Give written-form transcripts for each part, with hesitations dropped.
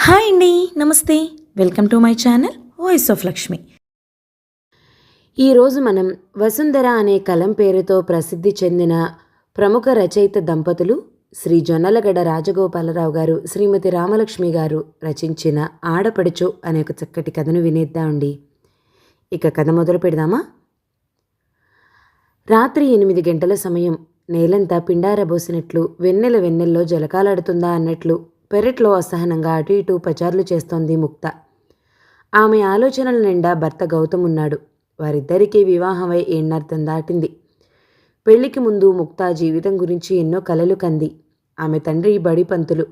Hi అండి. నమస్తే. Welcome to my channel voice of Lakshmi. ఈరోజు మనం వసుంధర అనే కలం పేరుతో ప్రసిద్ధి చెందిన ప్రముఖ రచయిత దంపతులు శ్రీ జొన్నలగడ్డ రాజగోపాలరావు గారు, శ్రీమతి రామలక్ష్మి గారు రచించిన ఆడపడుచు అనే ఒక చక్కటి కథను వినేద్దామండి. ఇక కథ మొదలు పెడదామా? రాత్రి 8 గంటల సమయం. నేలంతా పిండారబోసినట్లు, వెన్నెల్లో జలకాలాడుతుందా అన్నట్లు పెరట్లో అసహనంగా అటు ఇటు పచార్లు చేస్తోంది ముక్త. ఆమె ఆలోచనల నిండా భర్త గౌతమ్ ఉన్నాడు. వారిద్దరికీ వివాహమై ఏణ్ణర్థం దాటింది. పెళ్లికి ముందు ముక్త జీవితం గురించి ఎన్నో కలలు కంది. ఆమె తండ్రి బడి పంతులు.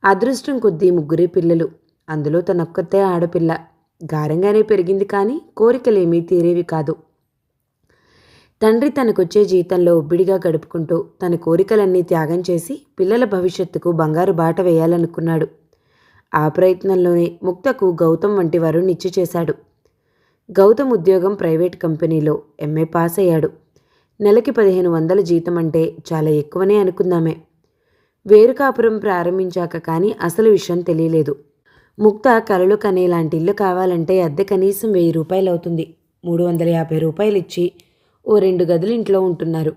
అదృష్టం కొద్దీ 3 పిల్లలు, అందులో తనొక్కతే ఆడపిల్ల. గారంగానే పెరిగింది, కానీ కోరికలేమీ తీరేవి కాదు. తండ్రి తనకొచ్చే జీతంలో ఒబ్బిడిగా గడుపుకుంటూ తన కోరికలన్నీ త్యాగం చేసి పిల్లల భవిష్యత్తుకు బంగారు బాట వేయాలనుకున్నాడు. ఆ ప్రయత్నంలోనే ముక్తకు గౌతమ్ వంటి వరుణ్ణిచ్చి చేశాడు. గౌతమ్ ఉద్యోగం ప్రైవేట్ కంపెనీలో ఎంఏ పాస్ అయ్యాడు. నెలకి 1500 జీతం అంటే చాలా ఎక్కువనే అనుకుందామే. వేరు కాపురం ప్రారంభించాక కానీ అసలు విషయం తెలియలేదు. ముక్త కలలు కనేలాంటి ఇల్లు కావాలంటే అద్దె కనీసం 1000 రూపాయలు అవుతుంది. 350 రూపాయలు ఇచ్చి ఓ 2 గదులు ఇంట్లో ఉంటున్నారు.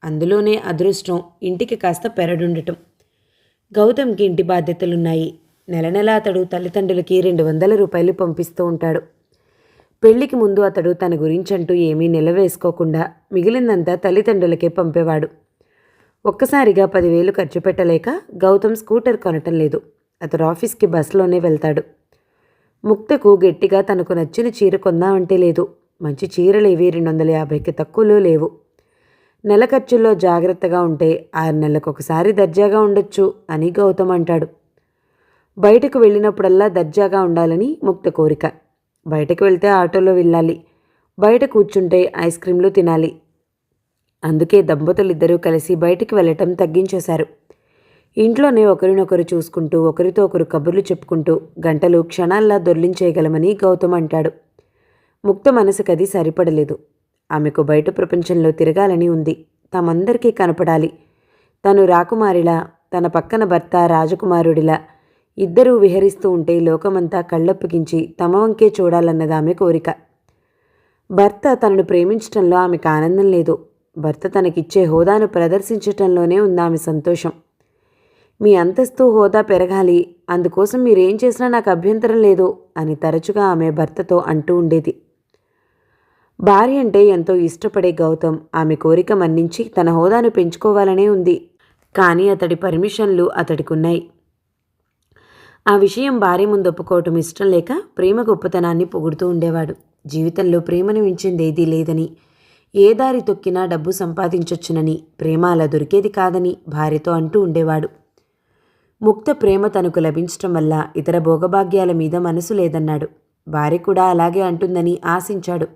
అందులోనే అదృష్టం ఇంటికి కాస్త పెరడుండటం. గౌతమ్కి ఇంటి బాధ్యతలున్నాయి. నెల అతడు తల్లిదండ్రులకి 200 రూపాయలు పంపిస్తూ ఉంటాడు. పెళ్లికి ముందు అతడు తన గురించంటూ ఏమీ నిలవేసుకోకుండా మిగిలిందంతా తల్లిదండ్రులకే పంపేవాడు. ఒక్కసారిగా 10,000 ఖర్చు పెట్టలేక గౌతమ్ స్కూటర్ కొనటం లేదు. అతడు ఆఫీస్కి బస్సులోనే వెళ్తాడు. ముక్తకు గట్టిగా తనకు నచ్చిన చీర కొందామంటే లేదు. మంచి చీరలేవి 250కి తక్కువలో లేవు. నెల ఖర్చుల్లో జాగ్రత్తగా ఉంటే 6 నెలలకొకసారి దర్జాగా ఉండొచ్చు అని గౌతమ్ అంటాడు. బయటకు వెళ్ళినప్పుడల్లా దర్జాగా ఉండాలని ముక్త కోరిక. బయటకు వెళ్తే ఆటోలో వెళ్ళాలి, బయట కూర్చుంటే ఐస్ క్రీంలు తినాలి. అందుకే దంపతులిద్దరూ కలిసి బయటికి వెళ్ళటం తగ్గించేశారు. ఇంట్లోనే ఒకరినొకరు చూసుకుంటూ ఒకరితో ఒకరు కబుర్లు చెప్పుకుంటూ గంటలు క్షణాల్లా దొర్లించేయగలమని గౌతమ్ అంటాడు. ముక్త మనసుకది సరిపడలేదు. ఆమెకు బయట ప్రపంచంలో తిరగాలని ఉంది. తమందరికీ కనపడాలి. తను రాకుమారిలా, తన పక్కన భర్త రాజకుమారుడిలా ఇద్దరూ విహరిస్తూ ఉంటే లోకమంతా కళ్ళప్పగించి తమ వంకే చూడాలన్నది ఆమె కోరిక. భర్త తనను ప్రేమించటంలో ఆమెకు ఆనందం లేదు. భర్త తనకిచ్చే హోదాను ప్రదర్శించటంలోనే ఉంది ఆమె సంతోషం. మీ అంతస్తు హోదా పెరగాలి, అందుకోసం మీరేం చేసినా నాకు అభ్యంతరం లేదు అని తరచుగా ఆమె భర్తతో అంటూ ఉండేది. భార్య అంటే ఎంతో ఇష్టపడే గౌతమ్ ఆమె కోరిక మన్నించి తన హోదాను పెంచుకోవాలనే ఉంది. కానీ అతడి పర్మిషన్లు అతడికున్నాయి. ఆ విషయం భార్య ముందు ఒప్పుకోవటం ఇష్టం లేక ప్రేమ గొప్పతనాన్ని పొగుడుతూ ఉండేవాడు. జీవితంలో ప్రేమను మించిందేదీ లేదని, ఏ దారి తొక్కినా డబ్బు సంపాదించొచ్చునని, ప్రేమ అలా దొరికేది కాదని భార్యతో అంటూ ఉండేవాడు. ముక్త ప్రేమ తనకు లభించటం వల్ల ఇతర భోగభాగ్యాల మీద మనసు లేదన్నాడు. భార్య కూడా అలాగే అంటుందని ఆశించాడు.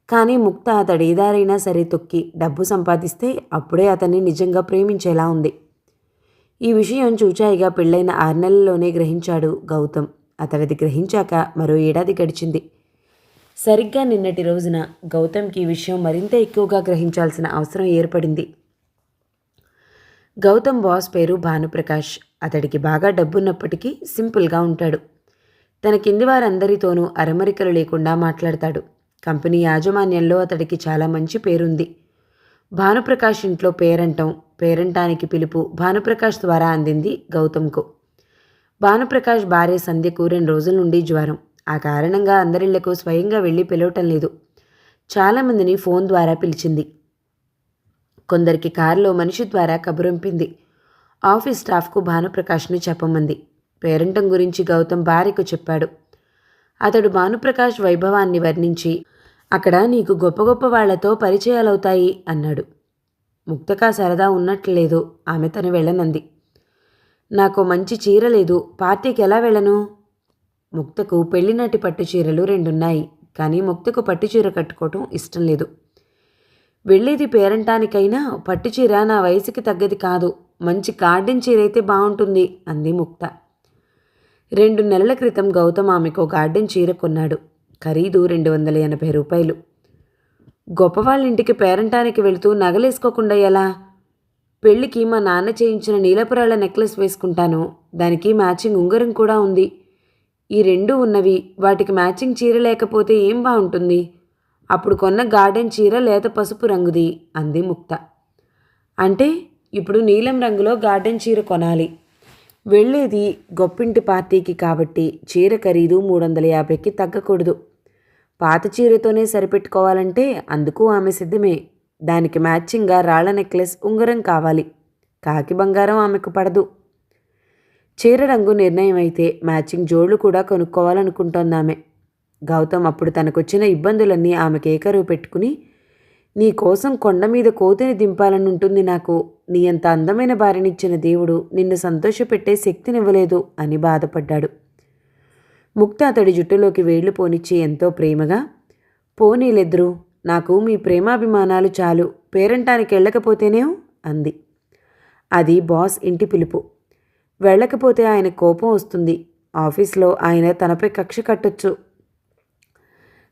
కానీ ముక్త అతడేదారైనా సరే తొక్కి డబ్బు సంపాదిస్తే అప్పుడే అతన్ని నిజంగా ప్రేమించేలా ఉంది. ఈ విషయం చూచాయిగా పెళ్ళైన 6 నెలల్లోనే గ్రహించాడు గౌతమ్. అతడిది గ్రహించాక మరో ఏడాది గడిచింది. సరిగ్గా నిన్నటి రోజున గౌతమ్కి ఈ విషయం మరింత ఎక్కువగా గ్రహించాల్సిన అవసరం ఏర్పడింది. గౌతమ్ బాస్ పేరు భానుప్రకాష్. అతడికి బాగా డబ్బున్నప్పటికీ సింపుల్గా ఉంటాడు. తన కింది వారందరితోనూ అరమరికలు లేకుండా మాట్లాడతాడు. కంపెనీ యాజమాన్యంలో అతడికి చాలా మంచి పేరుంది. భానుప్రకాష్ ఇంట్లో పేరంటానికి పిలుపు భానుప్రకాష్ ద్వారా అందింది గౌతమ్కు. భానుప్రకాష్ భార్య సంధ్యకు 2 రోజుల నుండి జ్వరం. ఆ కారణంగా అందరిళ్లకు స్వయంగా వెళ్ళి పిలవటం లేదు. చాలామందిని ఫోన్ ద్వారా పిలిచింది. కొందరికి కారులో మనిషి ద్వారా కబురంపింది. ఆఫీస్ స్టాఫ్కు భానుప్రకాష్ను చెప్పమంది. పేరంటం గురించి గౌతమ్ భార్యకు చెప్పాడు. అతడు భానుప్రకాష్ వైభవాన్ని వర్ణించి, అక్కడ నీకు గొప్ప గొప్ప వాళ్లతో పరిచయాలవుతాయి అన్నాడు. ముక్తకా సరదా ఉన్నట్లేదు. ఆమె తను వెళ్ళనంది. నాకు మంచి చీర లేదు, పార్టీకి ఎలా వెళ్ళను? ముక్తకు పెళ్లినాటి పట్టు చీరలు 2 ఉన్నాయి. కానీ ముక్తకు పట్టుచీర కట్టుకోవటం ఇష్టం లేదు. వెళ్ళేది పేరంటానికైనా పట్టుచీర నా వయసుకి తగ్గది కాదు, మంచి గార్డెన్ చీర అయితే బాగుంటుంది అంది ముక్త. 2 నెలల క్రితం గౌతమ్ ఆమెకు గార్డెన్ చీర కొన్నాడు. ఖరీదు 280 రూపాయలు. గొప్పవాళ్ళింటికి పేరంటానికి వెళుతూ నగలేసుకోకుండా ఎలా? పెళ్లికి మా నాన్న చేయించిన నీలపురాళ్ల నెక్లెస్ వేసుకుంటాను. దానికి మ్యాచింగ్ ఉంగరం కూడా ఉంది. ఈ రెండూ ఉన్నవి, వాటికి మ్యాచింగ్ చీర లేకపోతే ఏం బాగుంటుంది? అప్పుడు కొన్న గార్డెన్ చీర లేత పసుపు రంగుది అంది ముక్త. అంటే ఇప్పుడు నీలం రంగులో గార్డెన్ చీర కొనాలి. వెళ్ళేది గొప్పింటి పార్టీకి కాబట్టి చీర ఖరీదు 350కి తగ్గకూడదు. పాత చీరతోనే సరిపెట్టుకోవాలంటే అందుకు ఆమె సిద్ధమే. దానికి మ్యాచింగ్గా రాళ్ల నెక్లెస్ ఉంగరం కావాలి. కాకి బంగారం ఆమెకు పడదు. చీర రంగు నిర్ణయం అయితే మ్యాచింగ్ జోళ్లు కూడా కొనుక్కోవాలనుకుంటోందామె. గౌతమ్ అప్పుడు తనకొచ్చిన ఇబ్బందులన్నీ ఆమెకు ఏకరువు పెట్టుకుని, నీ కోసం కొండ మీద కోతిని దింపాలని ఉంటుంది నాకు. నీ అంత అందమైన భార్యనిచ్చిన దేవుడు నిన్ను సంతోషపెట్టే శక్తినివ్వలేదు అని బాధపడ్డాడు. ముక్త అతడి జుట్టులోకి వేళ్లు పోనిచ్చి ఎంతో ప్రేమగా, పోనీలెద్దురు, నాకు మీ ప్రేమాభిమానాలు చాలు, పేరంటానికి వెళ్ళకపోతేనేం అంది. అది బాస్ ఇంటి పిలుపు. వెళ్ళకపోతే ఆయన కోపం వస్తుంది. ఆఫీస్లో ఆయన తనపై కక్ష కట్టొచ్చు.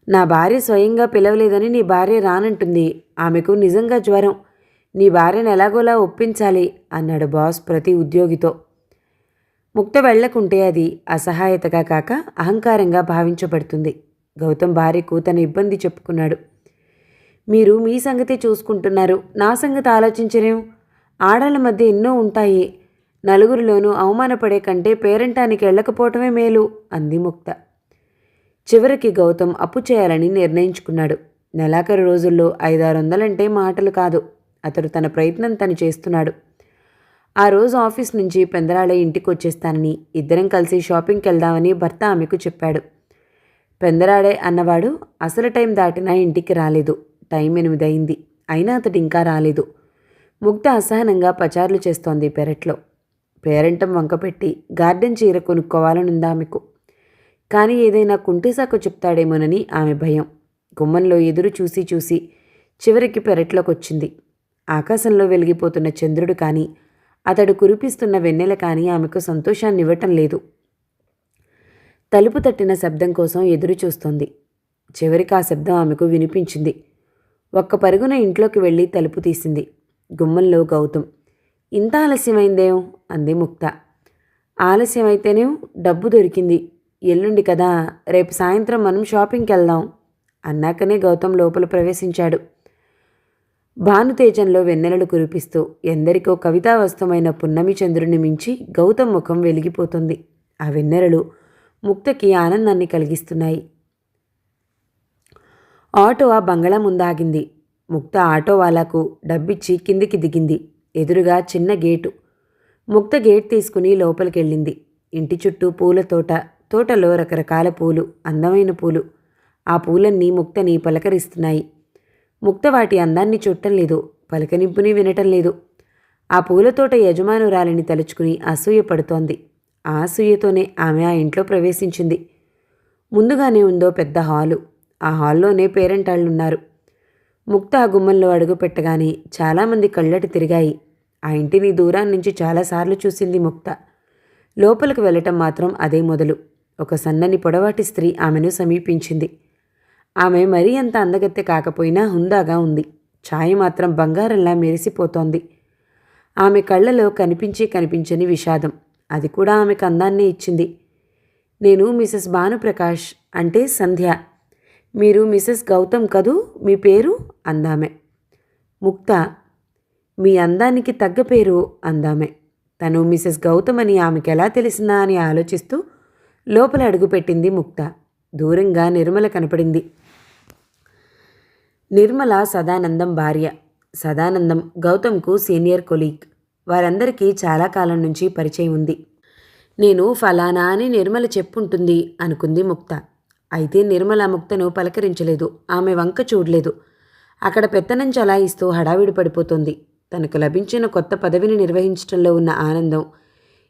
నా భార్య స్వయంగా పిలవలేదని నీ భార్య రానంటుంది. ఆమెకు నిజంగా జ్వరం. నీ భార్యను ఎలాగోలా ఒప్పించాలి అన్నాడు బాస్ ప్రతి ఉద్యోగితో. ముక్త వెళ్లకుంటే అది అసహాయతగా కాక అహంకారంగా భావించబడుతుంది. గౌతమ్ భార్యకు తన ఇబ్బంది చెప్పుకున్నాడు. మీరు మీ సంగతి చూసుకుంటున్నారు, నా సంగతి ఆలోచించరేం? ఆడాళ్ళ మధ్య ఎన్నో ఉంటాయి. నలుగురిలోనూ అవమానపడే కంటే పేరంటానికి వెళ్ళకపోవటమే మేలు అంది ముక్త. చివరికి గౌతమ్ అప్పు చేయాలని నిర్ణయించుకున్నాడు. నెలాఖరు రోజుల్లో 500-600 మాటలు కాదు. అతడు తన ప్రయత్నం తను చేస్తున్నాడు. ఆ రోజు ఆఫీస్ నుంచి పెందరాళే ఇంటికి వచ్చేస్తానని, ఇద్దరం కలిసి షాపింగ్కి వెళ్దామని భర్త ఆమెకు చెప్పాడు. పెందరాడే అన్నవాడు అసలు టైం దాటినా ఇంటికి రాలేదు. టైం 8 అయింది. అయినా అతడు ఇంకా రాలేదు. ముగ్ధ అసహనంగా పచార్లు చేస్తోంది పెరట్లో. పేరంటం వంకపెట్టి గార్డెన్ చీర కొనుక్కోవాలనుంది ఆమెకు. కానీ ఏదైనా కుంటిసాకు చెప్తాడేమోనని ఆమె భయం. గుమ్మంలో ఎదురు చూసి చూసి చివరికి పెరట్లోకొచ్చింది. ఆకాశంలో వెలిగిపోతున్న చంద్రుడు కానీ, అతడు కురిపిస్తున్న వెన్నెల కానీ ఆమెకు సంతోషాన్ని ఇవ్వటం లేదు. తలుపు తట్టిన శబ్దం కోసం ఎదురు చూస్తోంది. చివరికి ఆ శబ్దం ఆమెకు వినిపించింది. ఒక్క పరుగున ఇంట్లోకి వెళ్ళి తలుపు తీసింది. గుమ్మంలో గౌతమ్. ఇంత ఆలస్యమైందేం అంది ముక్త. ఆలస్యమైతేనేం, డబ్బు దొరికింది. ఎల్లుండి కదా, రేపు సాయంత్రం మనం షాపింగ్కి వెళ్దాం అన్నాకనే గౌతమ్ లోపల ప్రవేశించాడు. భానుతేజంలో వెన్నెలలు కురిపిస్తూ ఎందరికో కవితావస్తమైన పున్నమి చంద్రుని మించి గౌతమ్ ముఖం వెలిగిపోతుంది. ఆ వెన్నెలలు ముక్తకి ఆనందాన్ని కలిగిస్తున్నాయి. ఆటో ఆ బంగళా ముందాగింది. ముక్త ఆటో వాలాకు డబ్బిచ్చి కిందికి దిగింది. ఎదురుగా చిన్న గేటు. ముక్త గేట్ తీసుకుని లోపలికెళ్ళింది. ఇంటి చుట్టూ పూల తోట. తోటలో రకరకాల పూలు, అందమైన పూలు. ఆ పూలన్నీ ముక్తని పలకరిస్తున్నాయి. ముక్త వాటి అందాన్ని చూడటం లేదు, పలకనింపుని వినటం లేదు. ఆ పూలతోట యజమానురాలిని తలుచుకుని అసూయపడుతోంది. ఆ అసూయతోనే ఆమె ఆ ఇంట్లో ప్రవేశించింది. ముందుగానే ఉందో పెద్ద హాలు. ఆ హాల్లోనే పేరంటాళ్ళున్నారు. ముక్త ఆ గుమ్మంలో అడుగు పెట్టగానే చాలామంది కళ్ళటి తిరిగాయి. ఆ ఇంటిని దూరాన్నించి చాలాసార్లు చూసింది ముక్త. లోపలికి వెళ్ళటం మాత్రం అదే మొదలు. ఒక సన్నని పొడవాటి స్త్రీ ఆమెను సమీపించింది. ఆమె మరీ అంత అందగత్తె కాకపోయినా హుందాగా ఉంది. ఛాయ మాత్రం బంగారంలా మెరిసిపోతోంది. ఆమె కళ్ళలో కనిపించని విషాదం. అది కూడా ఆమెకు అందాన్నే ఇచ్చింది. నేను మిసెస్ భానుప్రకాష్, అంటే సంధ్య. మీరు మిసెస్ గౌతమ్ కదూ, మీ పేరు అందామె. ముక్త. మీ అందానికి తగ్గ పేరు అందామె. తను మిసెస్ గౌతమ్ అని ఆమెకెలా తెలిసిందా అని ఆలోచిస్తూ లోపల అడుగుపెట్టింది ముక్త. దూరంగా నిర్మల కనపడింది. నిర్మల సదానందం భార్య. సదానందం గౌతమ్కు సీనియర్ కొలీగ్. వారందరికీ చాలా కాలం నుంచి పరిచయం ఉంది. నేను ఫలానా అని నిర్మల చెప్పుంటుంది అనుకుంది ముక్త. అయితే నిర్మల ముక్తను పలకరించలేదు, ఆమె వంక చూడలేదు. అక్కడ పెత్తనం చలాయిస్తూ హడావిడి పడిపోతుంది. తనకు లభించిన కొత్త పదవిని నిర్వహించడంలో ఉన్న ఆనందం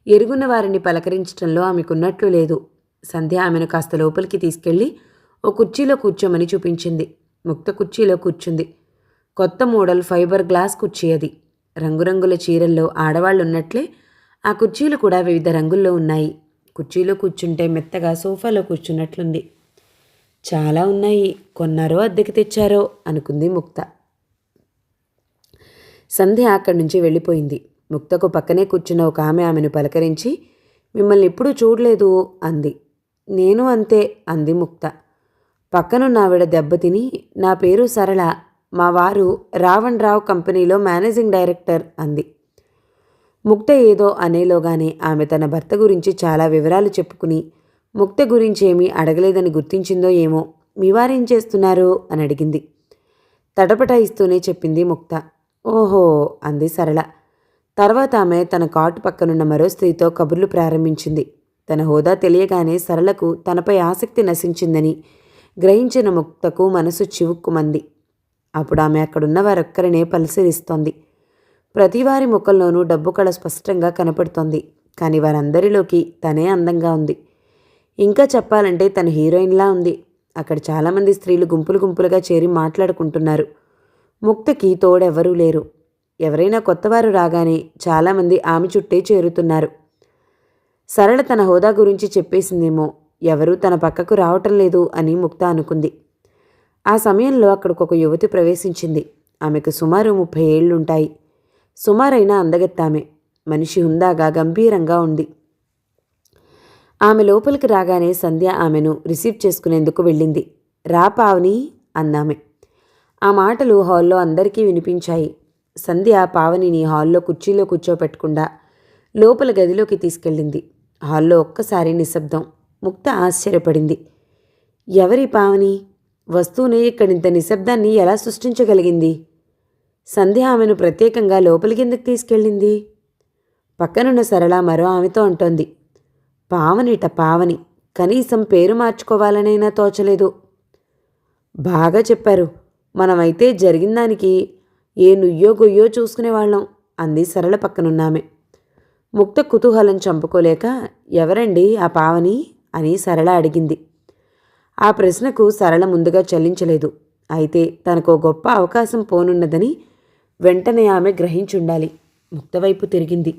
ఎరుగున్న వారిని పలకరించడంలో ఆమెకున్నట్లు లేదు. సంధ్య ఆమెను కాస్త లోపలికి తీసుకెళ్లి ఓ కుర్చీలో కూర్చోమని చూపించింది. ముక్త కుర్చీలో కూర్చుంది. కొత్త మోడల్ ఫైబర్ గ్లాస్ కుర్చీ అది. రంగురంగుల చీరల్లో ఆడవాళ్లున్నట్లే ఆ కుర్చీలు కూడా వివిధ రంగుల్లో ఉన్నాయి. కుర్చీలో కూర్చుంటే మెత్తగా సోఫాలో కూర్చున్నట్లుంది. చాలా ఉన్నాయి, కొన్నారో అద్దెకి తెచ్చారో అనుకుంది ముక్త. సంధ్య అక్కడి నుంచి వెళ్ళిపోయింది. ముక్తకు పక్కనే కూర్చున్న ఒక ఆమెను పలకరించి, మిమ్మల్ని ఎప్పుడూ చూడలేదు అంది. నేను అంతే అంది ముక్త. పక్కనున్న ఆవిడ దెబ్బతిని, నా పేరు సరళ, మా వారు రావణ్ రావు కంపెనీలో మేనేజింగ్ డైరెక్టర్ అంది. ముక్త ఏదో అనేలోగానే ఆమె తన భర్త గురించి చాలా వివరాలు చెప్పుకుని ముక్త గురించి ఏమీ అడగలేదని గుర్తించిందో ఏమో. మీ వారేం చేస్తున్నారు అని అడిగింది. తటపటాయిస్తూనే చెప్పింది ముక్త. ఓహో అంది సరళ. తర్వాత ఆమె తన కాటు పక్కనున్న మరో స్త్రీతో కబుర్లు ప్రారంభించింది. తన హోదా తెలియగానే సరళకు తనపై ఆసక్తి నశించిందని గ్రహించిన ముక్తకు మనసు చివుక్కుమంది. అప్పుడు ఆమె అక్కడున్న వారొక్కరినే పరిశీలిస్తోంది. ప్రతివారి ముఖంలోనూ డబ్బు కళ స్పష్టంగా కనపడుతోంది. కానీ వారందరిలోకి తనే అందంగా ఉంది. ఇంకా చెప్పాలంటే తను హీరోయిన్లా ఉంది. అక్కడ చాలామంది స్త్రీలు గుంపులు గుంపులుగా చేరి మాట్లాడుకుంటున్నారు. ముక్తకి తోడెవరూ లేరు. ఎవరైనా కొత్తవారు రాగానే చాలామంది ఆమె చుట్టే చేరుతున్నారు. సరళ తన హోదా గురించి చెప్పేసిందేమో, ఎవరూ తన పక్కకు రావటం లేదు అని ముక్త అనుకుంది. ఆ సమయంలో అక్కడికొక యువతి ప్రవేశించింది. ఆమెకు సుమారు 30 ఏళ్లుంటాయి. సుమారైన అందగెత్తామె. మనిషి హుందాగా గంభీరంగా ఉంది. ఆమె లోపలికి రాగానే సంధ్య ఆమెను రిసీవ్ చేసుకునేందుకు వెళ్ళింది. రా పావని అందామె. ఆ మాటలు హాల్లో అందరికీ వినిపించాయి. సంధ్య పావనిని హాల్లో కుర్చీలో కూర్చోపెట్టకుండా లోపల గదిలోకి తీసుకెళ్ళింది. హాల్లో ఒక్కసారి నిశ్శబ్దం. ముక్త ఆశ్చర్యపడింది. ఎవరి పావని? వస్తూనే ఇక్కడింత నిశ్శబ్దాన్ని ఎలా సృష్టించగలిగింది? సంధ్య ఆమెను ప్రత్యేకంగా లోపలికెందుకు తీసుకెళ్ళింది? పక్కనున్న సరళ మరో ఆమెతో అంటోంది. పావనిట పావని. కనీసం పేరు మార్చుకోవాలనైనా తోచలేదు. బాగా చెప్పారు. మనమైతే జరిగిన దానికి ఏ నుయ్యో గొయ్యో చూసుకునేవాళ్ళం అంది సరళ పక్కనున్నామె. ముక్త కుతూహలం చంపుకోలేక ఎవరండి ఆ పావని అని సరళ అడిగింది. ఆ ప్రశ్నకు సరళ ముందుగా చలించలేదు. అయితే తనకో గొప్ప అవకాశం పోనున్నదని వెంటనే ఆమె గ్రహించుండాలి. ముక్తవైపు తిరిగింది.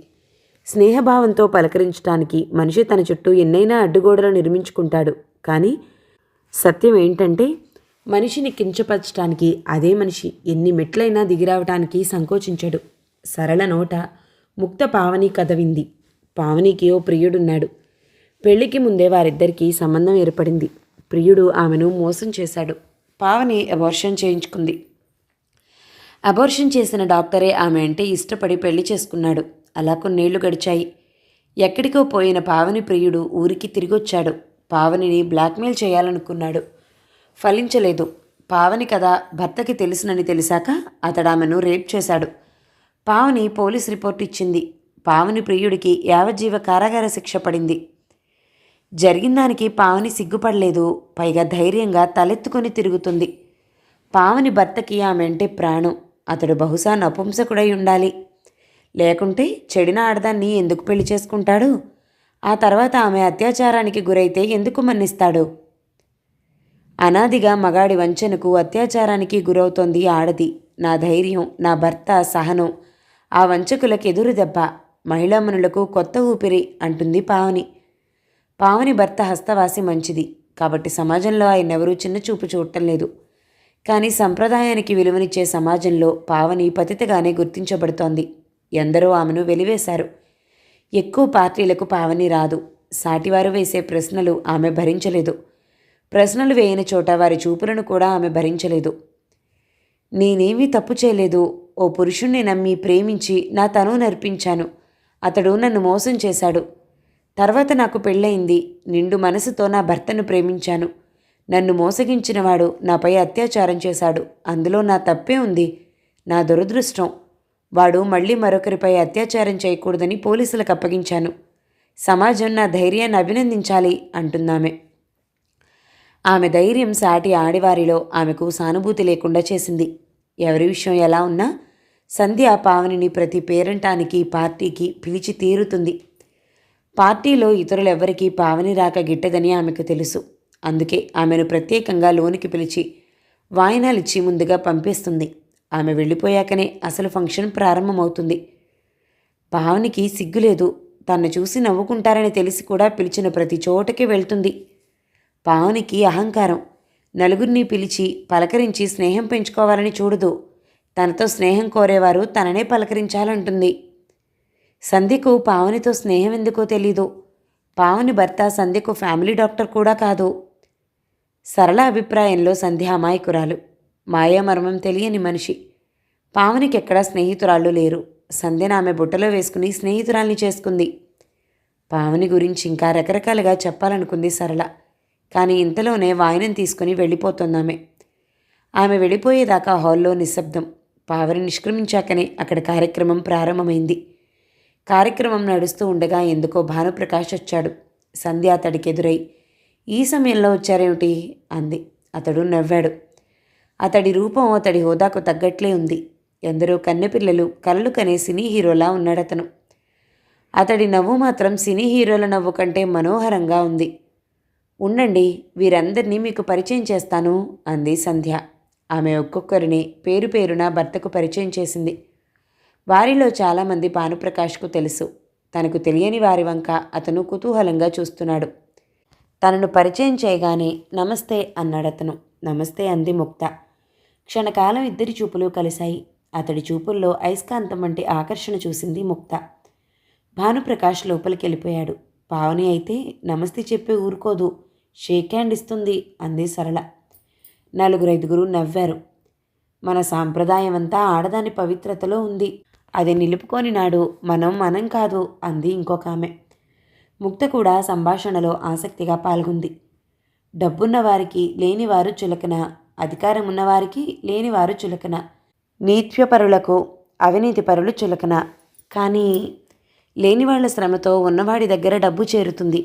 స్నేహభావంతో పలకరించటానికి మనిషి తన చుట్టూ ఎన్నైనా అడ్డుగోడలు నిర్మించుకుంటాడు. కానీ సత్యం ఏంటంటే మనిషిని కించపరచటానికి అదే మనిషి ఎన్ని మెట్లైనా దిగిరావటానికి సంకోచించడు. సరళ నోట ముక్త పావని కథ వింది. పావనికి ఓ ప్రియుడున్నాడు. పెళ్లికి ముందే వారిద్దరికీ సంబంధం ఏర్పడింది. ప్రియుడు ఆమెను మోసం చేశాడు. పావని అబార్షన్ చేయించుకుంది. అబార్షన్ చేసిన డాక్టరే ఆమె అంటే ఇష్టపడి పెళ్లి చేసుకున్నాడు. అలా కొన్నేళ్లు గడిచాయి. ఎక్కడికో పోయిన పావని ప్రియుడు ఊరికి తిరిగొచ్చాడు. పావనిని బ్లాక్మెయిల్ చేయాలనుకున్నాడు. ఫలించలేదు. పావని కథ భర్తకి తెలుసునని తెలిసాక అతడు ఆమెను రేప్ చేశాడు. పావని పోలీస్ రిపోర్ట్ ఇచ్చింది. పావని ప్రియుడికి యావజ్జీవ కారాగార శిక్ష పడింది. జరిగిన దానికి పావని సిగ్గుపడలేదు. పైగా ధైర్యంగా తలెత్తుకొని తిరుగుతుంది. పావని భర్తకి ఆమె అంటే ప్రాణం. అతడు బహుశా నపుంసకుడై ఉండాలి. లేకుంటే చెడిన ఆడదాన్ని ఎందుకు పెళ్లి చేసుకుంటాడు? ఆ తర్వాత ఆమె అత్యాచారానికి గురైతే ఎందుకు మన్నిస్తాడు? అనాదిగా మగాడి వంచనకు అత్యాచారానికి గురవుతోంది ఆడది. నా ధైర్యం, నా భర్త సహనం ఆ వంచకులకు ఎదురు దెబ్బ. మహిళామణులకు కొత్త ఊపిరి అంటుంది పావని. పావని భర్త హస్తవాసి మంచిది కాబట్టి సమాజంలో ఆయనెవరూ చిన్నచూపు చూడటం లేదు. కానీ సంప్రదాయానికి విలువనిచ్చే సమాజంలో పావని పతితగానే గుర్తించబడుతోంది. ఎందరో ఆమెను వెలివేశారు. ఎక్కువ పార్టీలకు పావని రాదు. సాటివారు వేసే ప్రశ్నలు ఆమె భరించలేదు. ప్రశ్నలు వేయని చోట వారి చూపులను కూడా ఆమె భరించలేదు. నేనేమీ తప్పు చేయలేదు. ఓ పురుషుణ్ణి నమ్మి ప్రేమించి నా తను నర్పించాను. అతడు నన్ను మోసం చేశాడు. తర్వాత నాకు పెళ్ళయింది. నిండు మనసుతో నా భర్తను ప్రేమించాను. నన్ను మోసగించినవాడు నాపై అత్యాచారం చేశాడు. అందులో నా తప్పే ఉంది. నా దురదృష్టం. వాడు మళ్ళీ మరొకరిపై అత్యాచారం చేయకూడదని పోలీసులకు అప్పగించాను. సమాజం నా ధైర్యాన్ని అభినందించాలి అంటున్నామె. ఆమె ధైర్యం సాటి ఆడివారిలో ఆమెకు సానుభూతి లేకుండా చేసింది. ఎవరి విషయం ఎలా ఉన్నా సంధ్య పావనిని ప్రతి పేరంటానికి పార్టీకి పిలిచి తీరుతుంది. పార్టీలో ఇతరులెవ్వరికీ పావని రాక గిట్టదని ఆమెకు తెలుసు. అందుకే ఆమెను ప్రత్యేకంగా లోనికి పిలిచి వాయినాలిచ్చి ముందుగా పంపేస్తుంది. ఆమె వెళ్ళిపోయాకనే అసలు ఫంక్షన్ ప్రారంభమవుతుంది. పావనికి సిగ్గులేదు. తన్ను చూసి నవ్వుకుంటారని తెలిసి కూడా పిలిచిన ప్రతి చోటకి వెళ్తుంది. పావనికి అహంకారం. నలుగురిని పిలిచి పలకరించి స్నేహం పెంచుకోవాలని చూడదు. తనతో స్నేహం కోరేవారు తననే పలకరించాలంటుంది. సంధ్యకు పావనితో స్నేహం ఎందుకో తెలీదు. పావని భర్త సంధ్యకు ఫ్యామిలీ డాక్టర్ కూడా కాదు. సరళ అభిప్రాయంలో సంధ్య అమాయకురాలు, మాయామర్మం తెలియని మనిషి. పావనికెక్కడా స్నేహితురాళ్ళు లేరు. సంధ్యను ఆమె బుట్టలో వేసుకుని స్నేహితురాల్ని చేసుకుంది. పావని గురించి ఇంకా రకరకాలుగా చెప్పాలనుకుంది సరళ. కానీ ఇంతలోనే వాయినం తీసుకుని వెళ్ళిపోతుందామె. ఆమె వెళ్ళిపోయేదాకా హాల్లో నిశ్శబ్దం. పావని నిష్క్రమించాకనే అక్కడ కార్యక్రమం ప్రారంభమైంది. కార్యక్రమం నడుస్తూ ఉండగా ఎందుకో భానుప్రకాష్ వచ్చాడు. సంధ్య అతడికెదురై, ఈ సమయంలో వచ్చారేమిటి అంది. అతడు నవ్వాడు. అతడి రూపం అతడి హోదాకు తగ్గట్లే ఉంది. ఎందరో కన్నెపిల్లలు కలలు కనే సినీ హీరోలా ఉన్నాడతను. అతడి నవ్వు మాత్రం సినీ హీరోల నవ్వు కంటే మనోహరంగా ఉంది. ఉండండి, వీరందరినీ మీకు పరిచయం చేస్తాను అంది సంధ్య. ఆమె ఒక్కొక్కరిని పేరు పేరున భర్తకు పరిచయం చేసింది. వారిలో చాలామంది భానుప్రకాష్కు తెలుసు. తనకు తెలియని వారి వంక అతను కుతూహలంగా చూస్తున్నాడు. తనను పరిచయం చేయగానే నమస్తే అన్నాడతను. నమస్తే అంది ముక్త. క్షణకాలం ఇద్దరి చూపులు కలిశాయి. అతడి చూపుల్లో అయస్కాంతం వంటి ఆకర్షణ చూసింది ముక్త. భానుప్రకాష్ లోపలికి వెళ్ళిపోయాడు. పావని అయితే నమస్తే చెప్పి ఊరుకోదు, షేక్ హ్యాండ్ ఇస్తుంది అంది సరళ. నలుగురైదుగురు నవ్వారు. మన సాంప్రదాయం అంతా ఆడదాని పవిత్రతలో ఉంది, అది నిలుపుకొని నాడు మనం కాదు అంది ఇంకొక ఆమె. ముక్త కూడా సంభాషణలో ఆసక్తిగా పాల్గొంది. డబ్బున్నవారికి లేనివారు చులకన, అధికారం ఉన్నవారికి లేనివారు చులకన, నీత్యపరులకు అవినీతిపరులు చులకన. కానీ లేనివాళ్ల శ్రమతో ఉన్నవాడి దగ్గర డబ్బు చేరుతుంది.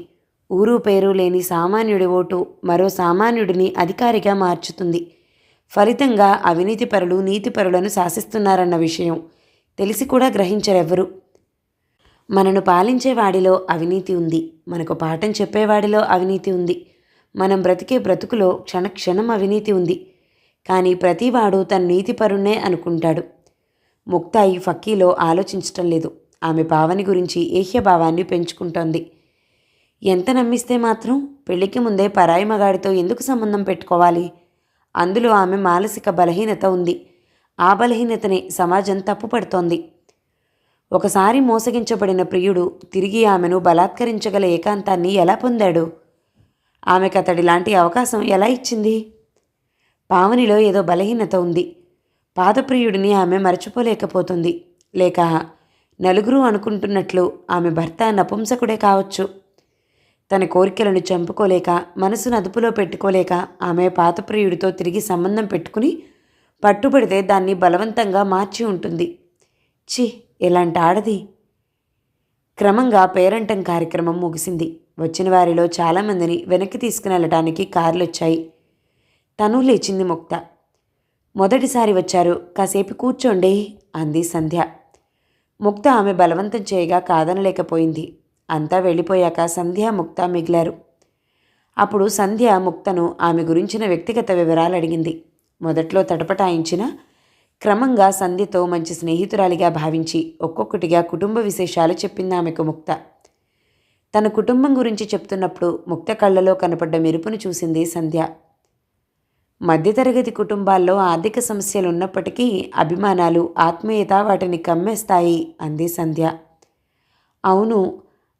ఊరు పేరు లేని సామాన్యుడి ఓటు మరో సామాన్యుడిని అధికారిగా మార్చుతుంది. ఫలితంగా అవినీతిపరులు నీతిపరులను శాసిస్తున్నారన్న విషయం తెలిసి కూడా గ్రహించరెవ్వరు. మనను పాలించేవాడిలో అవినీతి ఉంది, మనకు పాఠం చెప్పేవాడిలో అవినీతి ఉంది, మనం బ్రతికే బ్రతుకులో క్షణక్షణం అవినీతి ఉంది. కానీ ప్రతివాడు తన నీతిపరుణ్ణే అనుకుంటాడు. ముక్త ఈ ఫక్కీలో ఆలోచించటం లేదు. ఆమె పావని గురించి ఏహ్యభావాన్ని పెంచుకుంటోంది. ఎంత నమ్మిస్తే మాత్రం పెళ్లికి ముందే పరాయి మగాడితో ఎందుకు సంబంధం పెట్టుకోవాలి? అందులో ఆమె మానసిక బలహీనత ఉంది. ఆ బలహీనతని సమాజం తప్పుపడుతోంది. ఒకసారి మోసగించబడిన ప్రియుడు తిరిగి ఆమెను బలాత్కరించగల ఏకాంతాన్ని ఎలా పొందాడు? ఆమెకు అతడి లాంటి అవకాశం ఎలా ఇచ్చింది? పావనిలో ఏదో బలహీనత ఉంది. పాదప్రియుడిని ఆమె మరచిపోలేకపోతుంది. లేక నలుగురు అనుకుంటున్నట్లు ఆమె భర్త నపుంసకుడే కావచ్చు. తన కోరికలను చంపుకోలేక, మనసును అదుపులో పెట్టుకోలేక ఆమె పాతప్రియుడితో తిరిగి సంబంధం పెట్టుకుని పట్టుబడితే దాన్ని బలవంతంగా మార్చి ఉంటుంది. ఛీ, ఎలాంటి ఆడది! క్రమంగా పేరంటం కార్యక్రమం ముగిసింది. వచ్చిన వారిలో చాలామందిని వెనక్కి తీసుకునెళ్ళటానికి కార్లొచ్చాయి. తను లేచింది ముక్త. మొదటిసారి వచ్చారు, కాసేపు కూర్చోండి అంది సంధ్య. ముక్త ఆమె బలవంతం చేయగా కాదనలేకపోయింది. అంతా వెళ్ళిపోయాక సంధ్య ముక్త మిగిలారు. అప్పుడు సంధ్య ముక్తను ఆమె గురించిన వ్యక్తిగత వివరాలు అడిగింది. మొదట్లో తటపటాయించిన క్రమంగా సంధ్యతో మంచి స్నేహితురాలిగా భావించి ఒక్కొక్కటిగా కుటుంబ విశేషాలు చెప్పింది ఆమెకు ముక్త. తన కుటుంబం గురించి చెప్తున్నప్పుడు ముక్త కళ్ళలో కనపడ్డ మెరుపును చూసింది సంధ్య. మధ్యతరగతి కుటుంబాల్లో ఆర్థిక సమస్యలు ఉన్నప్పటికీ అభిమానాలు, ఆత్మీయత వాటిని కమ్మేస్తాయి అంది సంధ్య. అవును,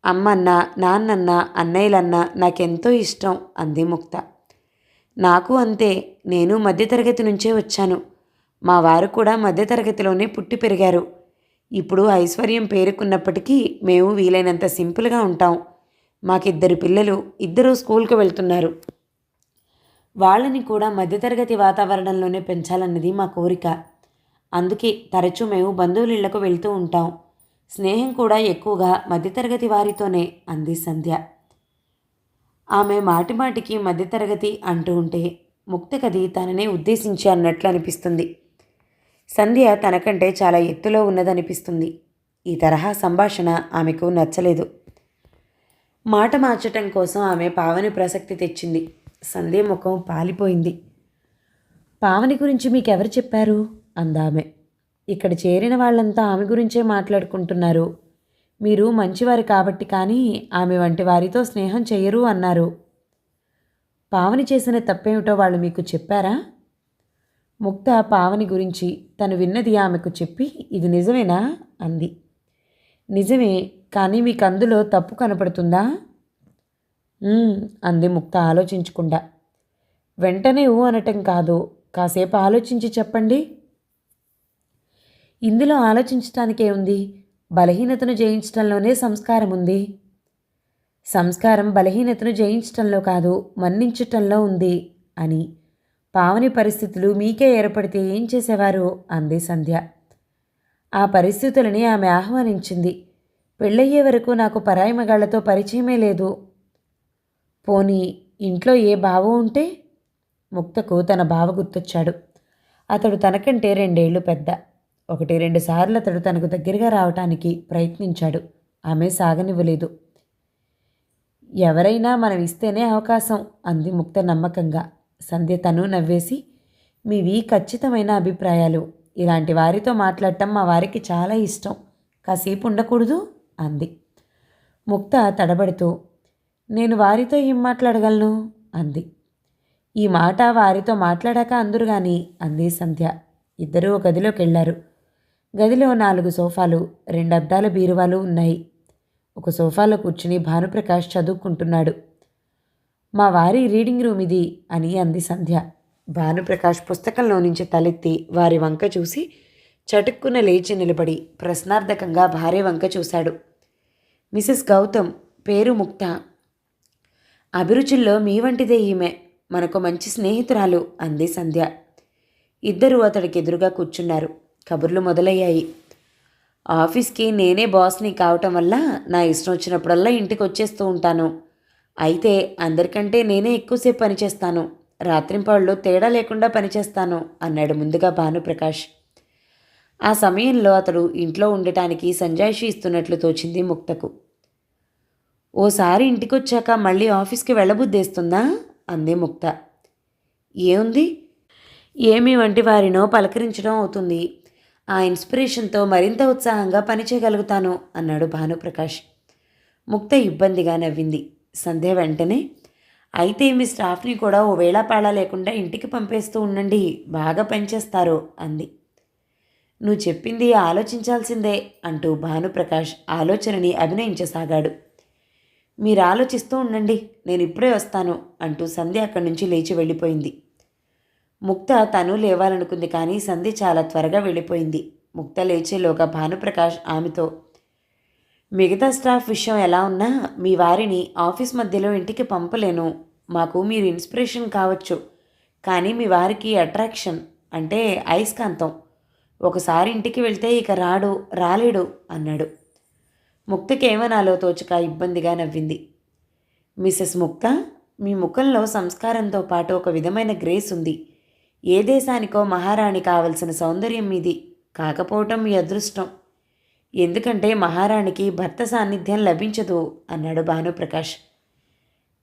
అమ్మన్న, నాన్నన్న, అన్నయ్యలన్న నాకెంతో ఇష్టం అంది ముక్త. నాకు అంతే, నేను మధ్యతరగతి నుంచే వచ్చాను. మా వారు కూడా మధ్యతరగతిలోనే పుట్టి పెరిగారు. ఇప్పుడు ఐశ్వర్యం పేరుకున్నప్పటికీ మేము వీలైనంత సింపుల్గా ఉంటాం. మాకిద్దరు పిల్లలు, ఇద్దరూ స్కూల్కి వెళ్తున్నారు. వాళ్ళని కూడా మధ్యతరగతి వాతావరణంలోనే పెంచాలన్నది మా కోరిక. అందుకే తరచూ మేము బంధువులిళ్లకు వెళ్తూ ఉంటాం. స్నేహం కూడా ఎక్కువగా మధ్యతరగతి వారితోనే అంది సంధ్య. ఆమె మాటిమాటికి మధ్యతరగతి అంటూ ఉంటే ముక్తకది తననే ఉద్దేశించి అన్నట్లు అనిపిస్తుంది. సంధ్య తనకంటే చాలా ఎత్తులో ఉన్నదనిపిస్తుంది. ఈ తరహా సంభాషణ ఆమెకు నచ్చలేదు. మాట మార్చటం కోసం ఆమె పావని ప్రసక్తి తెచ్చింది. సంధ్య ముఖం పాలిపోయింది. పావని గురించి మీకెవరు చెప్పారు అందామె. ఇక్కడ చేరిన వాళ్ళంతా ఆమె గురించే మాట్లాడుకుంటున్నారు. మీరు మంచివారు కాబట్టి కానీ ఆమె వంటి వారితో స్నేహం చెయ్యరు అన్నారు. పావని చేసిన తప్పేమిటో వాళ్ళు మీకు చెప్పారా? ముక్త పావని గురించి తను విన్నది ఆమెకు చెప్పి, ఇది నిజమేనా అంది. నిజమే, కానీ మీకు అందులో తప్పు కనపడుతుందా? "మ్మ్," అంది ముక్త ఆలోచించకుండా. వెంటనే ఊ అనటం కాదు, కాసేపు ఆలోచించి చెప్పండి. ఇందులో ఆలోచించటానికే ఉంది? బలహీనతను జయించటంలోనే సంస్కారం ఉంది. సంస్కారం బలహీనతను జయించటంలో కాదు, మన్నించటంలో ఉంది అని పావని పరిస్థితులు మీకే ఏర్పడితే ఏం చేసేవారు? అంది సంధ్య. ఆ పరిస్థితులని ఆమె ఆహ్వానించింది. పెళ్ళయ్యే వరకు నాకు పరాయి మగాళ్లతో పరిచయమే లేదు. పోనీ ఇంట్లో ఏ బావ ఉంటే? ముక్తకు తన బావ గుర్తొచ్చాడు. అతడు తనకంటే 2 ఏళ్లు పెద్ద. 1-2 సార్లు అతడు తనకు దగ్గరగా రావటానికి ప్రయత్నించాడు. ఆమె సాగనివ్వలేదు. ఎవరైనా మనం ఇస్తేనే అవకాశం, అంది ముక్త నమ్మకంగా. సంధ్య తను నవ్వేసి, మీవి ఖచ్చితమైన అభిప్రాయాలు. ఇలాంటి వారితో మాట్లాడటం మా వారికి చాలా ఇష్టం. కాసేపు ఉండకూడదు? అంది. ముక్త తడబడుతూ, నేను వారితో ఏం మాట్లాడగలను? అంది. ఈ మాట వారితో మాట్లాడాక అందురు గాని, అంది సంధ్య. ఇద్దరూ ఒక గదిలోకి వెళ్లారు. గదిలో 4 సోఫాలు, 2 అద్దాల బీరువాలు ఉన్నాయి. ఒక సోఫాలో కూర్చుని భానుప్రకాష్ చదువుకుంటున్నాడు. మా వారి రీడింగ్ రూమ్ ఇది అని అంది సంధ్య. భానుప్రకాష్ పుస్తకంలో నుంచి తలెత్తి వారి వంక చూసి చటుక్కున లేచి నిలబడి ప్రశ్నార్థకంగా భార్య వంక చూశాడు. మిసెస్ గౌతమ్, పేరు ముక్త. అభిరుచుల్లో మీ వంటిదే ఈమె. మనకు మంచి స్నేహితురాలు, అంది సంధ్య. ఇద్దరూ అతడికి ఎదురుగా కూర్చున్నారు. కబుర్లు మొదలయ్యాయి. ఆఫీస్కి నేనే బాస్ని కావటం వల్ల నా ఇష్టం వచ్చినప్పుడల్లా ఇంటికి వచ్చేస్తూ ఉంటాను. అయితే అందరికంటే నేనే ఎక్కువసేపు పనిచేస్తాను. రాత్రింపళ్ళు తేడా లేకుండా పనిచేస్తాను, అన్నాడు ముందుగా భానుప్రకాష్. ఆ సమయంలో అతడు ఇంట్లో ఉండటానికి సంజాయిషి ఇస్తున్నట్లు తోచింది ముక్తకు. ఓసారి ఇంటికొచ్చాక మళ్ళీ ఆఫీస్కి వెళ్ళబుద్దేస్తుందా? అంది ముక్త. ఏముంది? ఏమి వంటి వారినో పలకరించడం అవుతుంది. ఆ ఇన్స్పిరేషన్తో మరింత ఉత్సాహంగా పనిచేయగలుగుతాను, అన్నాడు భానుప్రకాష్. ముక్త ఇబ్బందిగా నవ్వింది. సంధ్య వెంటనే, అయితే మీ స్టాఫ్ని కూడా ఓ వేళాపాళా లేకుండా ఇంటికి పంపేస్తూ ఉండండి, బాగా పనిచేస్తారు, అంది. నువ్వు చెప్పింది ఆలోచించాల్సిందే, అంటూ భానుప్రకాష్ ఆలోచనని అభినయించసాగాడు. మీరు ఆలోచిస్తూ ఉండండి, నేను ఇప్పుడే వస్తాను, అంటూ సంధ్య అక్కడి నుంచి లేచి వెళ్ళిపోయింది. ముక్త తను లేవాలనుకుంది, కానీ సంధ్య చాలా త్వరగా వెళ్ళిపోయింది. ముక్త లేచేలోగా భానుప్రకాష్ ఆమెతో, మిగతా స్టాఫ్ విషయం ఎలా ఉన్నా మీ వారిని ఆఫీస్ మధ్యలో ఇంటికి పంపలేను. మాకు మీరు ఇన్స్పిరేషన్ కావచ్చు, కానీ మీ వారికి అట్రాక్షన్ అంటే అయస్కాంతం. ఒకసారి ఇంటికి వెళ్తే ఇక రాలేడు, అన్నాడు. ముక్తకేమనాలో తోచక ఇబ్బందిగా నవ్వింది. మిసెస్ ముక్త, మీ ముఖంలో సంస్కారంతో పాటు ఒక విధమైన గ్రేస్ ఉంది. ఏ దేశానికో మహారాణి కావలసిన సౌందర్యం మీది. కాకపోవటం మీ అదృష్టం. ఎందుకంటే మహారాణికి భర్త సాన్నిధ్యం లభించదు, అన్నాడు భానుప్రకాష్.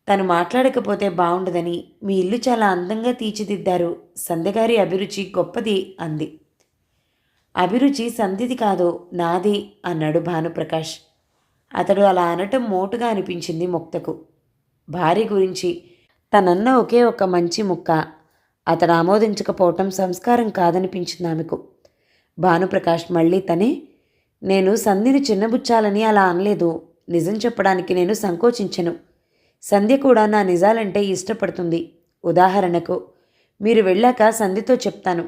తను మాట్లాడకపోతే బాగుండదని మీ ఇల్లు చాలా అందంగా తీర్చిదిద్దారు. సంధ్యగారి అభిరుచి గొప్పది, అంది. అభిరుచి సంధ్యది కాదు, నాది, అన్నాడు భానుప్రకాష్. అతడు అలా అనటం మోటుగా అనిపించింది ముక్తకు. భార్య గురించి తనన్న ఒకే ఒక మంచి ముక్క అతడు ఆమోదించకపోవటం సంస్కారం కాదనిపించింది ఆమెకు. భానుప్రకాష్ మళ్ళీ తనే, నేను సంధ్యని చిన్నబుచ్చాలని అలా అనలేదు. నిజం చెప్పడానికి నేను సంకోచించను. సంధ్య కూడా నా నిజాలంటే ఇష్టపడుతుంది. ఉదాహరణకు, మీరు వెళ్ళాక సంధ్యతో చెప్తాను,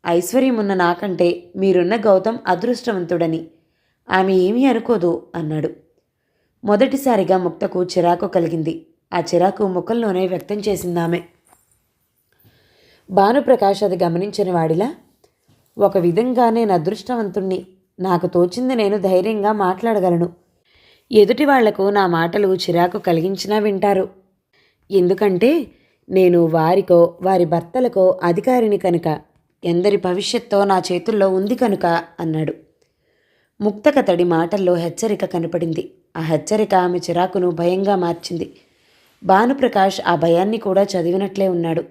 ఐశ్వర్యం ఉన్న నాకంటే మీరున్న గౌతమ్ అదృష్టవంతుడని. ఆమె ఏమీ అనుకోదు, అన్నాడు. మొదటిసారిగా ముక్తకు చిరాకు కలిగింది. ఆ చిరాకు ముఖంలోనే వ్యక్తం చేసిందామె. భానుప్రకాష్ అది గమనించని వాడిలా, ఒక విధంగా నేను అదృష్టవంతుణ్ణి. నాకు తోచింది నేను ధైర్యంగా మాట్లాడగలను. ఎదుటి వాళ్లకు నా మాటలు చిరాకు కలిగించినా వింటారు. ఎందుకంటే నేను వారికో వారి భర్తలకో అధికారిని కనుక. ఎందరి భవిష్యత్తో నా చేతుల్లో ఉంది కనుక, అన్నాడు. ముక్తకతడి మాటల్లో హెచ్చరిక కనపడింది. ఆ హెచ్చరిక ఆమె చిరాకును భయంగా మార్చింది. భానుప్రకాష్ ఆ భయాన్ని కూడా చదివినట్లే ఉన్నాడు.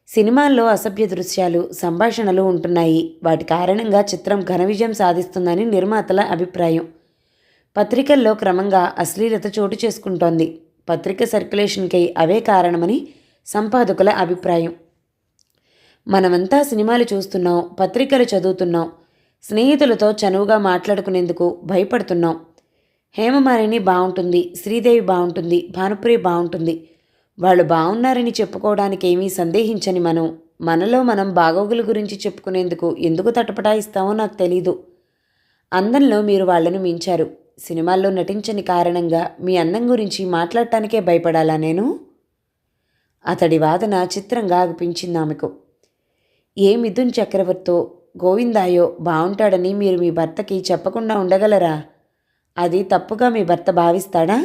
సినిమాల్లో అసభ్య దృశ్యాలు, సంభాషణలు ఉంటున్నాయి. వాటి కారణంగా చిత్రం ఘన విజయం సాధిస్తుందని నిర్మాతల అభిప్రాయం. పత్రికల్లో క్రమంగా అశ్లీలత చోటు చేసుకుంటోంది. పత్రిక సర్క్యులేషన్కై అవే కారణమని సంపాదకుల అభిప్రాయం. మనమంతా సినిమాలు చూస్తున్నాం, పత్రికలు చదువుతున్నాం, స్నేహితులతో చనువుగా మాట్లాడుకునేందుకు భయపడుతున్నాం. హేమమాలిని బాగుంటుంది, శ్రీదేవి బాగుంటుంది, భానుప్రియ బాగుంటుంది. వాళ్ళు బాగున్నారని చెప్పుకోవడానికి ఏమీ సందేహించని మనం మనలో మనం బాగోగుల గురించి చెప్పుకునేందుకు ఎందుకు తటపటాయిస్తామో నాకు తెలీదు. అందంలో మీరు వాళ్ళను మించారు. సినిమాల్లో నటించని కారణంగా మీ అందం గురించి మాట్లాడటానికే భయపడాలా నేను? అతడి వాదన చిత్రంగా అనిపించింది ఆమెకు. ఏ మిథున్ చక్రవర్తో గోవిందాయో బాగుంటాడని మీరు మీ భర్తకి చెప్పకుండా ఉండగలరా? అది తప్పుగా మీ భర్త భావిస్తాడా?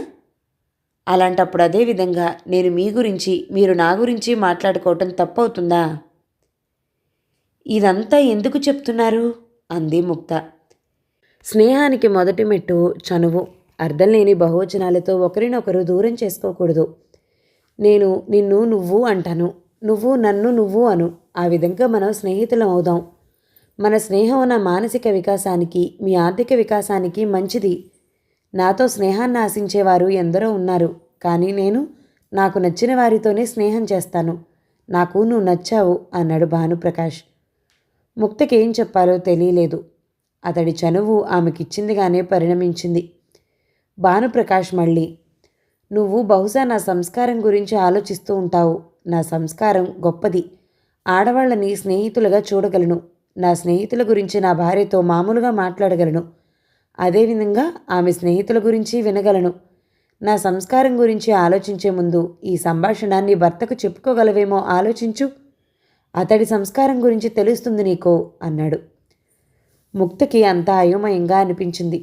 అలాంటప్పుడు అదే విధంగా నేను మీ గురించి మీరు నా గురించి మాట్లాడుకోవటం తప్పవుతుందా? ఇదంతా ఎందుకు చెప్తున్నారు? అంది ముక్త. స్నేహానికి మొదటి మెట్టు చనువు. అర్థం లేని బహువచనాలతో ఒకరినొకరు దూరం చేసుకోకూడదు. నేను నిన్ను నువ్వు అంటాను, నువ్వు నన్ను నువ్వు అను. ఆ విధంగా మనం స్నేహితులం అవుదాం. మన స్నేహం నా మానసిక వికాసానికి, మీ ఆర్థిక వికాసానికి మంచిది. నాతో స్నేహాన్ని ఆశించేవారు ఎందరో ఉన్నారు. కానీ నేను నాకు నచ్చిన వారితోనే స్నేహం చేస్తాను. నాకు నువ్వు నచ్చావు అన్నాడు భానుప్రకాష్. ముక్తకి ఏం చెప్పాలో తెలియలేదు. అతడి చనువు ఆమెకిచ్చిందిగానే పరిణమించింది. భానుప్రకాష్ మళ్ళీ, నువ్వు బహుశా నా సంస్కారం గురించి ఆలోచిస్తూ ఉంటావు. నా సంస్కారం గొప్పది. ఆడవాళ్ళని స్నేహితులుగా చూడగలను. నా స్నేహితుల గురించి నా భార్యతో మామూలుగా మాట్లాడగలను. అదేవిధంగా ఆమె స్నేహితుల గురించి వినగలను. నా సంస్కారం గురించి ఆలోచించే ముందు ఈ సంభాషణ నీ భర్తకు చెప్పుకోగలవేమో ఆలోచించు. అతడి సంస్కారం గురించి తెలుస్తుంది నీకో అన్నాడు. ముక్తకి అంతా అయోమయంగా అనిపించింది.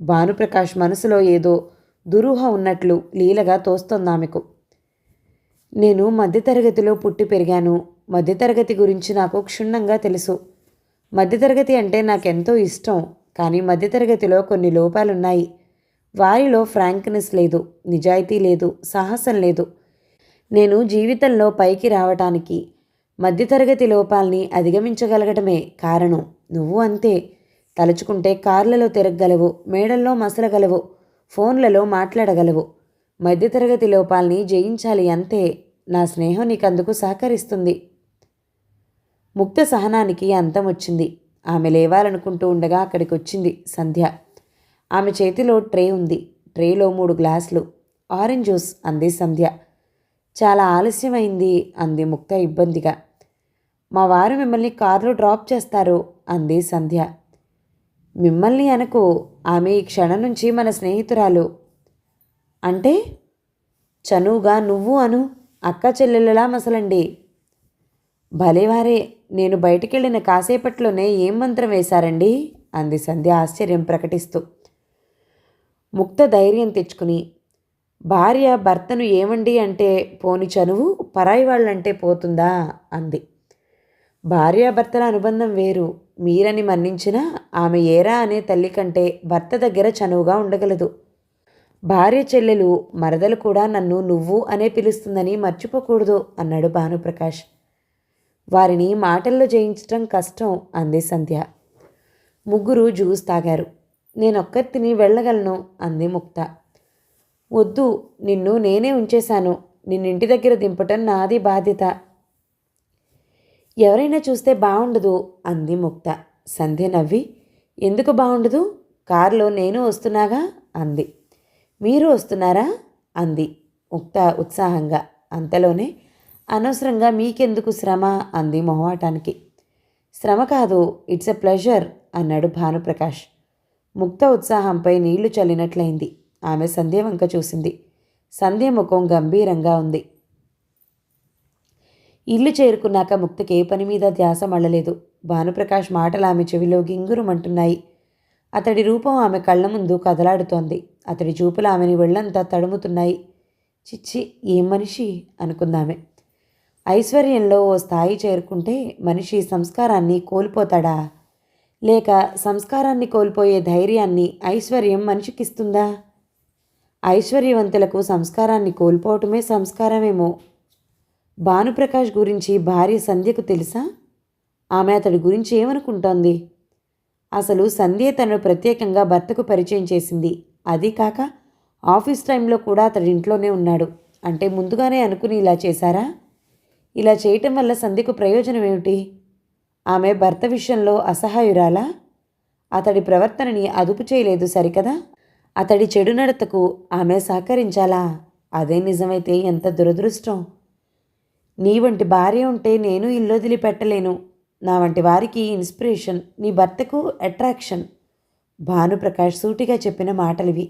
భానుప్రకాష్ మనసులో ఏదో దురూహ ఉన్నట్లు లీలగా తోస్తోందామెకు. నేను మధ్యతరగతిలో పుట్టి పెరిగాను. మధ్యతరగతి గురించి నాకు క్షుణ్ణంగా తెలుసు. మధ్యతరగతి అంటే నాకెంతో ఇష్టం. కానీ మధ్యతరగతిలో కొన్ని లోపాలున్నాయి. వారిలో ఫ్రాంక్నెస్ లేదు, నిజాయితీ లేదు, సాహసం లేదు. నేను జీవితంలో పైకి రావటానికి మధ్యతరగతి లోపాల్ని అధిగమించగలగటమే కారణం. నువ్వు అంతే. తలుచుకుంటే కార్లలో తిరగగలవు, మేడల్లో మసలగలవు, ఫోన్లలో మాట్లాడగలవు. మధ్యతరగతి లోపాల్ని జయించాలి అంతే. నా స్నేహం నీకందుకు సహకరిస్తుంది. ముక్త సహనానికి అంతం వచ్చింది. ఆమె లేవాలనుకుంటూ ఉండగా అక్కడికి వచ్చింది సంధ్య. ఆమె చేతిలో ట్రే ఉంది. ట్రేలో 3 గ్లాసులు. ఆరెంజ్ జ్యూస్ అంది సంధ్య. చాలా ఆలస్యమైంది అంది ముక్త ఇబ్బందిగా. మా వారు మిమ్మల్ని కారులో డ్రాప్ చేస్తారు అంది సంధ్య. మిమ్మల్ని అనకు, ఆమె ఈ క్షణం నుంచి మన స్నేహితురాలు. అంటే? చనువుగా నువ్వు అను. అక్క చెల్లెళ్ళలా మసలండి. భలేవారే, నేను బయటికెళ్ళిన కాసేపట్లోనే ఏం మంత్రం వేశారండి అంది సంధ్య ఆశ్చర్యం ప్రకటిస్తూ. ముక్త ధైర్యం తెచ్చుకుని, భార్య భర్తను ఏమండి అంటే పోని చనువు, పరాయి వాళ్ళంటే పోతుందా అంది. భార్యాభర్తల అనుబంధం వేరు. మీరని మన్నించినా ఆమె ఏరా అనే తల్లి కంటే భర్త దగ్గర చనువుగా ఉండగలదు. భార్య చెల్లెలు మరదలు కూడా నన్ను నువ్వు అనే పిలుస్తుందని మర్చిపోకూడదు అన్నాడు భానుప్రకాష్. వారిని మాటల్లో జయించటం కష్టం అంది సంధ్య. ముగ్గురు జ్యూస్ తాగారు. నేనొక్కర్తిని వెళ్ళగలను అంది ముక్త. వద్దు, నిన్ను నేనే ఉంచేశాను. నిన్నింటి దగ్గర దింపటం నాది బాధ్యత. ఎవరైనా చూస్తే బాగుండదు అంది ముక్త. సంధ్య నవ్వి, ఎందుకు బాగుండదు? కారులో నేను వస్తున్నాగా అంది. మీరు వస్తున్నారా అంది ముక్త ఉత్సాహంగా. అంతలోనే, అనవసరంగా మీకెందుకు శ్రమ అంది మొహమాటానికి. శ్రమ కాదు, ఇట్స్ ఎ ప్లెజర్ అన్నాడు భానుప్రకాష్. ముక్త ఉత్సాహంపై నీళ్లు చల్లినట్లయింది. ఆమె సంధ్య వంక చూసింది. సంధ్య ముఖం గంభీరంగా ఉంది. ఇల్లు చేరుకున్నాక ముక్తకి ఏ పని మీద ధ్యాస మళ్ళలేదు. భానుప్రకాష్ మాటలు ఆమె చెవిలో గింగురుమంటున్నాయి. అతడి రూపం ఆమె కళ్ళ ముందు కదలాడుతోంది. అతడి చూపులు ఆమెని ఒళ్ళంతా తడుముతున్నాయి. చిచ్చి, ఏం మనిషి అనుకుందామె. ఐశ్వర్యంలో ఓ స్థాయి చేరుకుంటే మనిషి సంస్కారాన్ని కోల్పోతాడా? లేక సంస్కారాన్ని కోల్పోయే ధైర్యాన్ని ఐశ్వర్యం మనిషికిస్తుందా? ఐశ్వర్యవంతులకు సంస్కారాన్ని కోల్పోవటమే సంస్కారమేమో. భానుప్రకాష్ గురించి భార్య సంధ్యకు తెలుసా? ఆమె అతడి గురించి ఏమనుకుంటోంది? అసలు సంధ్య తనను ప్రత్యేకంగా భర్తకు పరిచయం చేసింది. అది కాక ఆఫీస్ టైంలో కూడా అతడి ఇంట్లోనే ఉన్నాడు. అంటే ముందుగానే అనుకుని ఇలా చేశారా? ఇలా చేయటం వల్ల సంధ్యకు ప్రయోజనం ఏమిటి? ఆమె భర్త విషయంలో అసహాయురాలా? అతడి ప్రవర్తనని అదుపు చేయలేదు సరికదా? అతడి చెడు నడతకు ఆమె సహకరించాలా? అదే నిజమైతే ఎంత దురదృష్టం. నీ వంటి భార్య ఉంటే నేను ఇల్లు వదిలిపెట్టలేను. నా వంటి వారికి ఇన్స్పిరేషన్, నీ భర్తకు అట్రాక్షన్. భానుప్రకాష్ సూటిగా చెప్పిన మాటలివి.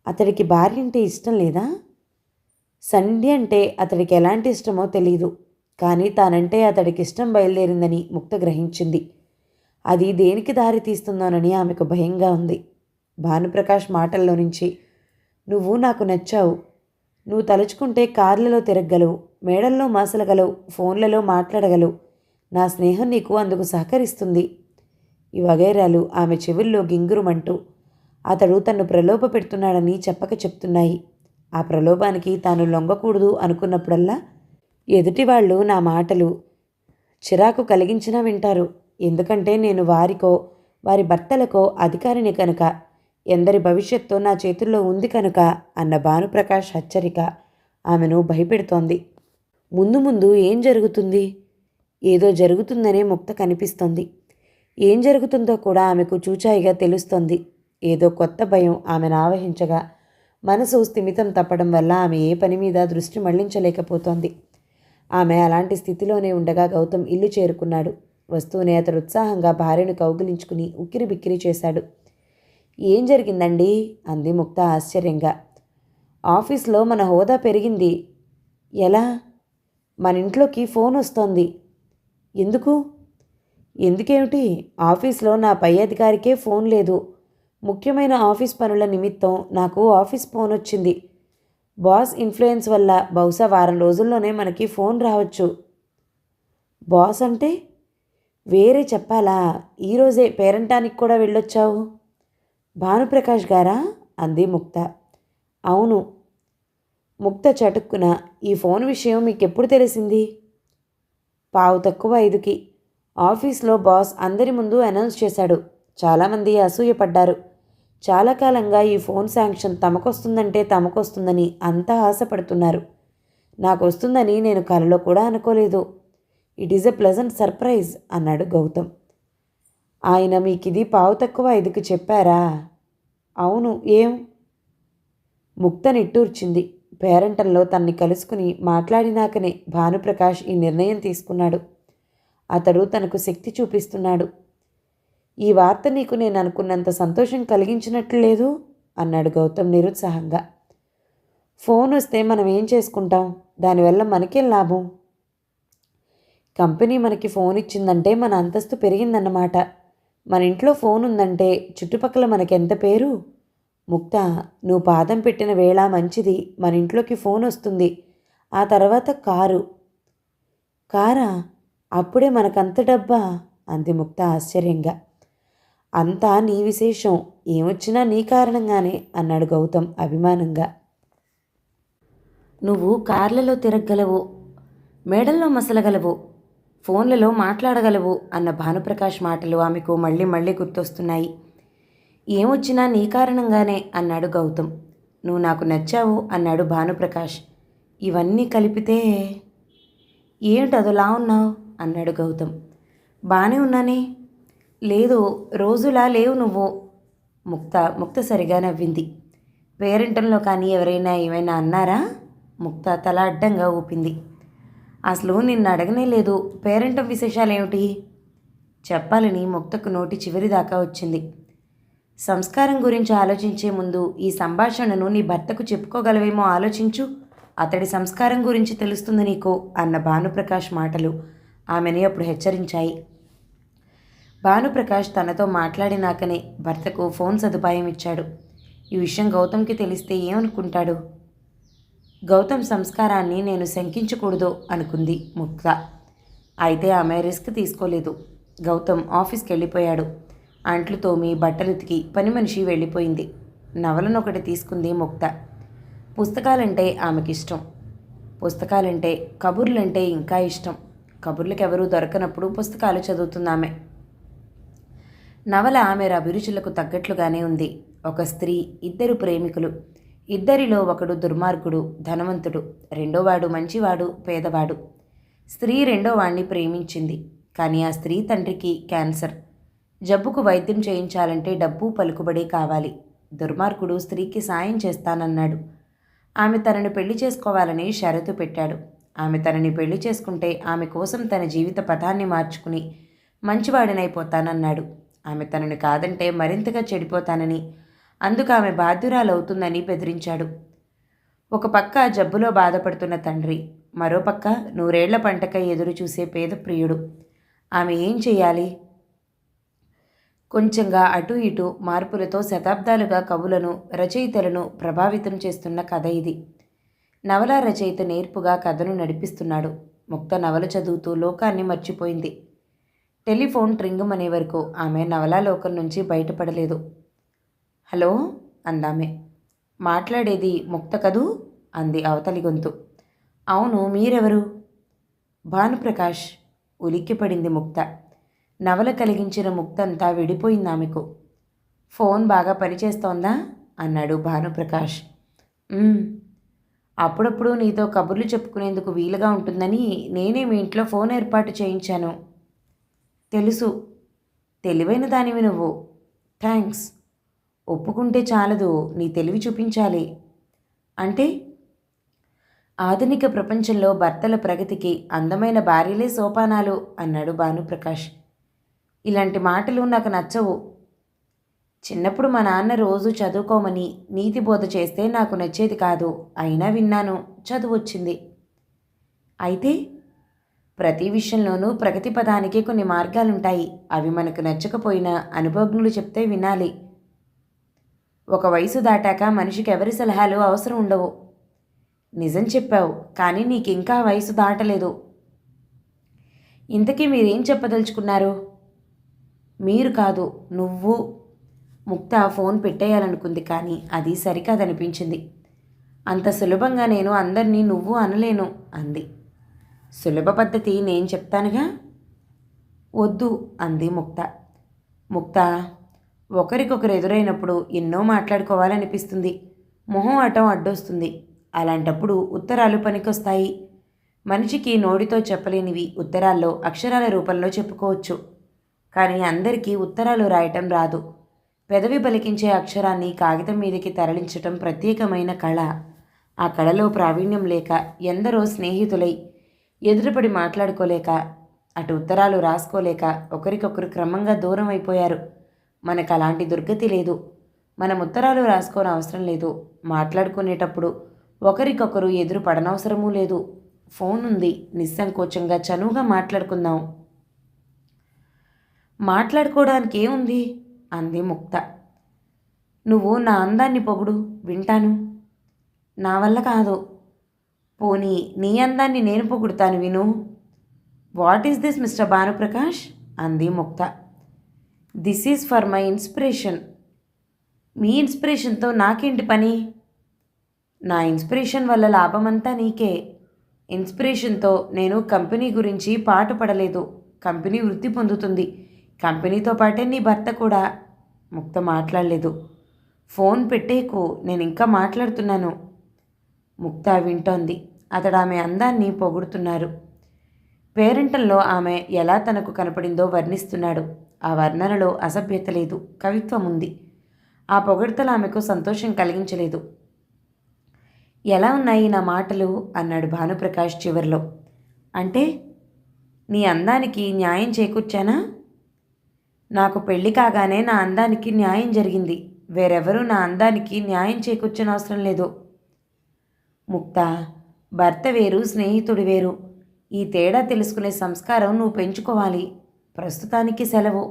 అతడికి భార్య అంటే ఇష్టం లేదా? సంధ్య అంటే అతడికి ఎలాంటి ఇష్టమో తెలీదు. కానీ తానంటే అతడికి ఇష్టం బయలుదేరిందని ముక్త గ్రహించింది. అది దేనికి దారి తీస్తుందోనని ఆమెకు భయంగా ఉంది. భానుప్రకాష్ మాటల్లో నుంచి, నువ్వు నాకు నచ్చావు. నువ్వు తలుచుకుంటే కార్లలో తిరగగలవు, మేడల్లో మాసలగలవు, ఫోన్లలో మాట్లాడగలవు. నా స్నేహం నీకు అందుకు సహకరిస్తుంది. ఈ వగైరాలు ఆమె చెవుల్లో గింగురుమంటూ అతడు తన్ను ప్రలోభ పెడుతున్నాడని చెప్పక చెప్తున్నాయి. ఆ ప్రలోభానికి తాను లొంగకూడదు అనుకున్నప్పుడల్లా ఎదుటివాళ్ళు నా మాటలు చిరాకు కలిగించినా వింటారు. ఎందుకంటే నేను వారికో వారి భర్తలకో అధికారిని కనుక, ఎందరి భవిష్యత్తు నా చేతుల్లో ఉంది కనుక అన్న భానుప్రకాష్ హెచ్చరిక ఆమెను భయపెడుతోంది. ముందు ముందు ఏం జరుగుతుంది? ఏదో జరుగుతుందనే ముక్త కనిపిస్తోంది. ఏం జరుగుతుందో కూడా ఆమెకు చూచాయిగా తెలుస్తోంది. ఏదో కొత్త భయం ఆమెను ఆవహించగా మనసు స్థిమితం తప్పడం వల్ల ఆమె ఏ పని మీద దృష్టి మళ్లించలేకపోతోంది. ఆమె అలాంటి స్థితిలోనే ఉండగా గౌతమ్ ఇల్లు చేరుకున్నాడు. వస్తూనే అతడు ఉత్సాహంగా భార్యను కౌగిలించుకుని ఉక్కిరి బిక్కిరి చేశాడు. ఏం జరిగిందండి? అంది ముక్త ఆశ్చర్యంగా. ఆఫీస్లో మన హోదా పెరిగింది. ఎలా? మన ఇంట్లోకి ఫోన్ వస్తోంది. ఎందుకు? ఎందుకేమిటి? ఆఫీస్లో నా పై అధికారికే ఫోన్ లేదు. ముఖ్యమైన ఆఫీస్ పనుల నిమిత్తం నాకు ఆఫీస్ ఫోన్ వచ్చింది. బాస్ ఇన్ఫ్లుయెన్స్ వల్ల బహుశా వారం రోజుల్లోనే మనకి ఫోన్ రావచ్చు. బాస్ అంటే వేరే చెప్పాలా? ఈరోజే పేరంటానికి కూడా వెళ్ళొచ్చావు. భానుప్రకాష్ గారా? అంది ముక్త. అవును. ముక్త చటుక్కున, ఈ ఫోన్ విషయం మీకెప్పుడు తెలిసింది? 5:15కి ఆఫీస్లో బాస్ అందరి ముందు అనౌన్స్ చేశాడు. చాలామంది అసూయపడ్డారు. చాలా కాలంగా ఈ ఫోన్ శాంక్షన్ తమకొస్తుందంటే తమకొస్తుందని అంతా ఆశపడుతున్నారు. నాకు వస్తుందని నేను కలలో కూడా అనుకోలేదు. It is a pleasant surprise అన్నాడు గౌతమ్. ఆయన మీకిది 5:15కి చెప్పారా? అవును. ఏం? ముక్త నిట్టూర్చింది. పేరంటంలో తన్ని కలుసుకుని మాట్లాడినాకనే భానుప్రకాష్ ఈ నిర్ణయం తీసుకున్నాడు. అతడు తనకు శక్తి చూపిస్తున్నాడు. ఈ వార్త నీకు నేను అనుకున్నంత సంతోషం కలిగించినట్లు లేదు అన్నాడు గౌతమ్ నిరుత్సాహంగా. ఫోన్ వస్తే మనం ఏం చేసుకుంటాం? దానివల్ల మనకేం లాభం? కంపెనీ మనకి ఫోన్ ఇచ్చిందంటే మన అంతస్తు పెరిగిందన్నమాట. మన ఇంట్లో ఫోన్ ఉందంటే చుట్టుపక్కల మనకెంత పేరు. ముక్త, నువ్వు పాదం పెట్టిన వేళ మంచిది. మన ఇంట్లోకి ఫోన్ వస్తుంది. ఆ తర్వాత కారు. కారా? అప్పుడే మనకంత డబ్బా? అంది ముక్త ఆశ్చర్యంగా. అంతా నీ విశేషం. ఏమొచ్చినా నీ కారణంగానే అన్నాడు గౌతమ్ అభిమానంగా. నువ్వు కార్లలో తిరగగలవు, మేడల్లో మసలగలవు, ఫోన్లలో మాట్లాడగలవు అన్న భానుప్రకాష్ మాటలు ఆమెకు మళ్ళీ మళ్ళీ గుర్తొస్తున్నాయి. ఏమొచ్చినా నీ కారణంగానే అన్నాడు గౌతమ్. నువ్వు నాకు నచ్చావు అన్నాడు భానుప్రకాష్. ఇవన్నీ కలిపితే ఏమిటదోలా ఉన్నావు అన్నాడు గౌతమ్. బానే ఉన్నానే. లేదు, రోజులా లేవు నువ్వు. ముక్త సరిగా నవ్వింది. పేరెంటంలో కానీ ఎవరైనా ఏమైనా అన్నారా? ముక్త తల అడ్డంగా ఊపింది. అసలు నిన్ను అడగనే లేదు. పేరెంటం విశేషాలేమిటి? చెప్పాలని ముక్తకు నోటి చివరి దాకా వచ్చింది. సంస్కారం గురించి ఆలోచించే ముందు ఈ సంభాషణను నీ భర్తకు చెప్పుకోగలవేమో ఆలోచించు. అతడి సంస్కారం గురించి తెలుస్తుంది నీకు అన్న భానుప్రకాష్ మాటలు ఆమెని అప్పుడు హెచ్చరించాయి. భానుప్రకాష్ తనతో మాట్లాడినాకనే భర్తకు ఫోన్ సదుపాయం ఇచ్చాడు. ఈ విషయం గౌతమ్కి తెలిస్తే ఏమనుకుంటాడు? గౌతమ్ సంస్కారాన్ని నేను శంకించకూడదు అనుకుంది ముక్త. అయితే ఆమె రిస్క్ తీసుకోలేదు. గౌతమ్ ఆఫీస్కి వెళ్ళిపోయాడు. అంట్లు తోమి బట్టలుతికి పని మనిషి వెళ్ళిపోయింది. నవలనొకటి తీసుకుంది ముక్త. పుస్తకాలంటే ఆమెకిష్టం. పుస్తకాలంటే, కబుర్లంటే ఇంకా ఇష్టం. కబుర్లకెవరూ దొరకనప్పుడు పుస్తకాలు చదువుతుందామె. నవల ఆమె అభిరుచులకు తగ్గట్లుగానే ఉంది. ఒక స్త్రీ, ఇద్దరు ప్రేమికులు. ఇద్దరిలో ఒకడు దుర్మార్గుడు, ధనవంతుడు. రెండోవాడు మంచివాడు, పేదవాడు. స్త్రీ రెండోవాణ్ణి ప్రేమించింది. కానీ ఆ స్త్రీ తండ్రికి క్యాన్సర్. జబ్బుకు వైద్యం చేయించాలంటే డబ్బు పలుకుబడి కావాలి. దుర్మార్గుడు స్త్రీకి సాయం చేస్తానన్నాడు. ఆమె తనని పెళ్లి చేసుకోవాలని షరతు పెట్టాడు. ఆమె తనని పెళ్లి చేసుకుంటే ఆమె కోసం తన జీవిత పథాన్ని మార్చుకుని మంచివాడినైపోతానన్నాడు. ఆమె తనని కాదంటే మరింతగా చెడిపోతానని, అందుకు ఆమె బాధ్యురాలవుతుందని బెదిరించాడు. ఒక పక్క జబ్బులో బాధపడుతున్న తండ్రి, మరోపక్క నూరేళ్ల పంటకై ఎదురు చూసే పేద ప్రియుడు. ఆమె ఏం చేయాలి? కొంచెంగా అటు ఇటు మార్పులతో శతాబ్దాలుగా కవులను, రచయితలను ప్రభావితం చేస్తున్న కథ ఇది. నవల రచయిత నేర్పుగా కథను నడిపిస్తున్నాడు. ముక్త నవల చదువుతూ లోకాన్ని మర్చిపోయింది. టెలిఫోన్ ట్రింగుమనే వరకు ఆమె నవలా లోకం నుంచి బయటపడలేదు. హలో అందామె. మాట్లాడేది ముక్త కదూ అంది అవతలి గొంతు. అవును, మీరెవరు? భానుప్రకాష్. ఉలిక్కిపడింది ముక్త. నవల కలిగించిన ముక్తంతా విడిపోయింది ఆమెకు. ఫోన్ బాగా పనిచేస్తోందా అన్నాడు భానుప్రకాష్. అప్పుడప్పుడు నీతో కబుర్లు చెప్పుకునేందుకు వీలుగా ఉంటుందని నేనే మీ ఇంట్లో ఫోన్ ఏర్పాటు చేయించాను. తెలుసు, తెలివైన దానివి నువ్వు. థ్యాంక్స్. ఒప్పుకుంటే చాలదు, నీ తెలివి చూపించాలి. అంటే? ఆధునిక ప్రపంచంలో భర్తల ప్రగతికి అందమైన భార్యలే సోపానాలు అన్నాడు భానుప్రకాష్. ఇలాంటి మాటలు నాకు నచ్చవు. చిన్నప్పుడు మా నాన్న రోజు చదువుకోమని నీతి బోధ చేస్తే నాకు నచ్చేది కాదు. అయినా విన్నాను, చదువు వచ్చింది. అయితే ప్రతి విషయంలోనూ ప్రగతి పదానికి కొన్ని మార్గాలుంటాయి. అవి మనకు నచ్చకపోయినా అనుభవజ్ఞులు చెప్తే వినాలి. ఒక వయసు దాటాక మనిషికి ఎవరి సలహాలు అవసరం ఉండవు. నిజం చెప్పావు, కానీ నీకింకా వయసు దాటలేదు. ఇంతకీ మీరేం చెప్పదలుచుకున్నారు? మీరు కాదు, నువ్వు. ముక్త ఫోన్ పెట్టేయాలనుకుంది, కానీ అది సరికాదనిపించింది. అంత సులభంగా నేను అందరినీ నువ్వు అనలేను అంది. సులభ పద్ధతి నేను చెప్తానుగా. వద్దు అంది ముక్త. ముక్త, ఒకరికొకరు ఎదురైనప్పుడు ఎన్నో మాట్లాడుకోవాలనిపిస్తుంది. మొహం అటం అడ్డొస్తుంది. అలాంటప్పుడు ఉత్తరాలు పనికొస్తాయి. మనిషికి నోటితో చెప్పలేనివి ఉత్తరాల్లో అక్షరాల రూపంలో చెప్పుకోవచ్చు. కానీ అందరికీ ఉత్తరాలు రాయటం రాదు. పెదవి పలికించే అక్షరాన్ని కాగితం మీదకి తరలించటం ప్రత్యేకమైన కళ. ఆ కళలో ప్రావీణ్యం లేక ఎందరో స్నేహితులై ఎదురుపడి మాట్లాడుకోలేక, అటు ఉత్తరాలు రాసుకోలేక ఒకరికొకరు క్రమంగా దూరం అయిపోయారు. మనకు అలాంటి దుర్గతి లేదు. మనం ఉత్తరాలు రాసుకోని అవసరం లేదు. మాట్లాడుకునేటప్పుడు ఒకరికొకరు ఎదురు పడనవసరమూ లేదు. ఫోన్ ఉంది, నిస్సంకోచంగా చనువుగా మాట్లాడుకుందాం. మాట్లాడుకోవడానికి ఏముంది అంది ముక్త. నువ్వు నా అందాన్ని పొగుడు, వింటాను. నా వల్ల కాదు. పోనీ నీ అందాన్ని నేను పొగుడుతాను, విను. What is this mister Bhanuprakash అంది Mukta. This is for my inspiration. మీ ఇన్స్పిరేషన్తో నాకేంటి పని? నా ఇన్స్పిరేషన్ వల్ల లాభమంతా నీకే. ఇన్స్పిరేషన్తో నేను కంపెనీ గురించి పాటుపడలేదు. కంపెనీ వృద్ధి పొందుతుంది. కంపెనీతో పాటే నీ భర్త కూడా. ముక్త మాట్లాడలేదు. ఫోన్ పెట్టేకు, నేను ఇంకా మాట్లాడుతున్నాను. ముక్త వింటోంది. అతడు ఆమె అందాన్ని పొగుడుతున్నారు. పేరంటంలో ఆమె ఎలా తనకు కనపడిందో వర్ణిస్తున్నాడు. ఆ వర్ణనలో అసభ్యత లేదు, కవిత్వం ఉంది. ఆ పొగడ్తలు ఆమెకు సంతోషం కలిగించలేదు. ఎలా ఉన్నాయి నా మాటలు అన్నాడు భానుప్రకాష్ చివరిలో. అంటే నీ అందానికి న్యాయం చేకూర్చానా? నాకు పెళ్లి కాగానే నా అందానికి న్యాయం జరిగింది. వేరెవరూ నా అందానికి న్యాయం చేకూర్చనవసరం లేదు. ముక్త, భర్త వేరు, స్నేహితుడు వేరు. ఈ తేడా తెలుసుకునే సంస్కారం నువ్వు పెంచుకోవాలి. ప్రస్తుతానికి సెలవు.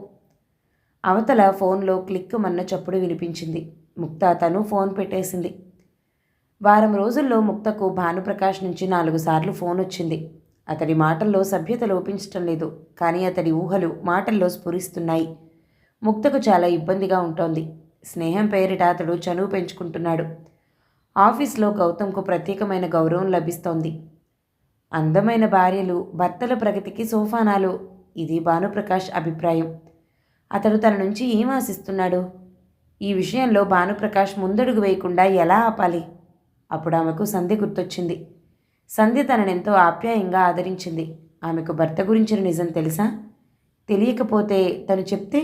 అవతల ఫోన్లో క్లిక్కుమన్న చప్పుడు వినిపించింది. ముక్త తను ఫోన్ పెట్టేసింది. వారం రోజుల్లో ముక్తకు భానుప్రకాష్ నుంచి 4 సార్లు ఫోన్ వచ్చింది. అతడి మాటల్లో సభ్యత లోపించటం లేదు, కానీ అతడి ఊహలు మాటల్లో స్ఫురిస్తున్నాయి. ముక్తకు చాలా ఇబ్బందిగా ఉంటోంది. స్నేహం పేరిట అతడు చనువు పెంచుకుంటున్నాడు. ఆఫీస్లో గౌతమ్కు ప్రత్యేకమైన గౌరవం లభిస్తోంది. అందమైన భార్యలు భర్తల ప్రగతికి సోపానాలు, ఇది భానుప్రకాష్ అభిప్రాయం. అతడు తన నుంచి ఏం ఆశిస్తున్నాడు? ఈ విషయంలో భానుప్రకాష్ ముందడుగు వేయకుండా ఎలా ఆపాలి? అప్పుడు ఆమెకు సంధ్య గుర్తొచ్చింది. సంధ్య తననెంతో ఆప్యాయంగా ఆదరించింది. ఆమెకు భర్త గురించిన నిజం తెలుసా? తెలియకపోతే తను చెప్తే?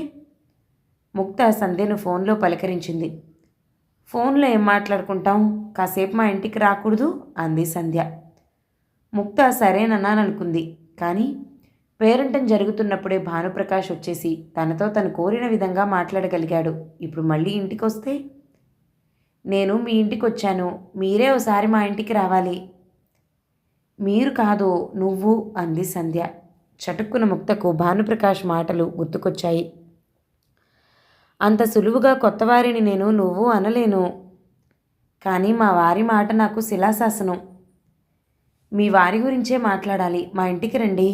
ముక్త సంధ్యను ఫోన్లో పలకరించింది. ఫోన్లో ఏం మాట్లాడుకుంటాం, కాసేపు మా ఇంటికి రాకూడదు అంది సంధ్య. ముక్త సరేనన్నాననుకుంది. కానీ పేరంటం జరుగుతున్నప్పుడే భానుప్రకాష్ వచ్చేసి తనతో తను కోరిన విధంగా మాట్లాడగలిగాడు. ఇప్పుడు మళ్ళీ ఇంటికొస్తే, నేను మీ ఇంటికి వచ్చాను, మీరే ఓసారి మా ఇంటికి రావాలి. మీరు కాదు, నువ్వు అంది సంధ్య. చటుక్కున ముక్తకు భానుప్రకాష్ మాటలు గుర్తుకొచ్చాయి. అంత సులువుగా కొత్తవారిని నేను నువ్వు అనలేను. కానీ మా వారి మాట నాకు శిలాశాసనం. మీ వారి గురించే మాట్లాడాలి, మా ఇంటికి రండి.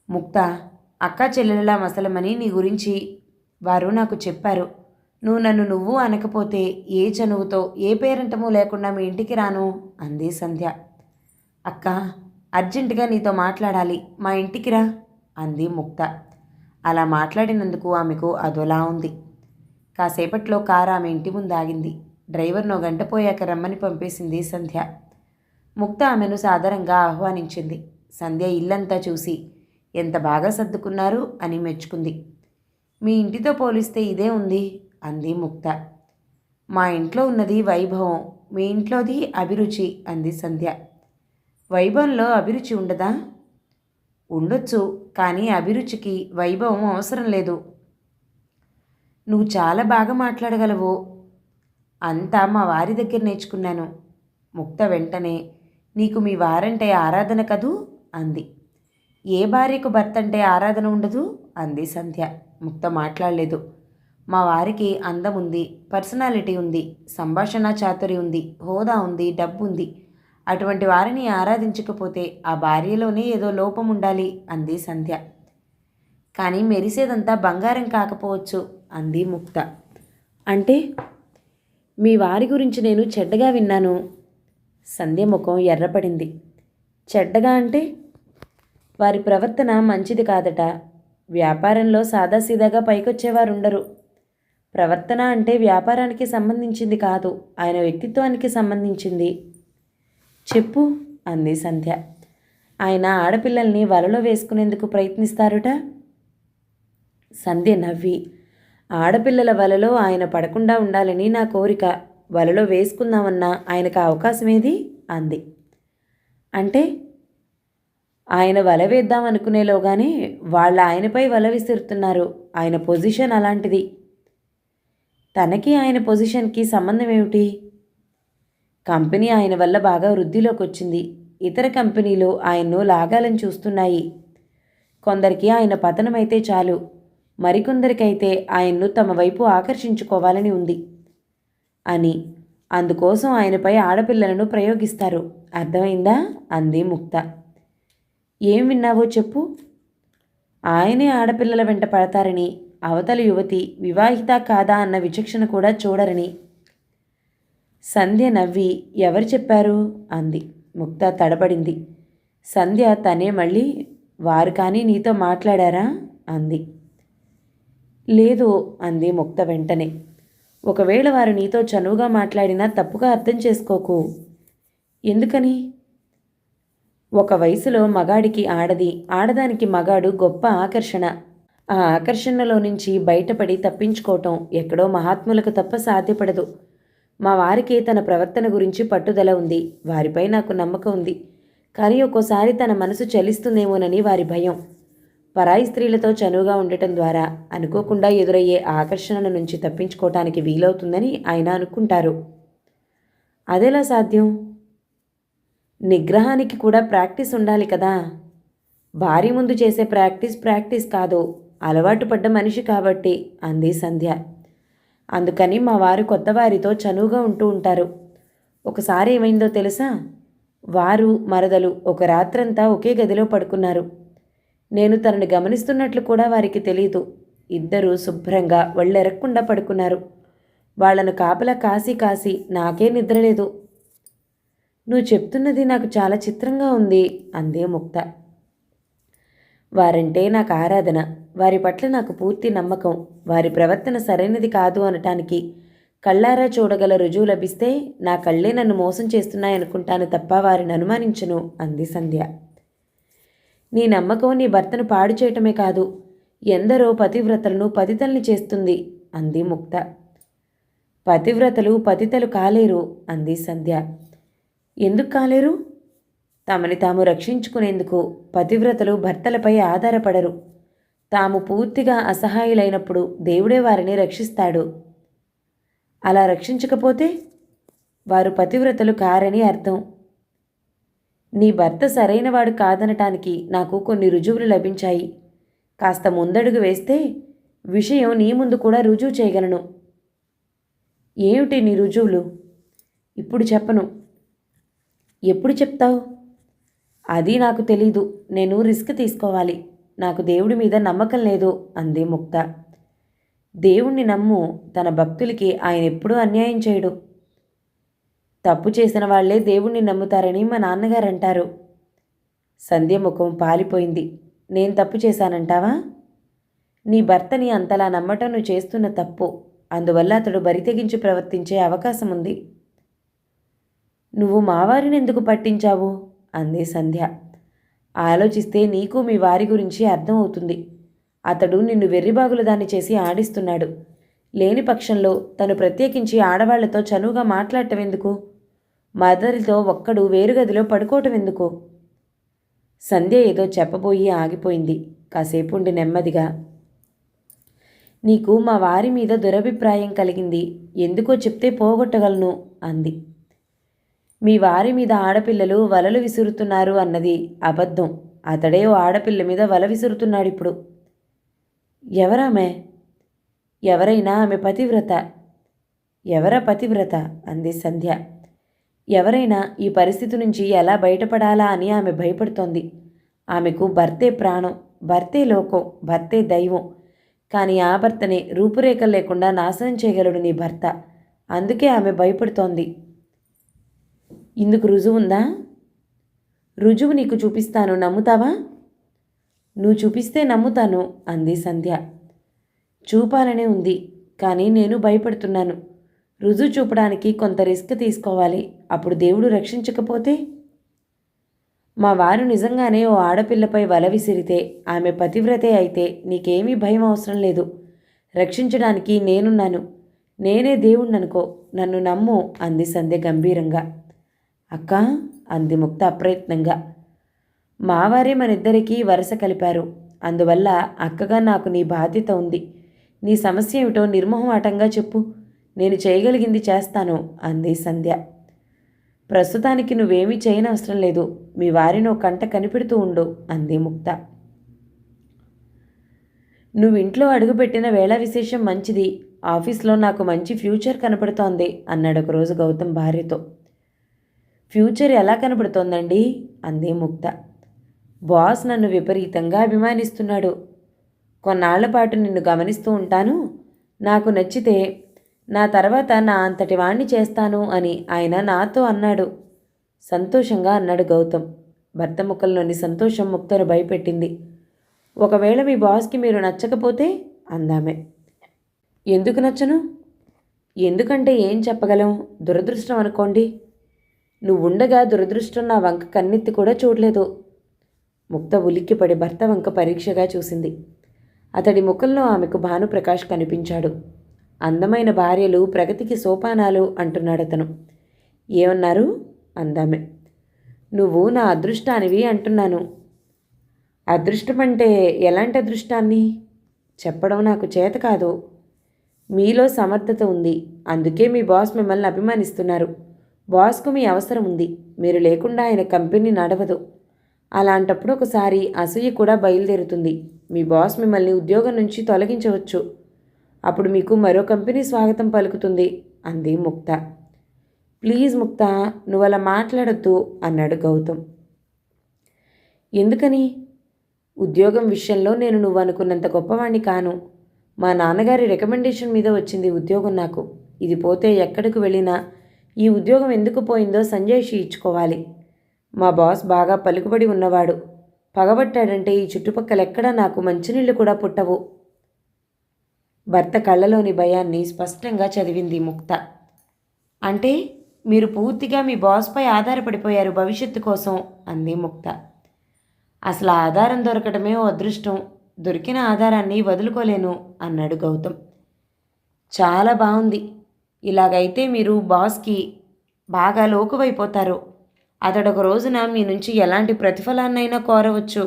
ముక్త, అక్కా చెల్లెలలా మసలమని నీ గురించి వారు నాకు చెప్పారు. నువ్వు నన్ను నువ్వు అనకపోతే ఏ చనువుతో ఏ పేరంటమూ లేకుండా మీ ఇంటికి రాను అంది సంధ్య. అక్క, అర్జెంటుగా నీతో మాట్లాడాలి, మా ఇంటికి రా అంది ముక్త. అలా మాట్లాడినందుకు ఆమెకు అదోలా ఉంది. కాసేపట్లో కారు ఆమె ఇంటి ముందు ఆగింది. డ్రైవర్ను గంట పోయాక రమ్మని పంపేసింది సంధ్య. ముక్త ఆమెను సాదరంగా ఆహ్వానించింది. సంధ్య ఇల్లంతా చూసి ఎంత బాగా సర్దుకున్నారు అని మెచ్చుకుంది. మీ ఇంటితో పోలిస్తే ఇదే ఉంది అంది ముక్త. మా ఇంట్లో ఉన్నది వైభవం, మీ ఇంట్లోది అభిరుచి అంది సంధ్య. వైభవంలో అభిరుచి ఉండదా? ఉండొచ్చు, కానీ అభిరుచికి వైభవం అవసరం లేదు. నువ్వు చాలా బాగా మాట్లాడగలవు. అంతా మా వారి దగ్గర నేర్చుకున్నాను. ముక్త వెంటనే, నీకు మీ వారంటే ఆరాధన కదూ అంది. ఏ భార్యకు భర్త అంటే ఆరాధన ఉండదు అంది సంధ్య. ముక్త మాట్లాడలేదు. మా వారికి అందం ఉంది, పర్సనాలిటీ ఉంది, సంభాషణ చాతురి ఉంది, హోదా ఉంది, డబ్బు ఉంది. అటువంటి వారిని ఆరాధించకపోతే ఆ భార్యలోనే ఏదో లోపం ఉండాలి అంది సంధ్య. కానీ మెరిసేదంతా బంగారం కాకపోవచ్చు అంది ముక్త. అంటే? మీ వారి గురించి నేను చెడ్డగా విన్నాను. సంధ్య ముఖం ఎర్రపడింది. చెడ్డగా అంటే? వారి ప్రవర్తన మంచిది కాదట. వ్యాపారంలో సాదాసీదాగా పైకొచ్చేవారుండరు. ప్రవర్తన అంటే వ్యాపారానికి సంబంధించింది కాదు, ఆయన వ్యక్తిత్వానికి సంబంధించింది. చెప్పు అంది సంధ్య. ఆయన ఆడపిల్లల్ని వలలో వేసుకునేందుకు ప్రయత్నిస్తారుట. సంధ్య నవ్వి, ఆడపిల్లల వలలో ఆయన పడకుండా ఉండాలని నా కోరిక. వలలో వేసుకుందామన్నా ఆయనకు అవకాశమేది అంది. అంటే? ఆయన వల వేద్దామనుకునేలోగానే వాళ్ళ ఆయనపై వల విసురుతున్నారు. ఆయన పొజిషన్ అలాంటిది. తనకి ఆయన పొజిషన్కి సంబంధం ఏమిటి? కంపెనీ ఆయన వల్ల బాగా వృద్ధిలోకి వచ్చింది. ఇతర కంపెనీలు ఆయన్ను లాగాలని చూస్తున్నాయి. కొందరికి ఆయన పతనమైతే చాలు, మరికొందరికైతే ఆయన్ను తమ వైపు ఆకర్షించుకోవాలని ఉంది అని. అందుకోసం ఆయనపై ఆడపిల్లలను ప్రయోగిస్తారు. అర్థమైందా అంది ముక్త. ఏం విన్నావో చెప్పు. ఆయనే ఆడపిల్లల వెంట పడతారని, అవతల యువతి వివాహిత కాదా అన్న విచక్షణ కూడా చూడరని. సంధ్య నవ్వి, ఎవరు చెప్పారు అంది. ముక్త తడబడింది. సంధ్య తనే మళ్ళీ, వారు కానీ నీతో మాట్లాడారా అంది. లేదు అంది ముక్త వెంటనే. ఒకవేళ వారు నీతో చనువుగా మాట్లాడినా తప్పుగా అర్థం చేసుకోకు. ఎందుకని? ఒక వయసులో మగాడికి ఆడది, ఆడదానికి మగాడు గొప్ప ఆకర్షణ. ఆ ఆకర్షణలో నుంచి బయటపడి తప్పించుకోవటం ఎక్కడో మహాత్ములకు తప్ప సాధ్యపడదు. మా వారికి తన ప్రవర్తన గురించి పట్టుదల ఉంది. వారిపై నాకు నమ్మకం ఉంది. కానీ ఒక్కోసారి తన మనసు చలిస్తుందేమోనని వారి భయం. పరాయి స్త్రీలతో చనువుగా ఉండటం ద్వారా అనుకోకుండా ఎదురయ్యే ఆకర్షణ నుంచి తప్పించుకోవటానికి వీలవుతుందని ఆయన అనుకుంటారు. అదెలా సాధ్యం? నిగ్రహానికి కూడా ప్రాక్టీస్ ఉండాలి కదా. భార్య ముందు చేసే ప్రాక్టీస్ కాదు, అలవాటు పడ్డ మనిషి కాబట్టి అంది సంధ్య. అందుకని మా వారు కొత్త వారితో చనువుగా ఉంటూ ఉంటారు. ఒకసారి ఏమైందో తెలుసా? వారు మరదలు ఒక రాత్రంతా ఒకే గదిలో పడుకున్నారు. నేను తనని గమనిస్తున్నట్లు కూడా వారికి తెలియదు. ఇద్దరూ శుభ్రంగా ఒళ్ళెరక్కుండా పడుకున్నారు. వాళ్లను కాపలా కాసి నాకే నిద్రలేదు. నువ్వు చెప్తున్నది నాకు చాలా చిత్రంగా ఉంది అందే ముక్త. వారంటే నాకు ఆరాధన. వారి పట్ల నాకు పూర్తి నమ్మకం. వారి ప్రవర్తన సరైనది కాదు అనటానికి కళ్ళారా చూడగల రుజువు లభిస్తే నా కళ్ళే నన్ను మోసం చేస్తున్నాయనుకుంటాను తప్ప వారిని అనుమానించను అంది సంధ్య. నీ నమ్మకం నీ భర్తను పాడు చేయటమే కాదు, ఎందరో పతివ్రతలను పతితల్ని చేస్తుంది అంది ముక్త. పతివ్రతలు పతితలు కాలేరు అంది సంధ్య. ఎందుకు కాలేరు? తమని తాము రక్షించుకునేందుకు పతివ్రతలు భర్తలపై ఆధారపడరు. తాము పూర్తిగా అసహాయులైనప్పుడు దేవుడే వారిని రక్షిస్తాడు. అలా రక్షించకపోతే వారు పతివ్రతలు కారని అర్థం. నీ భర్త సరైనవాడు కాదనటానికి నాకు కొన్ని రుజువులు లభించాయి. కాస్త ముందడుగు వేస్తే విషయం నీ ముందు కూడా రుజువు చేయగలను. ఏమిటి నీ రుజువులు? ఇప్పుడు చెప్పను. ఎప్పుడు చెప్తావు? అది నాకు తెలీదు. నేను రిస్క్ తీసుకోవాలి. నాకు దేవుడి మీద నమ్మకం లేదు అంది ముక్త. దేవుణ్ణి నమ్ము. తన భక్తులకి ఆయన ఎప్పుడూ అన్యాయం చేయడు. తప్పు చేసిన వాళ్లే దేవుణ్ణి నమ్ముతారని మా నాన్నగారు అంటారు. సంధ్య ముఖం పాలిపోయింది. నేను తప్పు చేశానంటావా? నీ భర్తని అంతలా నమ్మటం నువ్వు చేస్తున్న తప్పు. అందువల్ల అతడు బరితెగించి ప్రవర్తించే అవకాశం ఉంది. నువ్వు మావారిని ఎందుకు పట్టించావు అంది సంధ్య. ఆలోచిస్తే నీకు మీ వారి గురించి అర్థం అవుతుంది. అతడు నిన్ను వెర్రిబాగులు దాన్ని చేసి ఆడిస్తున్నాడు. లేని పక్షంలో తను ప్రత్యేకించి ఆడవాళ్లతో చనువుగా మాట్లాడటం ఎందుకు? మదరితో ఒక్కడు వేరుగదిలో పడుకోవటం ఎందుకు? సంధ్య ఏదో చెప్పబోయి ఆగిపోయింది. కాసేపుండి నెమ్మదిగా, నీకు మా వారి మీద దురభిప్రాయం కలిగింది. ఎందుకో చెప్తే పోగొట్టగలను అంది. మీ వారి మీద ఆడపిల్లలు వలలు విసురుతున్నారు అన్నది అబద్ధం. అతడే ఓ ఆడపిల్ల మీద వల విసురుతున్నాడిప్పుడు. ఎవరామె? ఎవరైనా ఆమె పతివ్రత. ఎవరా పతివ్రత అంది సంధ్య. ఎవరైనా ఈ పరిస్థితి నుంచి ఎలా బయటపడాలా అని ఆమె భయపడుతోంది. ఆమెకు భర్తే ప్రాణం, భర్తే లోకం, భర్తే దైవం. కానీ ఆ భర్తనే రూపురేఖలు లేకుండా నాశనం చేయగలడు నీ భర్త. అందుకే ఆమె భయపడుతోంది. ఇందుకు రుజువుందా? రుజువు నీకు చూపిస్తాను, నమ్ముతావా? నువ్వు చూపిస్తే నమ్ముతాను అంది సంధ్య. చూపాలనే ఉంది, కానీ నేను భయపడుతున్నాను. రుజువు చూపడానికి కొంత రిస్క్ తీసుకోవాలి. అప్పుడు దేవుడు రక్షించకపోతే? మా వారు నిజంగానే ఓ ఆడపిల్లపై వల విసిరితే, ఆమె పతివ్రతే అయితే నీకేమీ భయం అవసరం లేదు. రక్షించడానికి నేనున్నాను. నేనే దేవుణ్ణనుకో, నన్ను నమ్ము అంది సంధ్య గంభీరంగా. అక్కా అంది ముక్త అప్రయత్నంగా. మావారే మనిద్దరికీ వరస కలిపారు. అందువల్ల అక్కగా నాకు నీ బాధ్యత ఉంది. నీ సమస్య ఏమిటో నిర్మోహమాటంగా చెప్పు. నేను చేయగలిగింది చేస్తాను అంది సంధ్య. ప్రస్తుతానికి నువ్వేమీ చేయనవసరం లేదు. మీ వారిని ఓ కంట కనిపెడుతూ ఉండు అంది ముక్త. నువ్వింట్లో అడుగుపెట్టిన వేళ విశేషం మంచిది. ఆఫీస్లో నాకు మంచి ఫ్యూచర్ కనపడుతోంది అన్నాడు ఒకరోజు గౌతమ్ భార్యతో. ఫ్యూచర్ ఎలా కనపడుతోందండి అంది ముక్త. బాస్ నన్ను విపరీతంగా అభిమానిస్తున్నాడు. కొన్నాళ్ల పాటు నిన్ను గమనిస్తూ ఉంటాను. నాకు నచ్చితే నా తర్వాత నా అంతటి వాణ్ణి చేస్తాను అని ఆయన నాతో అన్నాడు. సంతోషంగా అన్నాడు గౌతమ్. భర్త ముఖంలోని సంతోషం ముక్తను భయపెట్టింది. ఒకవేళ మీ బాస్కి మీరు నచ్చకపోతే అందామె. ఎందుకు నచ్చను? ఎందుకంటే ఏం చెప్పగలం? దురదృష్టం అనుకోండి. నువ్వుండగా దురదృష్టం నా వంక కన్నెత్తి కూడా చూడలేదు. ముక్త ఉలిక్కిపడి భర్త వంక పరీక్షగా చూసింది. అతడి ముఖంలో ఆమెకు భానుప్రకాష్ కనిపించాడు. అందమైన భార్యలు ప్రగతికి సోపానాలు అంటున్నాడతను. ఏమన్నారు అందామె. నువ్వు నా అదృష్టానివి అంటున్నాను. అదృష్టమంటే ఎలాంటి అదృష్టాన్ని? చెప్పడం నాకు చేత కాదు. మీలో సమర్థత ఉంది. అందుకే మీ బాస్ మిమ్మల్ని అభిమానిస్తున్నారు. బాస్కు మీ అవసరం ఉంది. మీరు లేకుండా ఆయన కంపెనీ నడవదు. అలాంటప్పుడు ఒకసారి అసూయ కూడా బయలుదేరుతుంది. మీ బాస్ మిమ్మల్ని ఉద్యోగం నుంచి తొలగించవచ్చు. అప్పుడు మీకు మరో కంపెనీ స్వాగతం పలుకుతుంది అంది ముక్త. ప్లీజ్ ముక్త, నువ్వు అలా మాట్లాడొద్దు అన్నాడు గౌతమ్. ఎందుకని? ఉద్యోగం విషయంలో నేను నువ్వు అనుకున్నంత గొప్పవాణ్ణి కాను. మా నాన్నగారి రికమెండేషన్ మీద వచ్చింది ఉద్యోగం నాకు. ఇది పోతే ఎక్కడికి వెళ్ళినా ఈ ఉద్యోగం ఎందుకు పోయిందో సంజయ్షి ఇచ్చుకోవాలి. మా బాస్ బాగా పలుకుబడి ఉన్నవాడు. పగబట్టాడంటే ఈ చుట్టుపక్కలెక్కడా నాకు మంచినీళ్ళు కూడా పుట్టవు. భర్త కళ్ళలోని భయాన్ని స్పష్టంగా చదివింది ముక్త. అంటే మీరు పూర్తిగా మీ బాస్పై ఆధారపడిపోయారు భవిష్యత్తు కోసం అంది ముక్త. అసలు ఆధారం దొరకటమే ఓ అదృష్టం. దొరికిన ఆధారాన్ని వదులుకోలేను అన్నాడు గౌతమ్. చాలా బాగుంది. ఇలాగైతే మీరు బాస్కి బాగా లోకువైపోతారు. అతడొక రోజున మీ నుంచి ఎలాంటి ప్రతిఫలాన్నైనా కోరవచ్చు.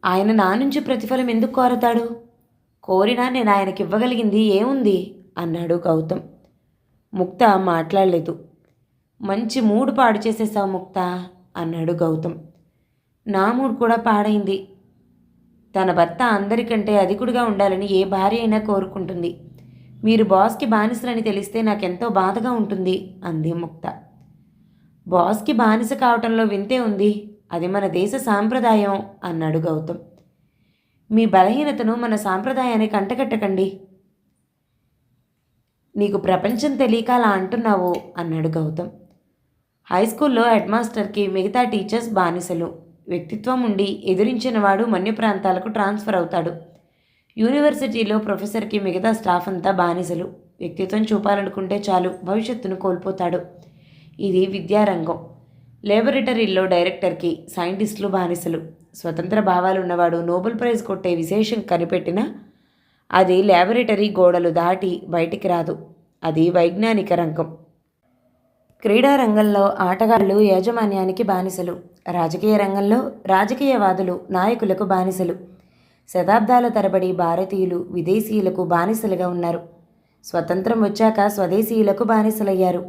ఆయన నా నుంచి ప్రతిఫలం ఎందుకు కోరతాడు? కోరినా నేను ఆయనకి ఇవ్వగలిగింది ఏముంది అన్నాడు గౌతమ్. ముక్త మాట్లాడలేదు. మంచి మూడు పాడు చేసేసావు ముక్త అన్నాడు గౌతమ్. నా మూడు కూడా పాడైంది. తన భర్త అందరికంటే అధికుడిగా ఉండాలని ఏ భార్య అయినా కోరుకుంటుంది. మీరు బాస్కి బానిసలని తెలిస్తే నాకెంతో బాధగా ఉంటుంది అంది ముక్త. బాస్కి బానిస కావటంలో వింతే ఉంది. అది మన దేశ సాంప్రదాయం అన్నాడు గౌతమ్. మీ బలహీనతను మన సాంప్రదాయానికి అంటగట్టకండి. నీకు ప్రపంచం తెలియక అలా అంటున్నావు అన్నాడు గౌతమ్. హై స్కూల్లో హెడ్ మాస్టర్కి మిగతా టీచర్స్ బానిసలు. వ్యక్తిత్వం ఉండి ఎదిరించిన వాడు మన్య ప్రాంతాలకు ట్రాన్స్ఫర్ అవుతాడు. యూనివర్సిటీలో ప్రొఫెసర్కి మిగతా స్టాఫ్ అంతా బానిసలు. వ్యక్తిత్వం చూపాలనుకుంటే చాలు భవిష్యత్తును కోల్పోతాడు. ఇది విద్యారంగం. లేబొరేటరీల్లో డైరెక్టర్కి సైంటిస్టులు బానిసలు. స్వతంత్ర భావాలు ఉన్నవాడు నోబెల్ ప్రైజ్ కొట్టే విశేషం కనిపెట్టినా అది ల్యాబొరేటరీ గోడలు దాటి బయటికి రాదు. అది వైజ్ఞానిక రంగం. క్రీడా రంగంలో ఆటగాళ్లు యాజమాన్యానికి బానిసలు. రాజకీయ రంగంలో రాజకీయవాదులు నాయకులకు బానిసలు. శతాబ్దాల తరబడి భారతీయులు విదేశీయులకు బానిసలుగా ఉన్నారు. స్వతంత్రం వచ్చాక స్వదేశీయులకు బానిసలయ్యారు.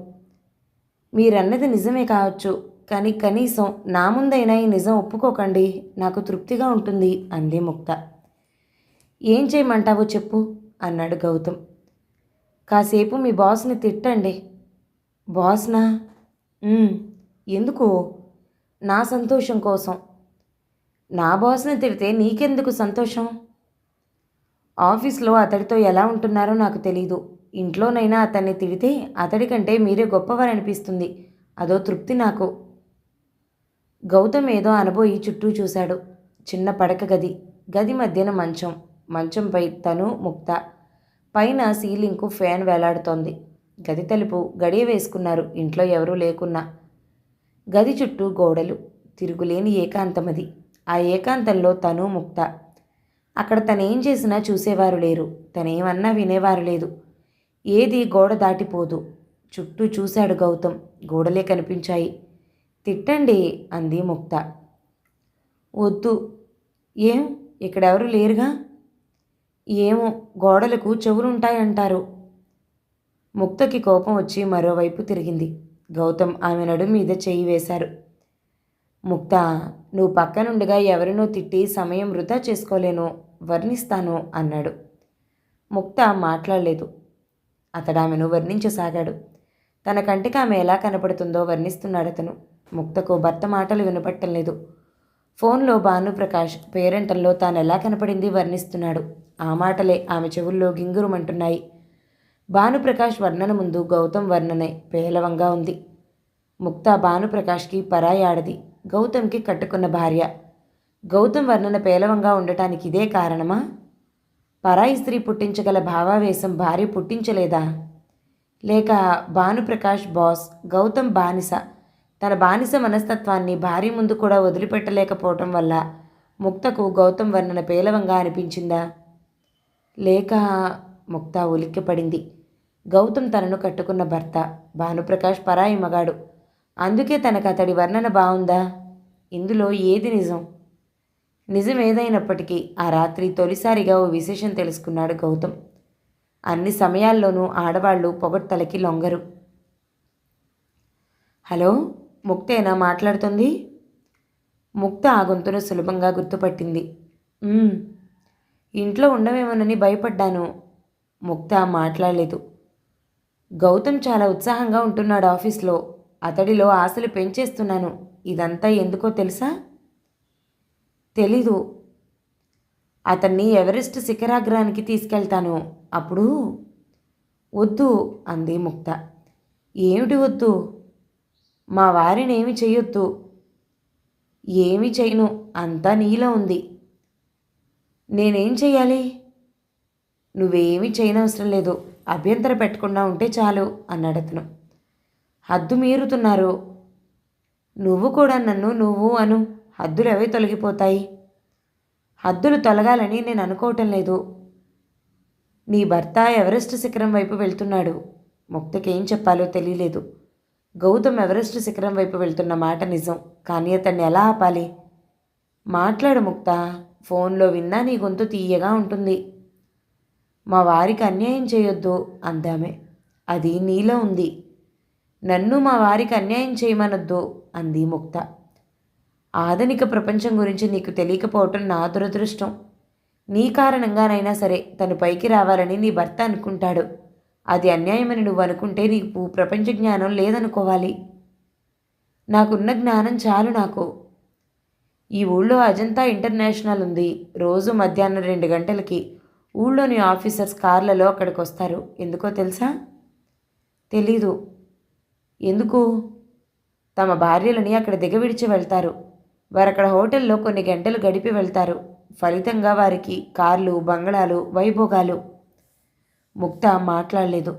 మీరన్నది నిజమే కావచ్చు, కానీ కనీసం నా ముందైనా ఈ నిజం ఒప్పుకోకండి, నాకు తృప్తిగా ఉంటుంది అంది ముక్త. ఏం చేయమంటావో చెప్పు అన్నాడు గౌతమ్. కాసేపు మీ బాస్ని తిట్టండి. బాస్నా? ఎందుకు? నా సంతోషం కోసం. నా బాస్ని తిడితే నీకెందుకు సంతోషం? ఆఫీస్లో అతడితో ఎలా ఉంటున్నారో నాకు తెలీదు. ఇంట్లోనైనా అతన్ని తిడితే అతడి కంటే మీరే గొప్పవారనిపిస్తుంది. అదో తృప్తి నాకు. గౌతమ్ ఏదో అనబోయి చుట్టూ చూశాడు. చిన్న పడక గది. గది మధ్యన మంచం. మంచంపై తను ముక్త. పైన సీలింగ్కు ఫ్యాన్ వేలాడుతోంది. గది తలుపు గడియ వేసుకున్నారు ఇంట్లో ఎవరూ లేకున్నా. గది చుట్టూ గోడలు. తిరుగులేని ఏకాంతమది. ఆ ఏకాంతంలో తను ముక్త. అక్కడ తనేం చేసినా చూసేవారు లేరు. తనేమన్నా వినేవారు లేదు. ఏది గోడ దాటిపోదు. చుట్టూ చూశాడు గౌతమ్. గోడలే కనిపించాయి. తిట్టండి అంది ముక్త. వద్దు. ఏం ఇక్కడెవరు లేరుగా? ఏమో, గోడలకు చెవులుంటాయంటారు. ముక్తకి కోపం వచ్చి మరోవైపు తిరిగింది. గౌతమ్ ఆమె నడుము మీద చెయ్యి వేశారు. ముక్త, నువ్వు పక్కనుండగా ఎవరినో తిట్టి సమయం వృధా చేసుకోలేను, వర్ణిస్తాను అన్నాడు. ముక్త మాట్లాడలేదు. అతడు ఆమెను వర్ణించసాగాడు. తన కంటికి ఆమె ఎలా కనపడుతుందో వర్ణిస్తున్నాడతను. ముక్తకు భర్త మాటలు వినపట్టం లేదు. ఫోన్లో భానుప్రకాష్ పేరెంటల్లో తాను ఎలా కనపడింది వర్ణిస్తున్నాడు. ఆ మాటలే ఆమె చెవుల్లో గింగురుమంటున్నాయి. భానుప్రకాష్ వర్ణన ముందు గౌతమ్ వర్ణనే పేలవంగా ఉంది. ముక్త భానుప్రకాష్కి పరాయి ఆడది. గౌతమ్కి కట్టుకున్న భార్య. గౌతమ్ వర్ణన పేలవంగా ఉండటానికి ఇదే కారణమా? పరాయి స్త్రీ పుట్టించగల భావావేశం భార్య పుట్టించలేదా? లేక భానుప్రకాష్ బాస్, గౌతమ్ బానిస. తన బానిస మనస్తత్వాన్ని భార్య ముందు కూడా వదిలిపెట్టలేకపోవటం వల్ల ముక్తకు గౌతమ్ వర్ణన పేలవంగా అనిపించిందా? లేక... ముక్త ఉలిక్కిపడింది. గౌతమ్ తనను కట్టుకున్న భర్త. భానుప్రకాష్ పరాయి మగాడు. అందుకే తనకు అతడి వర్ణన బాగుందా? ఇందులో ఏది నిజం? నిజమేదైనప్పటికీ ఆ రాత్రి తొలిసారిగా ఓ విశేషం తెలుసుకున్నాడు గౌతమ్. అన్ని సమయాల్లోనూ ఆడవాళ్లు పొగడ్తలకి లొంగరు. హలో, ముక్తేనా మాట్లాడుతుంది? ముక్త ఆ గొంతును సులభంగా గుర్తుపట్టింది. ఇంట్లో ఉండవేమోనని భయపడ్డాను. ముక్త మాట్లాడలేదు. గౌతమ్ చాలా ఉత్సాహంగా ఉంటున్నాడు ఆఫీస్లో. అతడిలో ఆశలు పెంచేస్తున్నాను. ఇదంతా ఎందుకో తెలుసా? తెలీదు. అతన్ని ఎవరెస్ట్ శిఖరాగ్రానికి తీసుకెళ్తాను. అప్పుడు... వద్దు అంది ముక్త. ఏమిటి వద్దు? మా వారిని ఏమి చెయ్యొద్దు. ఏమి చేయను, అంతా నీలో ఉంది. నేనేం చెయ్యాలి? నువ్వేమీ చేయనవసరం లేదు. అభ్యంతర పెట్టకుండా ఉంటే చాలు అన్నాడతను. హద్దు మీరుతున్నారు. నువ్వు కూడా నన్ను నువ్వు అను. హద్దులు అవే తొలగిపోతాయి. హద్దులు తొలగాలని నేను అనుకోవటం లేదు. నీ భర్త ఎవరెస్ట్ శిఖరం వైపు వెళ్తున్నాడు. ముక్తకేం చెప్పాలో తెలియలేదు. గౌతమ్ ఎవరెస్ట్ శిఖరం వైపు వెళ్తున్న మాట నిజం, కానీ అతన్ని ఎలా ఆపాలి? మాట్లాడు ముక్త, ఫోన్లో విన్నా నీ గొంతు తీయగా ఉంటుంది. మా వారికి అన్యాయం చేయొద్దు అందామె. అది నీలో ఉంది. నన్ను మా వారికి అన్యాయం చేయమనొద్దు అంది ముక్త. ఆధునిక ప్రపంచం గురించి నీకు తెలియకపోవటం నా దురదృష్టం. నీ కారణంగానైనా సరే తను పైకి రావాలని నీ భర్త అనుకుంటాడు. అది అన్యాయమని నువ్వు అనుకుంటే నీకు ప్రపంచ జ్ఞానం లేదనుకోవాలి. నాకున్న జ్ఞానం చాలు నాకు. ఈ ఊళ్ళో అజంతా ఇంటర్నేషనల్ ఉంది. రోజు మధ్యాహ్నం 2 గంటలకి ఊళ్ళోని ఆఫీసర్స్ కార్లలో అక్కడికి వస్తారు. ఎందుకో తెలుసా? తెలీదు. ఎందుకు? తమ భార్యలని అక్కడ దిగవిడిచి వెళ్తారు. వారు అక్కడ హోటల్లో కొన్ని గంటలు గడిపి వెళ్తారు. ఫలితంగా వారికి కార్లు, బంగళాలు, వైభోగాలు. ముక్త మాట్లాడలేదు.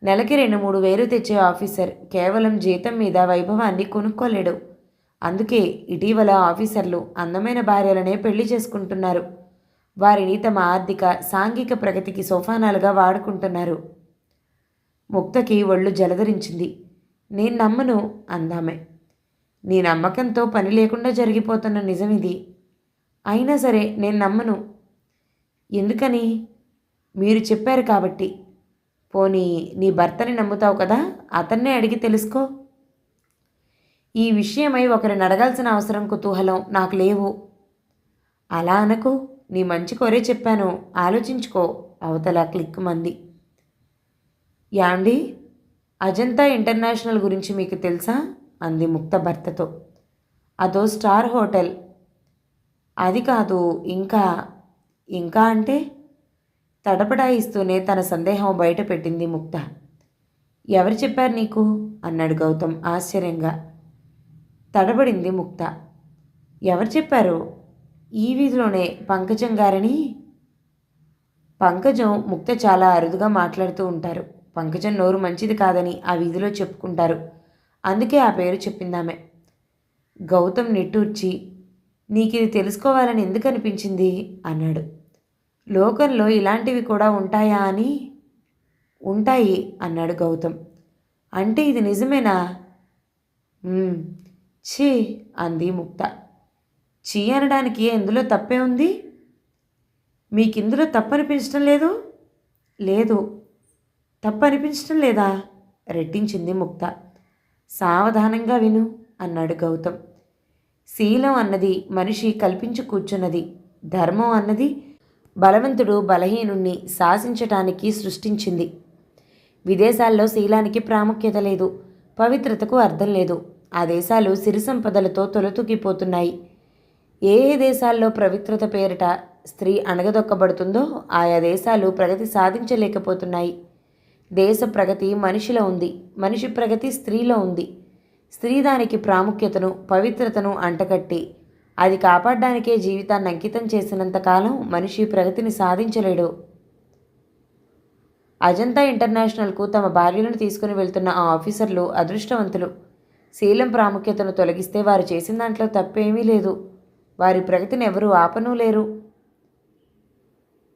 నెలకి 2-3 వేలు తెచ్చే ఆఫీసర్ కేవలం జీతం మీద వైభవాన్ని కొనుక్కోలేడు. అందుకే ఇటీవల ఆఫీసర్లు అందమైన భార్యలనే పెళ్లి చేసుకుంటున్నారు. వారిని తమ ఆర్థిక, సాంఘిక ప్రగతికి సోపానాలుగా వాడుకుంటున్నారు. ముక్తకి ఒళ్ళు జలధరించింది. నేను నమ్మను అందామె. నీ నమ్మకంతో పని లేకుండా జరిగిపోతున్న నిజమిది. అయినా సరే నేను నమ్మను. ఎందుకని? మీరు చెప్పారు కాబట్టి. పోనీ నీ భర్తని నమ్ముతావు కదా, అతన్నే అడిగి తెలుసుకో. ఈ విషయమై ఒకరిని అడగాల్సిన అవసరం, కుతూహలం నాకు లేవు. అలా అనకు. నీ మంచి కోరే చెప్పాను, ఆలోచించుకో అవతల క్లిక్ మంది. యాండి, అజంతా ఇంటర్నేషనల్ గురించి మీకు తెలుసా అంది ముక్త భర్తతో. అదో స్టార్ హోటల్. అది కాదు, ఇంకా ఇంకా అంటే తడపడాయిస్తూనే తన సందేహం బయట పెట్టింది ముక్త. ఎవరు చెప్పారు నీకు అన్నాడు గౌతమ్ ఆశ్చర్యంగా. తడబడింది ముక్త. ఎవరు చెప్పారు? ఈ వీధిలోనే పంకజం గారని. పంకజం, ముక్త చాలా అరుదుగా మాట్లాడుతూ ఉంటారు. పంకజం నోరు మంచిది కాదని ఆ వీధిలో చెప్పుకుంటారు. అందుకే ఆ పేరు చెప్పిందామె. గౌతమ్ నిట్టూర్చి, నీకిది తెలుసుకోవాలని ఎందుకు అనిపించింది అన్నాడు. లోకంలో ఇలాంటివి కూడా ఉంటాయా అని. ఉంటాయి అన్నాడు గౌతమ్. అంటే ఇది నిజమేనా? ఛీ అంది ముక్త. చీ అనడానికి ఎందులో తప్పే ఉంది? మీకిందులో తప్పనిపించడం లేదు? లేదు. తప్పనిపించడం లేదా? రెట్టించింది ముక్త. సావధానంగా విను అన్నాడు గౌతమ్. శీలం అన్నది మనిషి కల్పించి కూర్చున్నది. ధర్మం అన్నది బలవంతుడు బలహీనుణ్ణి శాసించటానికి సృష్టించింది. విదేశాల్లో శీలానికి ప్రాముఖ్యత లేదు, పవిత్రతకు అర్థం లేదు. ఆ దేశాలు సిరి సంపదలతో తొలతూగిపోతున్నాయి. ఏ ఏ దేశాల్లో పవిత్రత పేరిట స్త్రీ అణగదొక్కబడుతుందో ఆయా దేశాలు ప్రగతి సాధించలేకపోతున్నాయి. దేశ ప్రగతి మనిషిలో ఉంది, మనిషి ప్రగతి స్త్రీలో ఉంది. స్త్రీ దానికి ప్రాముఖ్యతను, పవిత్రతను అంటకట్టి అది కాపాడడానికే జీవితాన్ని అంకితం చేసినంతకాలం మనిషి ప్రగతిని సాధించలేడు. అజంతా ఇంటర్నేషనల్కు తమ భార్యలను తీసుకుని వెళ్తున్న ఆ ఆఫీసర్లు అదృష్టవంతులు. శీలం ప్రాముఖ్యతను తొలగిస్తే వారు చేసిన దాంట్లో తప్పేమీ లేదు. వారి ప్రగతిని ఎవరూ ఆపనూ లేరు.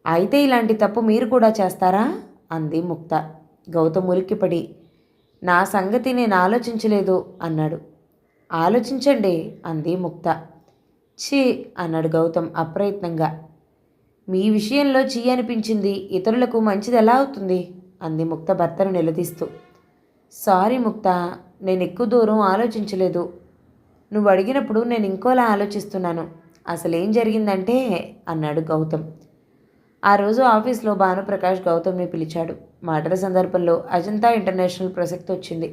అయితే ఇలాంటి తప్పు మీరు కూడా చేస్తారా అంది ముక్త. గౌతమ్ ఉలిక్కిపడి, నా సంగతి నేను ఆలోచించలేదు అన్నాడు. ఆలోచించండి అంది ముక్త. ఛీ అన్నాడు గౌతమ్ అప్రయత్నంగా. మీ విషయంలో చీ అనిపించింది ఇతరులకు మంచిది ఎలా అవుతుంది అంది ముక్త భర్తను నిలదీస్తూ. సారీ ముక్త, నేను ఎక్కువ దూరం ఆలోచించలేదు. నువ్వు అడిగినప్పుడు నేను ఇంకోలా ఆలోచిస్తున్నాను. అసలేం జరిగిందంటే అన్నాడు గౌతమ్. ఆ రోజు ఆఫీస్లో భానుప్రకాష్ గౌతమ్ని పిలిచాడు. మాటల సందర్భంలో అజంతా ఇంటర్నేషనల్ ప్రసక్తి వచ్చింది.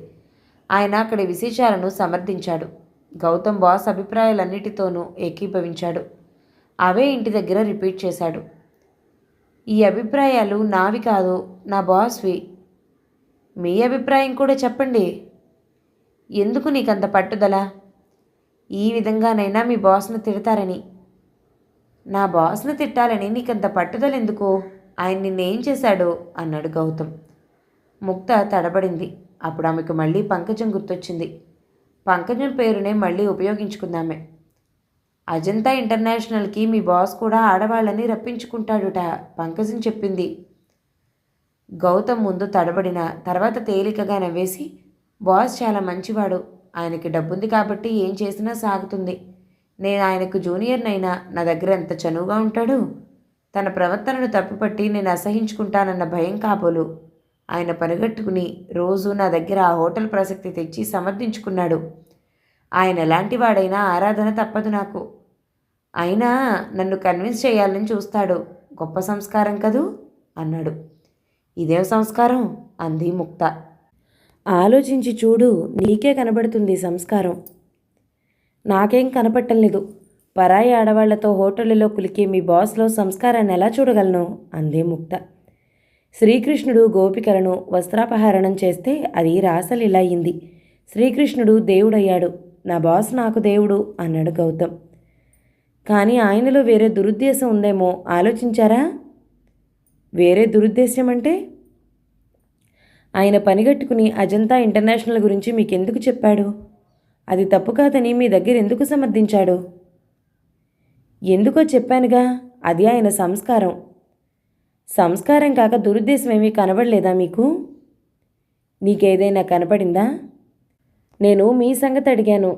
ఆయన అక్కడి విశేషాలను సమర్థించాడు. గౌతమ్ బాస్ అభిప్రాయాలన్నిటితోనూ ఏకీభవించాడు. అవే ఇంటి దగ్గర రిపీట్ చేశాడు. ఈ అభిప్రాయాలు నావి కాదు, నా బాస్వి. మీ అభిప్రాయం కూడా చెప్పండి. ఎందుకు నీకంత పట్టుదల? ఈ విధంగానైనా మీ బాస్ను తిడతారని. నా బాస్ను తిట్టాలని నీకంత పట్టుదల ఎందుకు? ఆయన నిన్నేం చేశాడు అన్నాడు గౌతమ్. ముక్త తడబడింది. అప్పుడు ఆమెకు మళ్ళీ పంకజం గుర్తొచ్చింది. పంకజం పేరునే మళ్ళీ ఉపయోగించుకుందామే. అజంతా ఇంటర్నేషనల్కి మీ బాస్ కూడా ఆడవాళ్ళని రప్పించుకుంటాడుట పంకజం చెప్పింది గౌతమ్ ముందు తడబడిన తర్వాత తేలికగా నవ్వేసి, బాస్ చాలా మంచివాడు. ఆయనకి డబ్బుంది కాబట్టి ఏం చేసినా సాగుతుంది. నేను ఆయనకు జూనియర్నైనా నా దగ్గర ఎంత చనువుగా ఉంటాడు. తన ప్రవర్తనను తప్పుపట్టి నేను అసహించుకుంటానన్న భయం కాబోలు ఆయన పనిగట్టుకుని రోజు నా దగ్గర ఆ హోటల్ ప్రసక్తి తెచ్చి సమర్థించుకున్నాడు. ఆయన ఎలాంటి వాడైనా ఆరాధన తప్పదు నాకు. అయినా నన్ను కన్విన్స్ చేయాలని చూస్తాడు. గొప్ప సంస్కారం కదూ అన్నాడు. ఇదేం సంస్కారం అంది ముక్త. ఆలోచించి చూడు, నీకే కనబడుతుంది సంస్కారం. నాకేం కనపట్టం లేదు. పరాయి ఆడవాళ్లతో హోటళ్లలో కులికి మీ బాస్లో సంస్కారాన్ని ఎలా చూడగలను అంది ముక్త. శ్రీకృష్ణుడు గోపికలను వస్త్రాపహరణం చేస్తే అది రాసలీలా అయింది. శ్రీకృష్ణుడు దేవుడయ్యాడు. నా బాస్ నాకు దేవుడు అన్నాడు గౌతమ్. కానీ ఆయనలో వేరే దురుద్దేశం ఉందేమో ఆలోచించారా? వేరే దురుద్దేశం అంటే? ఆయన పనిగట్టుకుని అజంతా ఇంటర్నేషనల్ గురించి మీకెందుకు చెప్పాడు? అది తప్పు కాదని మీ దగ్గర ఎందుకు సమర్థించాడు? ఎందుకో చెప్పానుగా, అది ఆయన సంస్కారం. సంస్కారం కాక దురుద్దేశం ఏమీ కనబడలేదా మీకు? నీకేదైనా కనపడిందా? నేను మీ సంగతి అడిగాను.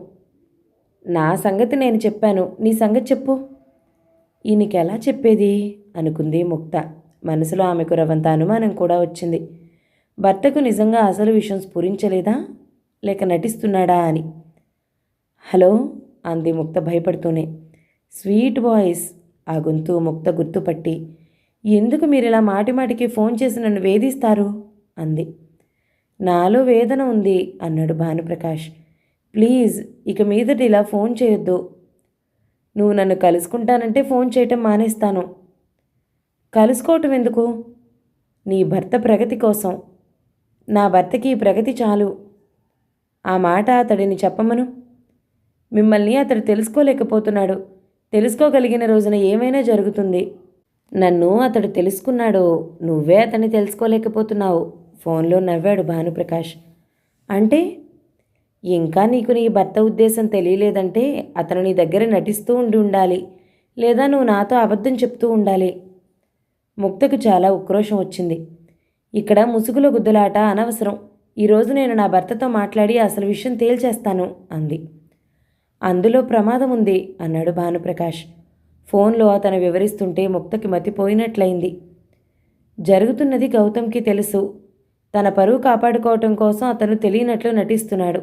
నా సంగతి నేను చెప్పాను. నీ సంగతి చెప్పు. ఈయనకెలా చెప్పేది అనుకుంది ముక్త. మనసులో ఆమెకు రవంత అనుమానం కూడా వచ్చింది. భర్తకు నిజంగా అసలు విషయం స్ఫురించలేదా, లేక నటిస్తున్నాడా అని. హలో అంది ముక్త భయపడుతూనే. Sweet voice. ఆ గొంతు ముక్త గుర్తుపట్టి, ఎందుకు మీరిలా మాటిమాటికి ఫోన్ చేసి నన్ను వేధిస్తారు అంది. నాలో వేదన ఉంది అన్నాడు భానుప్రకాష్. ప్లీజ్ ఇక మీదట ఇలా ఫోన్ చేయొద్దు. నువ్వు నన్ను కలుసుకుంటానంటే ఫోన్ చేయటం మానేస్తాను. కలుసుకోవటం ఎందుకు? నీ భర్త ప్రగతి కోసం. నా భర్తకి ఈ ప్రగతి చాలు. ఆ మాట అతడిని చెప్పమను. మిమ్మల్ని అతడు తెలుసుకోలేకపోతున్నాడు. తెలుసుకోగలిగిన రోజున ఏమైనా జరుగుతుంది. నన్ను అతడు తెలుసుకున్నాడు. నువ్వే అతన్ని తెలుసుకోలేకపోతున్నావు. ఫోన్లో నవ్వాడు భానుప్రకాష్. అంటే ఇంకా నీకు నీ భర్త ఉద్దేశం తెలియలేదంటే అతను నీ దగ్గర నటిస్తూ ఉండాలి, లేదా నువ్వు నాతో అబద్ధం చెప్తూ ఉండాలి. ముక్తకు చాలా ఉక్రోషం వచ్చింది. ఇక్కడ ముసుగులో గుద్దులాట అనవసరం. ఈరోజు నేను నా భర్తతో మాట్లాడి అసలు విషయం తేల్చేస్తాను అంది. అందులో ప్రమాదం ఉంది అన్నాడు భానుప్రకాష్. ఫోన్లో అతను వివరిస్తుంటే ముక్తకి మతిపోయినట్లయింది. జరుగుతున్నది గౌతమ్కి తెలుసు. తన పరువు కాపాడుకోవటం కోసం అతను తెలియనట్లు నటిస్తున్నాడు.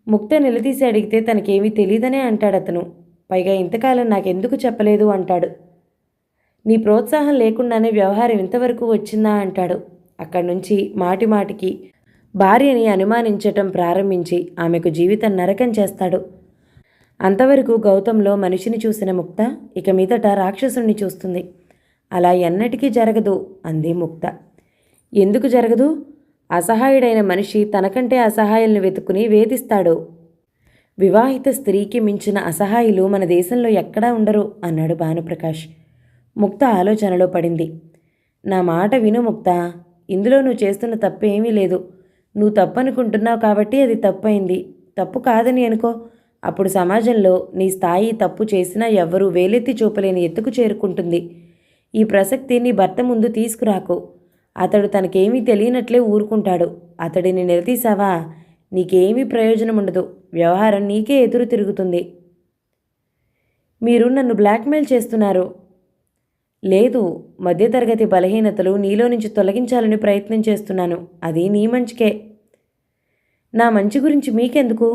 ముక్త నిలదీసి అడిగితే తనకేమీ తెలియదనే అంటాడతను. పైగా ఇంతకాలం నాకెందుకు చెప్పలేదు అంటాడు. నీ ప్రోత్సాహం లేకుండానే వ్యవహారం ఇంతవరకు వచ్చిందా అంటాడు. అక్కడి నుంచి మాటిమాటికి భార్యని అనుమానించటం ప్రారంభించి ఆమెకు జీవితం నరకం చేస్తాడు. అంతవరకు గౌతంలో మనిషిని చూసిన ముక్త ఇక మీదట రాక్షసుణ్ణి చూస్తుంది. అలా ఎన్నటికీ జరగదు అంది ముక్త. ఎందుకు జరగదు? అసహాయుడైన మనిషి తనకంటే అసహాయుల్ని వెతుకుని వేధిస్తాడు. వివాహిత స్త్రీకి మించిన అసహాయులు మన దేశంలో ఎక్కడా ఉండరు అన్నాడు భానుప్రకాష్. ముక్త ఆలోచనలో పడింది. నా మాట విను ముక్త. ఇందులో నువ్వు చేస్తున్న తప్పు ఏమీ లేదు. నువ్వు తప్పు అనుకుంటున్నావు కాబట్టి అది తప్పు అయింది. తప్పు కాదని అనుకో, అప్పుడు సమాజంలో నీ స్థాయి తప్పు చేసినా ఎవ్వరూ వేలెత్తి చూపలేని ఎత్తుకు చేరుకుంటుంది. ఈ ప్రసక్తి నీ భర్త ముందు తీసుకురాకు. అతడు తనకేమీ తెలియనట్లే ఊరుకుంటాడు. అతడిని నిలదీశావా నీకేమీ ప్రయోజనం ఉండదు. వ్యవహారం నీకే ఎదురు తిరుగుతుంది. మీరు నన్ను బ్లాక్మెయిల్ చేస్తున్నారు. లేదు, మధ్యతరగతి బలహీనతలు నీలో నుంచి తొలగించాలని ప్రయత్నం చేస్తున్నాను. అది నీ మంచికే. నా మంచి గురించి మీకెందుకు?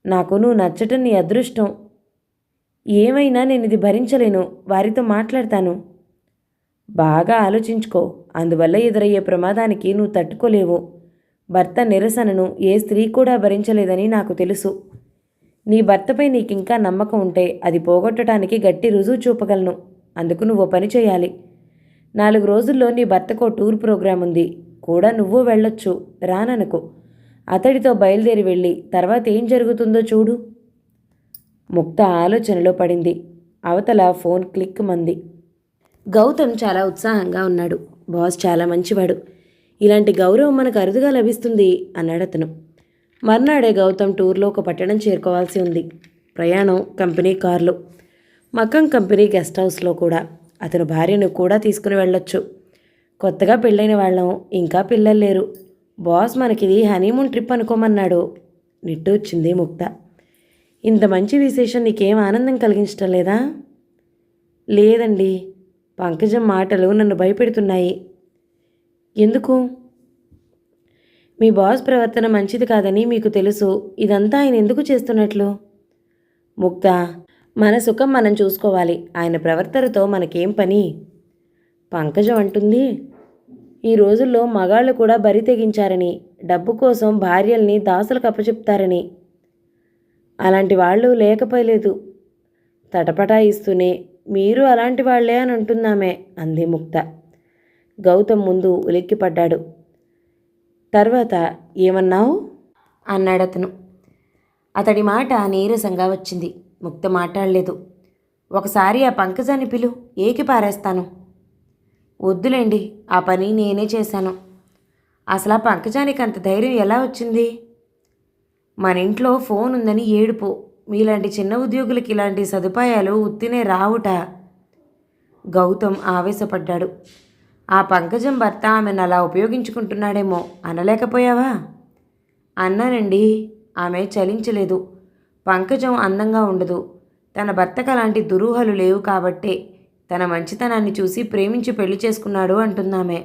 నాకు నువ్వు నచ్చటం నీ అదృష్టం. ఏమైనా నేను ఇది భరించలేను. వారితో మాట్లాడతాను. బాగా ఆలోచించుకో. అందువల్ల ఎదురయ్యే ప్రమాదానికి నువ్వు తట్టుకోలేవు. భర్త నిరసనను ఏ స్త్రీ కూడా భరించలేదని నాకు తెలుసు. నీ భర్తపై నీకింకా నమ్మకం ఉంటే అది పోగొట్టడానికి గట్టి రుజువు చూపగలను. అందుకు నువ్వు పని చేయాలి. 4 రోజుల్లో నీ భర్తకో టూర్ ప్రోగ్రాం ఉంది కూడా. నువ్వు వెళ్ళొచ్చు. రాననుకో. అతడితో బయలుదేరి వెళ్ళి తర్వాత ఏం జరుగుతుందో చూడు. ముక్త ఆలోచనలో పడింది. అవతల ఫోన్ క్లిక్ మంది. గౌతమ్ చాలా ఉత్సాహంగా ఉన్నాడు. బాస్ చాలా మంచివాడు. ఇలాంటి గౌరవం మనకు అరుదుగా లభిస్తుంది అన్నాడు అతను. మర్నాడే గౌతమ్ టూర్లో ఒక పట్టణం చేరుకోవాల్సి ఉంది. ప్రయాణం కంపెనీ కారులో. మక్కం కంపెనీ గెస్ట్ హౌస్లో కూడా. అతను భార్యను కూడా తీసుకుని వెళ్ళొచ్చు. కొత్తగా పెళ్ళైన వాళ్ళం, ఇంకా పిల్లలు లేరు. బాస్ మనకిది హనీమూన్ ట్రిప్ అనుకోమన్నాడు. నిట్టూర్చింది ముక్త. ఇంత మంచి విశేషం నీకేం ఆనందం కలిగించటం లేదా? లేదండి, పంకజం మాటలు నన్ను భయపెడుతున్నాయి. ఎందుకు? మీ బాస్ ప్రవర్తన మంచిది కాదని మీకు తెలుసు. ఇదంతా ఆయన ఎందుకు చేస్తున్నట్లు? ముక్త, మన సుఖం మనం చూసుకోవాలి. ఆయన ప్రవర్తనతో మనకేం పని? పంకజం అంటుంది, ఈ రోజుల్లో మగాళ్ళు కూడా బరి తెగించారని, డబ్బు కోసం భార్యల్ని దాసులకు అప్పచెప్తారని. అలాంటి వాళ్ళు లేకపోలేదు. తటపటాయిస్తూనే మీరు అలాంటి వాళ్లే అని అంటున్నామే అంది ముక్త. గౌతమ్ ముందు ఉలిక్కిపడ్డాడు. తర్వాత ఏమన్నావు అన్నాడతను. అతడి మాట నీరసంగా వచ్చింది. ముక్త మాట్లాడలేదు. ఒకసారి ఆ పంకజాన్ని పిలు, ఏకి పారేస్తాను. వద్దులేండి, ఆ పని నేనే చేశాను. అసలు ఆ పంకజానికి అంత ధైర్యం ఎలా వచ్చింది? మన ఇంట్లో ఫోన్ ఉందని ఏడుపు. మీలాంటి చిన్న ఉద్యోగులకి ఇలాంటి సదుపాయాలు ఉత్తినే రావుట. గౌతమ్ ఆవేశపడ్డాడు. ఆ పంకజం భర్త ఆమెను అలా ఉపయోగించుకుంటున్నాడేమో అనలేకపోయావా? అన్నానండి. ఆమె చలించలేదు. పంకజం అందంగా ఉండదు. తన భర్తకు అలాంటి దురూహలు లేవు కాబట్టే తన మంచితనాన్ని చూసి ప్రేమించి పెళ్లి చేసుకున్నాడు అంటున్నామే.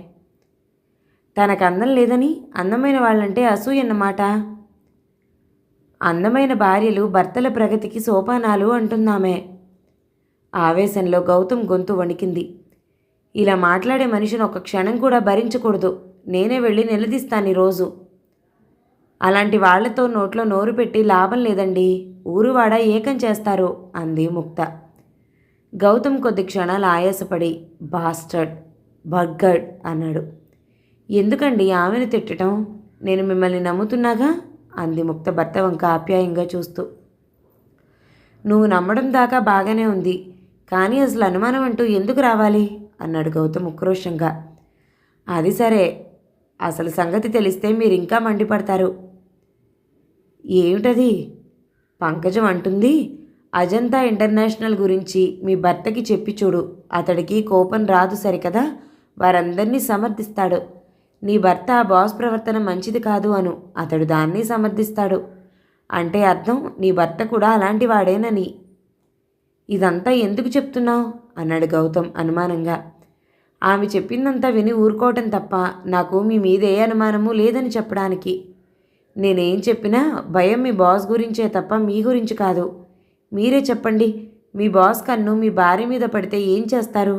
తనకు అందం లేదని, అందమైన వాళ్ళంటే అసూయన్నమాట. అందమైన భార్యలు భర్తల ప్రగతికి సోపానాలు అంటున్నామే. ఆవేశంలో గౌతమ్ గొంతు వణికింది. ఇలా మాట్లాడే మనిషిని ఒక క్షణం కూడా భరించకూడదు. నేనే వెళ్ళి నిలదీస్తాను ఈరోజు. అలాంటి వాళ్లతో నోట్లో నోరు పెట్టి లాభం లేదండి. ఊరువాడ ఏకం చేస్తారు అంది ముక్త. గౌతమ్ కొద్ది క్షణాలు ఆయాసపడి బాస్టర్డ్, బర్గర్డ్ అన్నాడు. ఎందుకండి ఆమెను తిట్టడం? నేను మిమ్మల్ని నమ్ముతున్నాగా అంది ముక్త భర్త వంక ఆప్యాయంగా చూస్తూ. నువ్వు నమ్మడం దాకా బాగానే ఉంది, కానీ అసలు అనుమానం అంటూ ఎందుకు రావాలి అన్నాడు గౌతమ్ ఉక్రోషంగా. అది సరే, అసలు సంగతి తెలిస్తే మీరు ఇంకా మండిపడతారు. ఏమిటది? పంకజం అంటుంది, అజంతా ఇంటర్నేషనల్ గురించి మీ భర్తకి చెప్పి చూడు. అతడికి కోపం రాదు సరికదా, వారందరినీ సమర్థిస్తాడు. నీ భర్త ఆ బాస్ ప్రవర్తన మంచిది కాదు అను, అతడు దాన్ని సమర్థిస్తాడు. అంటే అర్థం నీ భర్త కూడా అలాంటి వాడేనని. ఇదంతా ఎందుకు చెప్తున్నావు అన్నాడు గౌతమ్ అనుమానంగా. ఆమె చెప్పిందంతా విని ఊరుకోవటం తప్ప నాకు మీ మీద ఏ అనుమానము లేదని చెప్పడానికి. నేనేం చెప్పినా భయం మీ బాస్ గురించే తప్ప మీ గురించి కాదు. మీరే చెప్పండి, మీ బాస్ కన్ను మీ భార్య మీద పడితే ఏం చేస్తారు?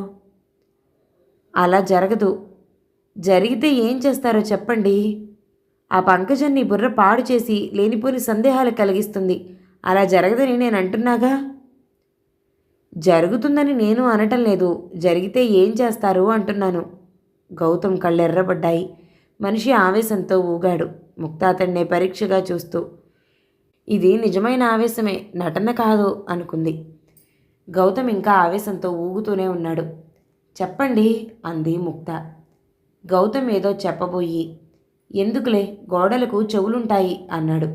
అలా జరగదు. జరిగితే ఏం చేస్తారో చెప్పండి. ఆ పంకజాన్ని బుర్ర పాడు చేసి లేనిపోని సందేహాలు కలిగిస్తుంది. అలా జరగదని నేను అంటున్నాగా. జరుగుతుందని నేను అనటం లేదు, జరిగితే ఏం చేస్తారు అంటున్నాను. గౌతమ్ కళ్ళెర్రబడ్డాయి. మనిషి ఆవేశంతో ఊగాడు. ముక్త అతన్నే పరీక్షగా చూస్తూ, ఇది నిజమైన ఆవేశమే, నటన కాదు అనుకుంది. గౌతమ్ ఇంకా ఆవేశంతో ఊగుతూనే ఉన్నాడు. చెప్పండి అంది ముక్త. గౌతమ్ ఏదో చెప్పబోయి, ఎందుకులే, గోడలకు చెవులుంటాయి అన్నాడు.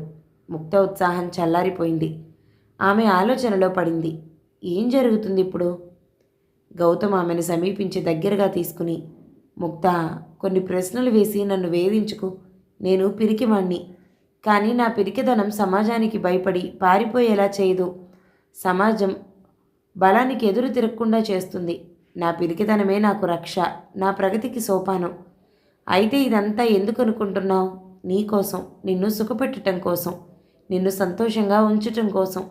ముక్త ఉత్సాహం చల్లారిపోయింది. ఆమె ఆలోచనలో పడింది. ఏం జరుగుతుంది ఇప్పుడు? గౌతమ్ ఆమెను సమీపించి దగ్గరగా తీసుకుని, ముక్త, కొన్ని ప్రశ్నలు వేసి నన్ను వేధించుకు. నేను పిరికివాణ్ణి, కానీ నా పిరికిదనం సమాజానికి భయపడి పారిపోయేలా చేయదు. సమాజం బలానికి ఎదురు తిరగకుండా చేస్తుంది. నా పిరికితనమే నాకు రక్ష, నా ప్రగతికి సోపానం. అయితే ఇదంతా ఎందుకు అనుకుంటున్నావు? నీకోసం, నిన్ను సుఖపెట్టడం కోసం, నిన్ను సంతోషంగా ఉంచటం కోసం.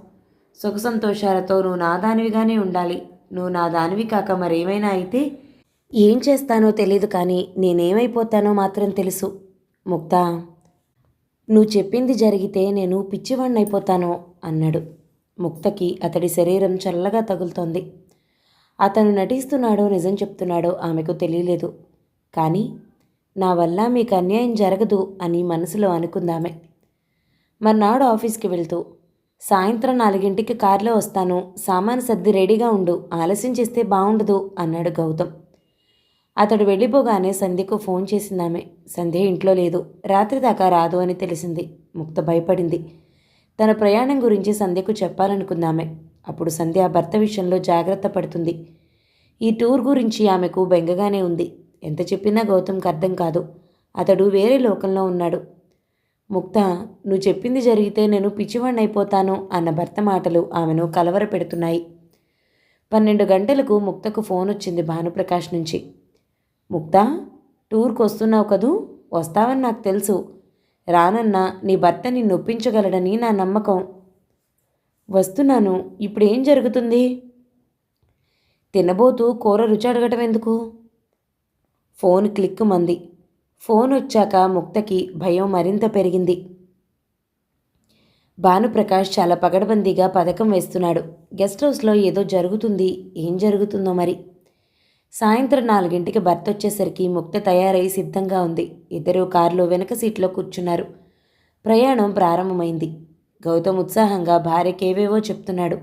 సుఖ సంతోషాలతో నువ్వు నా దానివిగానే ఉండాలి. నువ్వు నా దానివి కాక మరేమైనా అయితే ఏం చేస్తానో తెలీదు, కానీ నేనేమైపోతానో మాత్రం తెలుసు. ముక్త, నువ్వు చెప్పింది జరిగితే నేను పిచ్చివాణ్ణైపోతాను అన్నాడు. ముక్తకి అతడి శరీరం చల్లగా తగులుతోంది. అతను నటిస్తున్నాడో నిజం చెప్తున్నాడో ఆమెకు తెలియలేదు. కానీ నా వల్ల మీకు అన్యాయం జరగదు అని మనసులో అనుకుందామె. మర్నాడు ఆఫీస్కి వెళ్తూ, సాయంత్రం 4 కారులో వస్తాను, సామాను సర్ది రెడీగా ఉండు, ఆలస్యం చేస్తే బాగుండదు అన్నాడు గౌతమ్. అతడు వెళ్ళిపోగానే సంధ్యకు ఫోన్ చేసిందామె. సంధ్య ఇంట్లో లేదు, రాత్రి దాకా రాదు అని తెలిసింది. ముక్త భయపడింది. తన ప్రయాణం గురించి సంధ్యకు చెప్పాలనుకుందామె. అప్పుడు సంధ్య భర్త విషయంలో జాగ్రత్త పడుతుంది. ఈ టూర్ గురించి ఆమెకు బెంగగానే ఉంది. ఎంత చెప్పినా గౌతమ్కి అర్థం కాదు. అతడు వేరే లోకంలో ఉన్నాడు. ముక్త, నువ్వు చెప్పింది జరిగితే నేను పిచ్చివాణ్ణైపోతాను అన్న భర్త మాటలు ఆమెను కలవరపెడుతున్నాయి. 12 గంటలకు ముక్తకు ఫోన్ వచ్చింది భానుప్రకాష్ నుంచి. ముక్త, టూర్కి వస్తున్నావు కదూ? వస్తావని నాకు తెలుసు. రానన్నా నీ భర్త నిన్ను ఒప్పించగలడని నా నమ్మకం. వస్తున్నాను. ఇప్పుడు ఏం జరుగుతుంది? తినబోతూ కూర రుచి అడగటం ఎందుకు? ఫోన్ క్లిక్ మంది. ఫోన్ వచ్చాక ముక్తకి భయం మరింత పెరిగింది. భానుప్రకాష్ చాలా పగడబందీగా పథకం వేస్తున్నాడు. గెస్ట్ హౌస్లో ఏదో జరుగుతుంది. ఏం జరుగుతుందో మరి. సాయంత్రం 4ంటికి భర్త వచ్చేసరికి ముక్త తయారై సిద్ధంగా ఉంది. ఇద్దరూ కారులో వెనక సీట్లో కూర్చున్నారు. ప్రయాణం ప్రారంభమైంది. గౌతమ్ ఉత్సాహంగా భార్యకేవేవో చెప్తున్నాడు.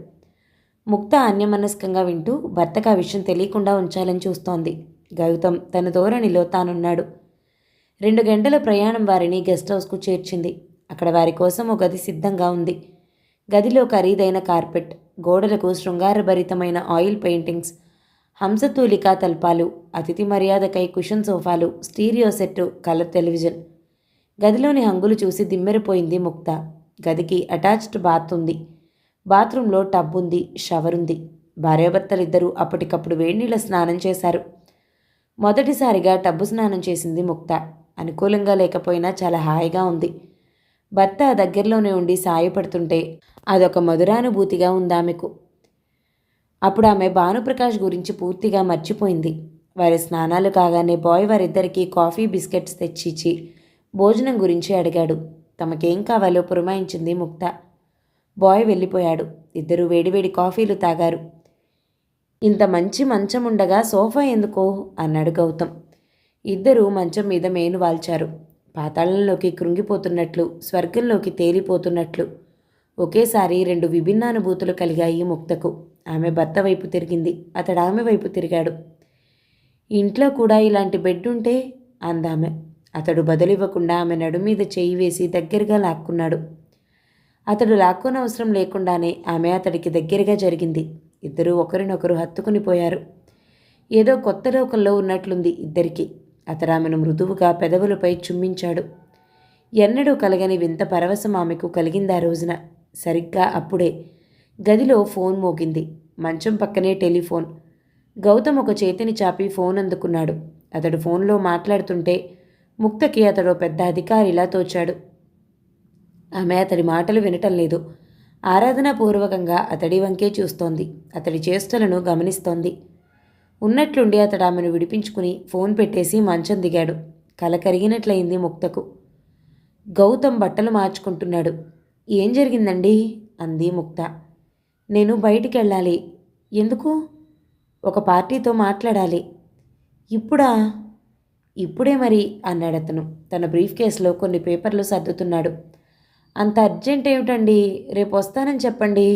ముక్త అన్యమనస్కంగా వింటూ భర్తకు ఆ విషయం తెలియకుండా ఉంచాలని చూస్తోంది. గౌతమ్ తన ధోరణిలో తానున్నాడు. 2 గంటల ప్రయాణం వారిని గెస్ట్ హౌస్కు చేర్చింది. అక్కడ వారి కోసం ఒక గది సిద్ధంగా ఉంది. గదిలో ఖరీదైన కార్పెట్, గోడలకు శృంగారభరితమైన ఆయిల్ పెయింటింగ్స్, హంసతూలికా తల్పాలు, అతిథి మర్యాదకై కుషన్ సోఫాలు, స్టీరియో సెట్టు, కలర్ టెలివిజన్. గదిలోని హంగులు చూసి దిమ్మెరిపోయింది ముక్త. గదికి అటాచ్డ్ బాత్ ఉంది. బాత్రూంలో టబ్ ఉంది, షవర్ ఉంది. భార్యాభర్తలిద్దరూ అప్పటికప్పుడు వేడినీళ్ళ స్నానం చేశారు. మొదటిసారిగా టబ్బు స్నానం చేసింది ముక్త. అనుకూలంగా లేకపోయినా చాలా హాయిగా ఉంది. భర్త దగ్గరలోనే ఉండి సాయపడుతుంటే అదొక మధురానుభూతిగా ఉందామెకు. అప్పుడు ఆమె భానుప్రకాష్ గురించి పూర్తిగా మర్చిపోయింది. వారి స్నానాలు కాగానే బాయ్ వారిద్దరికీ కాఫీ బిస్కెట్స్ తెచ్చిచ్చి భోజనం గురించి అడిగాడు. తమకేం కావాలో పురమాయించింది ముక్త. బాయ్ వెళ్ళిపోయాడు. ఇద్దరూ వేడివేడి కాఫీలు తాగారు. ఇంత మంచి మంచం ఉండగా సోఫా ఎందుకో అన్నాడు గౌతమ్. ఇద్దరూ మంచం మీద మేను వాల్చారు. పాతాళంలోకి కృంగిపోతున్నట్లు, స్వర్గంలోకి తేలిపోతున్నట్లు ఒకేసారి 2 విభిన్నానుభూతులు కలిగాయి ముక్తకు. ఆమె భర్త వైపు తిరిగింది. అతడు ఆమె వైపు తిరిగాడు. ఇంట్లో కూడా ఇలాంటి బెడ్ ఉంటే అందామె. అతడు బదులివ్వకుండా ఆమె నడు మీద చేయి వేసి దగ్గరగా లాక్కున్నాడు. అతడు లాక్కోనవసరం లేకుండానే ఆమె అతడికి దగ్గరగా జరిగింది. ఇద్దరూ ఒకరినొకరు హత్తుకుని పోయారు. ఏదో కొత్త లోకంలో ఉన్నట్లుంది ఇద్దరికీ. అతడు ఆమెను మృదువుగా పెదవులపై చుమ్మించాడు. ఎన్నడూ కలగని వింత పరవశం ఆమెకు కలిగింది ఆ రోజున. సరిగ్గా అప్పుడే గదిలో ఫోన్ మోగింది. మంచం పక్కనే టెలిఫోన్. గౌతమ్ ఒక చేతిని చాపి ఫోన్ అందుకున్నాడు. అతడు ఫోన్లో మాట్లాడుతుంటే ముక్తకి అతడు పెద్ద అధికారిలా తోచాడు. ఆమె అతడి మాటలు వినటం లేదు. ఆరాధనాపూర్వకంగా అతడి వంకే చూస్తోంది. అతడి చేష్టలను గమనిస్తోంది. ఉన్నట్లుండి అతడు ఆమెను విడిపించుకుని ఫోన్ పెట్టేసి మంచం దిగాడు. కల కరిగినట్లయింది ముక్తకు. గౌతమ్ బట్టలు మార్చుకుంటున్నాడు. ఏం జరిగిందండి అంది ముక్త. నేను బయటికి వెళ్ళాలి. ఎందుకు? ఒక పార్టీతో మాట్లాడాలి. ఇప్పుడా? ఇప్పుడే మరి అన్నాడతను. తన బ్రీఫ్ కేసులో కొన్ని పేపర్లు సర్దుతున్నాడు. అంత అర్జెంట్ ఏమిటండి? రేపు వస్తానని చెప్పండి.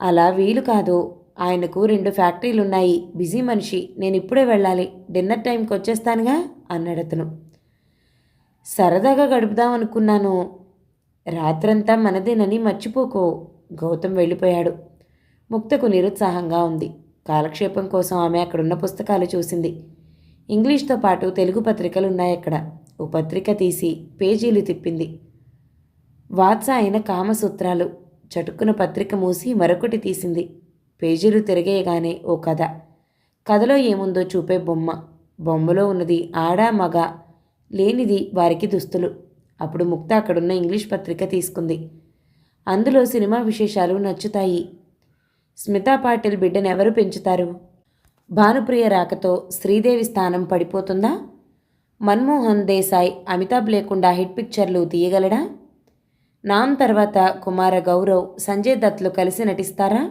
అలా వీలు కాదు. ఆయనకు 2 ఫ్యాక్టరీలున్నాయి. బిజీ మనిషి. నేను ఇప్పుడే వెళ్ళాలి. డిన్నర్ టైంకి వచ్చేస్తానుగా అన్నాడతను. సరదాగా గడుపుదామనుకున్నాను. రాత్రంతా మనదేనని మర్చిపోకో. గౌతమ్ వెళ్ళిపోయాడు. ముక్తకు నిరుత్సాహంగా ఉంది. కాలక్షేపం కోసం ఆమె అక్కడున్న పుస్తకాలు చూసింది. ఇంగ్లీష్తో పాటు తెలుగు పత్రికలున్నాయక్కడ. ఓ పత్రిక తీసి పేజీలు తిప్పింది. వాత్సాయన కామసూత్రాలు. చటుక్కున పత్రిక మూసి మరొకటి తీసింది. పేజీలు తిరిగేయగానే ఓ కథ. కథలో ఏముందో చూపే బొమ్మ. బొమ్మలో ఉన్నది ఆడ మగ లేనిది వారికి దుస్తులు. అప్పుడు ముక్త అక్కడున్న ఇంగ్లీష్ పత్రిక తీసుకుంది. అందులో సినిమా విశేషాలు నచ్చుతాయి. స్మితా పాటిల్ బిడ్డనెవరు పెంచుతారు? భానుప్రియ రాకతో శ్రీదేవి స్థానం పడిపోతుందా? మన్మోహన్ దేశాయ్ అమితాబ్ లేకుండా హిట్ పిక్చర్లు తీయగలడా? నామ్ తర్వాత కుమార గౌరవ్, సంజయ్ దత్లు కలిసి నటిస్తారా?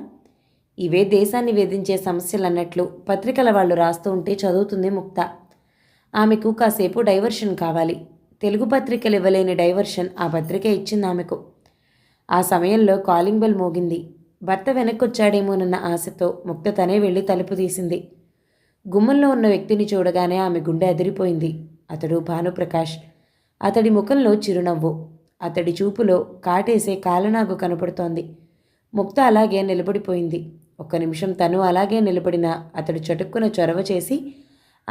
ఇవే దేశాన్ని వేధించే సమస్యలన్నట్లు పత్రికల వాళ్ళు రాస్తూ ఉంటే చదువుతుంది ముక్త. ఆమెకు కాసేపు డైవర్షన్ కావాలి. తెలుగు పత్రికలు ఇవ్వలేని డైవర్షన్ ఆ పత్రిక ఇచ్చింది ఆమెకు. ఆ సమయంలో కాలింగ్ బెల్ మోగింది. భర్త వెనక్కొచ్చాడేమోనన్న ఆశతో ముక్త తనే వెళ్ళి తలుపు తీసింది. గుమ్మంలో ఉన్న వ్యక్తిని చూడగానే ఆమె గుండె అదిరిపోయింది. అతడు భానుప్రకాష్. అతడి ముఖంలో చిరునవ్వు. అతడి చూపులో కాటేసే కాలనాగు కనపడుతోంది. ముక్త అలాగే నిలబడిపోయింది. ఒక్క నిమిషం తను అలాగే నిలబడినా అతడు చటుక్కున చొరవ చేసి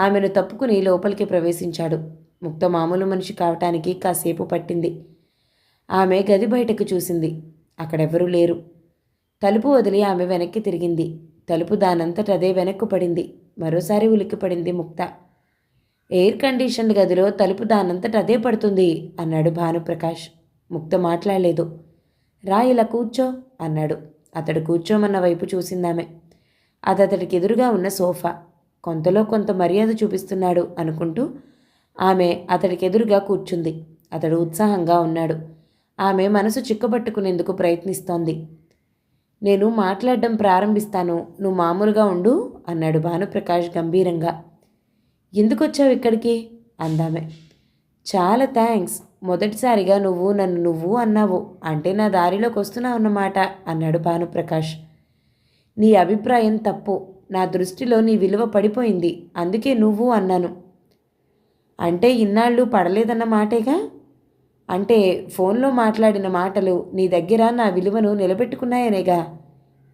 ఆమెను తప్పుకుని లోపలికి ప్రవేశించాడు. ముక్త మామూలు మనిషి కావటానికి కాసేపు పట్టింది. ఆమె గది బయటకు చూసింది. అక్కడెవ్వరూ లేరు. తలుపు వదిలి ఆమె వెనక్కి తిరిగింది. తలుపు దానంతట అదే వెనక్కు పడింది. మరోసారి ఉలిక్కిపడింది ముక్త. ఎయిర్ కండిషన్డ్ గదిలో తలుపు దానంతట అదే పడుతుంది అన్నాడు భానుప్రకాష్. ముక్త మాట్లాడలేదు. రా, ఇలా కూర్చో అన్నాడు. అతడు కూర్చోమన్న వైపు చూసిందామె. అది అతడికి ఎదురుగా ఉన్న సోఫా. కొంతలో కొంత మర్యాద చూపిస్తున్నాడు అనుకుంటూ ఆమె అతడికి ఎదురుగా కూర్చుంది. అతడు ఉత్సాహంగా ఉన్నాడు. ఆమె మనసు చిక్కబట్టుకునేందుకు ప్రయత్నిస్తోంది. నేను మాట్లాడడం ప్రారంభిస్తాను, నువ్వు మామూలుగా ఉండు అన్నాడు భానుప్రకాష్ గంభీరంగా. ఎందుకొచ్చావు ఇక్కడికి అందామె. చాలా థ్యాంక్స్. మొదటిసారిగా నువ్వు నన్ను నువ్వు అన్నావు అంటే నా దారిలోకి వస్తున్నావు అన్నమాట అన్నాడు భానుప్రకాష్. నీ అభిప్రాయం తప్పు. నా దృష్టిలో నీ విలువ పడిపోయింది. అందుకే నువ్వు అన్నాను. అంటే ఇన్నాళ్ళు పడలేదన్న మాటేగా? అంటే ఫోన్లో మాట్లాడిన మాటలు నీ దగ్గర నా విలువను నిలబెట్టుకున్నాయనేగా?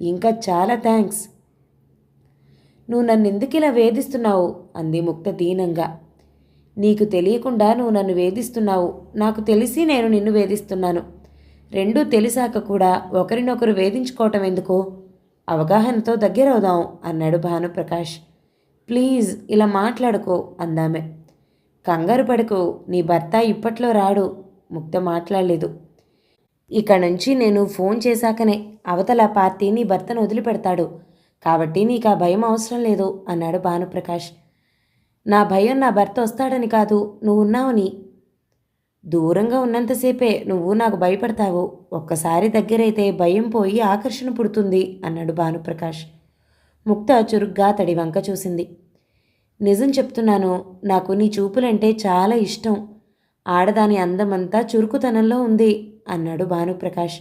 ఇంకా చాలా థ్యాంక్స్. నువ్వు నన్నెందుకు ఇలా వేధిస్తున్నావు అంది ముక్త దీనంగా. నీకు తెలియకుండా నువ్వు నన్ను వేధిస్తున్నావు. నాకు తెలిసి నేను నిన్ను వేధిస్తున్నాను. రెండూ తెలిసాక కూడా ఒకరినొకరు వేధించుకోవటం ఎందుకు? అవగాహనతో దగ్గరవుదాం అన్నాడు భానుప్రకాష్. ప్లీజ్ ఇలా మాట్లాడుకో అందామె. కంగారు పడకు, నీ భర్త ఇప్పట్లో రాడు. ముక్త మాట్లాడలేదు. ఇక నుంచి నేను ఫోన్ చేశాకనే అవతల పార్టీ నీ భర్తను వదిలిపెడతాడు. కాబట్టి నీకు ఆ భయం అవసరం లేదు అన్నాడు భానుప్రకాష్. నా భయం నా భర్త వస్తాడని కాదు, నువ్వు ఉన్నావని. దూరంగా ఉన్నంతసేపే నువ్వు నాకు భయపడతావు. ఒక్కసారి దగ్గరైతే భయం పోయి ఆకర్షణ పుడుతుంది అన్నాడు భానుప్రకాష్. ముక్త చురుగ్గా అతడి వంక చూసింది. నిజం చెప్తున్నాను, నాకు నీ చూపులంటే చాలా ఇష్టం. ఆడదాని అందమంతా చురుకుతనంలో ఉంది అన్నాడు భానుప్రకాష్.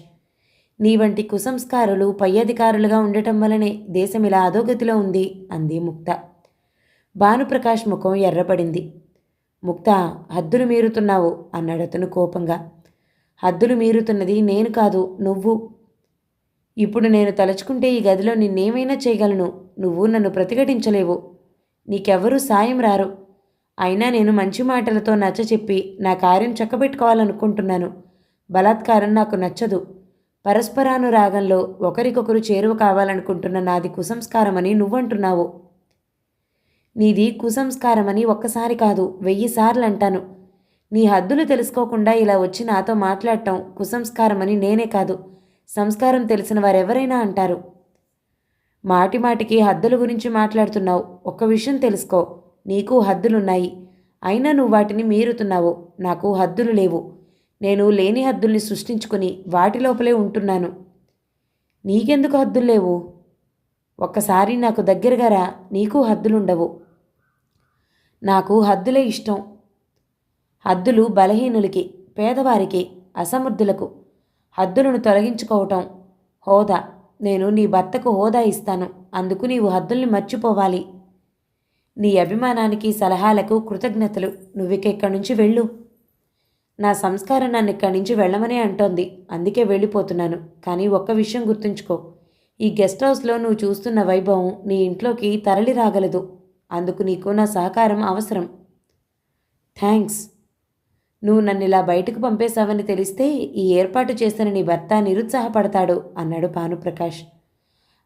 నీ వంటి కుసంస్కారులు పై అధికారులుగా ఉండటం వలనే దేశం ఇలా అధోగతిలో ఉంది అంది ముక్త. భానుప్రకాష్ ముఖం ఎర్రపడింది. ముక్త, హద్దులు మీరుతున్నావు అన్నాడు అతను కోపంగా. హద్దులు మీరుతున్నది నేను కాదు, నువ్వు. ఇప్పుడు నేను తలుచుకుంటే ఈ గదిలో నిన్నేమైనా చేయగలను. నువ్వు నన్ను ప్రతిఘటించలేవు. నీకెవ్వరూ సాయం రారు. అయినా నేను మంచి మాటలతో నచ్చచెప్పి నా కార్యం చక్కబెట్టుకోవాలనుకుంటున్నాను. బలాత్కారం నాకు నచ్చదు. పరస్పరానురాగంలో ఒకరికొకరు చేరువ కావాలనుకుంటున్న నాది కుసంస్కారమని నువ్వంటున్నావు. నీది కుసంస్కారమని ఒక్కసారి కాదు, 1000 సార్లు అంటాను. నీ హద్దులు తెలుసుకోకుండా ఇలా వచ్చి నాతో మాట్లాడటం కుసంస్కారమని నేనే కాదు, సంస్కారం తెలిసిన వారెవరైనా అంటారు. మాటిమాటికి హద్దుల గురించి మాట్లాడుతున్నావు. ఒక్క విషయం తెలుసుకో, నీకు హద్దులున్నాయి. అయినా నువ్వు వాటిని మీరుతున్నావు. నాకు హద్దులు లేవు. నేను లేని హద్దుల్ని సృష్టించుకుని వాటి లోపలే ఉంటున్నాను. నీకెందుకు హద్దులు లేవు? ఒక్కసారి నాకు దగ్గరగా రా, నీకు హద్దులుండవు. నాకు హద్దులే ఇష్టం. హద్దులు బలహీనులకి, పేదవారికి, అసమర్థులకు. హద్దులను తొలగించుకోవటం హోదా. నేను నీ భర్తకు హోదా ఇస్తాను. అందుకు నీవు హద్దుల్ని మర్చిపోవాలి. నీ అభిమానానికి, సలహాలకు కృతజ్ఞతలు. నువ్విక ఇక్కడి నుంచి వెళ్ళు. నా సంస్కారం నన్ను ఇక్కడి నుంచి వెళ్ళమనే అంటోంది. అందుకే వెళ్ళిపోతున్నాను. కానీ ఒక్క విషయం గుర్తుంచుకో, ఈ గెస్ట్ హౌస్లో నువ్వు చూస్తున్న వైభవం నీ ఇంట్లోకి తరలి రాగలదు. అందుకు నీకు నా సహకారం అవసరం. థ్యాంక్స్. నువ్వు నన్ను ఇలా బయటకు పంపేశావని తెలిస్తే ఈ ఏర్పాటు చేసిన నీ భర్త నిరుత్సాహపడతాడు అన్నాడు భానుప్రకాష్.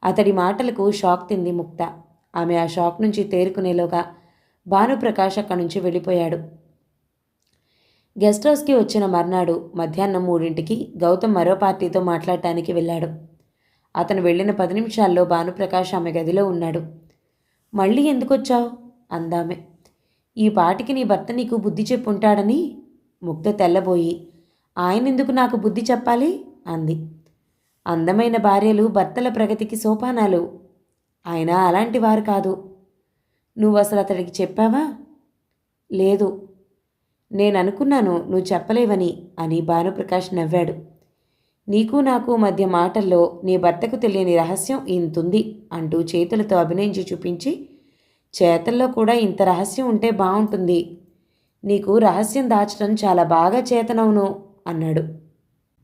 అతడి మాటలకు షాక్ తింది ముక్త. ఆమె ఆ షాక్ నుంచి తేరుకునేలోగా భానుప్రకాష్ అక్కడి నుంచి వెళ్ళిపోయాడు. గెస్ట్ హౌస్కి వచ్చిన మర్నాడు మధ్యాహ్నం 3ంటికి గౌతమ్ మరో పార్టీతో మాట్లాడటానికి వెళ్ళాడు. అతను వెళ్ళిన 10 నిమిషాల్లో భానుప్రకాష్ ఆమె గదిలో ఉన్నాడు. మళ్ళీ ఎందుకొచ్చావు అందామె. ఈ పాటికి నీ భర్త నీకు బుద్ధి చెప్పుంటాడని. ముక్త తెల్లబోయి, ఆయనెందుకు నాకు బుద్ధి చెప్పాలి అంది. అందమైన భార్యలు భర్తల ప్రగతికి సోపానాలు. ఆయన అలాంటి వారు కాదు. నువ్వు అసలు అతడికి చెప్పావా? లేదు. నేను అనుకున్నాను నువ్వు చెప్పలేవని అని భానుప్రకాష్ నవ్వాడు. నీకు నాకు మధ్య మాటల్లో నీ భర్తకు తెలియని రహస్యం ఇంతుంది అంటూ చేతులతో అభినయించి చూపించి, చేతల్లో కూడా ఇంత రహస్యం ఉంటే బాగుంటుంది. నీకు రహస్యం దాచడం చాలా బాగా చేతనవును అన్నాడు.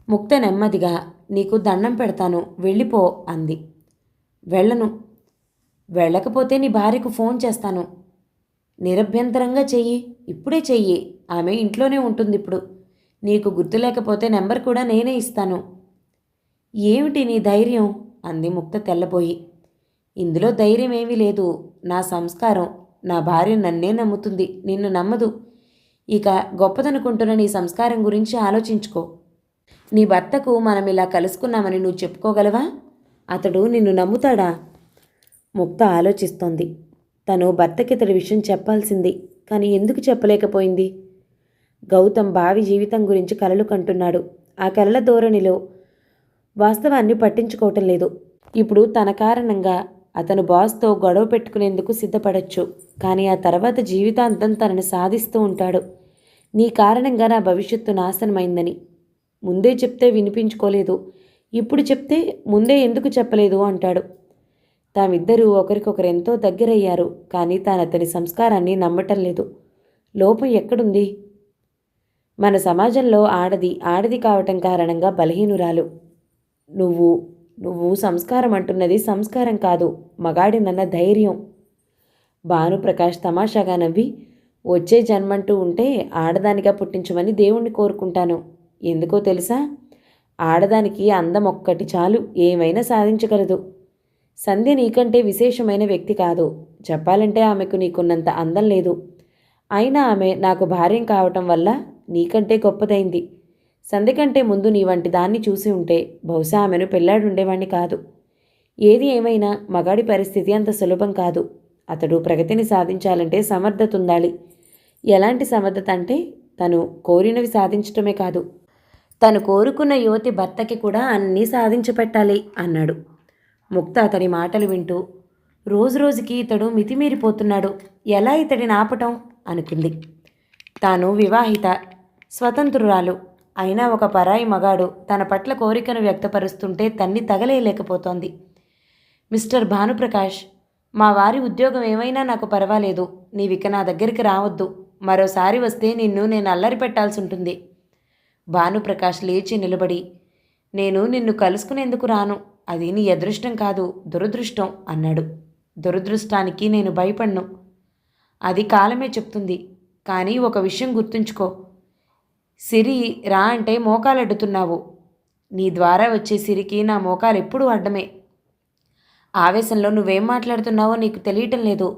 ముక్త నెమ్మదిగా, నీకు దండం పెడతాను, వెళ్ళిపో అంది. వెళ్ళను. వెళ్ళకపోతే నీ భార్యకు ఫోన్ చేస్తాను. నిరభ్యంతరంగా చెయ్యి, ఇప్పుడే చెయ్యి. ఆమె ఇంట్లోనే ఉంటుంది ఇప్పుడు. నీకు గుర్తు లేకపోతే నెంబర్ కూడా నేనే ఇస్తాను. ఏమిటి నీ ధైర్యం? అంది ముక్త తెల్లబోయి. ఇందులో ధైర్యం ఏమీ లేదు. నా సంస్కారం. నా భార్య నన్నే నమ్ముతుంది, నిన్ను నమ్మదు. ఇక గొప్పదనుకుంటున్న నీ సంస్కారం గురించి ఆలోచించుకో. నీ భర్తకు మనం ఇలా కలుసుకున్నామని నువ్వు చెప్పుకోగలవా? అతడు నిన్ను నమ్ముతాడా? ముక్త ఆలోచిస్తోంది. తను భర్తకితడి విషయం చెప్పాల్సింది, కానీ ఎందుకు చెప్పలేకపోయింది? గౌతమ్ భావి జీవితం గురించి కలలు కంటున్నాడు. ఆ కలల ధోరణిలో వాస్తవాన్ని పట్టించుకోవటం లేదు. ఇప్పుడు తన కారణంగా అతను బాస్తో గొడవ పెట్టుకునేందుకు సిద్ధపడచ్చు, కానీ ఆ తర్వాత జీవితాంతం తనని సాధిస్తూ ఉంటాడు. నీ కారణంగా నా భవిష్యత్తు నాశనమైందని. ముందే చెప్తే వినిపించుకోలేదు, ఇప్పుడు చెప్తే ముందే ఎందుకు చెప్పలేదు అంటాడు. తామిద్దరూ ఒకరికొకరు ఎంతో దగ్గరయ్యారు, కానీ తాను అతని సంస్కారాన్ని నమ్మటం లేదు. లోపం ఎక్కడుంది? మన సమాజంలో ఆడది కావటం కారణంగా బలహీనురాలు. నువ్వు సంస్కారం అంటున్నది సంస్కారం కాదు, మగాడినన్న ధైర్యం. భానుప్రకాష్ తమాషాగా నవ్వి, వచ్చే జన్మంటూ ఉంటే ఆడదానిగా పుట్టించమని దేవుణ్ణి కోరుకుంటాను. ఎందుకో తెలుసా? ఆడదానికి అందం ఒక్కటి చాలు, ఏమైనా సాధించగలదు. సంధ్య నీకంటే విశేషమైన వ్యక్తి కాదు. చెప్పాలంటే ఆమెకు నీకున్నంత అందం లేదు. అయినా ఆమె నాకు భార్యం కావటం వల్ల నీకంటే గొప్పదైంది. సంధ్య కంటే ముందు నీ వంటి దాన్ని చూసి ఉంటే బహుశా ఆమెను పెళ్లాడుండేవాణ్ణి కాదు. ఏది ఏమైనా మగాడి పరిస్థితి అంత సులభం కాదు. అతడు ప్రగతిని సాధించాలంటే సమర్థత ఉండాలి. ఎలాంటి సమర్థత అంటే తను కోరినవి సాధించటమే కాదు, తను కోరుకున్న యువతి భర్తకి కూడా అన్నీ సాధించిపెట్టాలి అన్నాడు. ముక్త అతడి మాటలు వింటూ, రోజురోజుకి ఇతడు మితిమీరిపోతున్నాడు, ఎలా ఇతడిని ఆపటం అనుకుంది. తాను వివాహిత, స్వతంత్రురాలు అయినా ఒక పరాయి మగాడు తన పట్ల కోరికను వ్యక్తపరుస్తుంటే తన్ని తగలేయలేకపోతోంది. మిస్టర్ భానుప్రకాష్, మా వారి ఉద్యోగం ఏమైనా నాకు పర్వాలేదు. నీవిక నా దగ్గరికి రావద్దు. మరోసారి వస్తే నేను అల్లరి పెట్టాల్సి ఉంటుంది. భానుప్రకాష్ లేచి నిలబడి, నేను నిన్ను కలుసుకునేందుకు రాను. అది నీ అదృష్టం కాదు, దురదృష్టం అన్నాడు. దురదృష్టానికి నేను భయపడ్ను, అది కాలమే చెప్తుంది. కానీ ఒక విషయం గుర్తుంచుకో, సిరి రా అంటే మోకాలడ్డుతున్నావు. నీ ద్వారా వచ్చే సిరికి నా మోకాలు ఎప్పుడూ అడ్డమే. ఆవేశంలో నువ్వేం మాట్లాడుతున్నావో నీకు తెలియటం లేదు.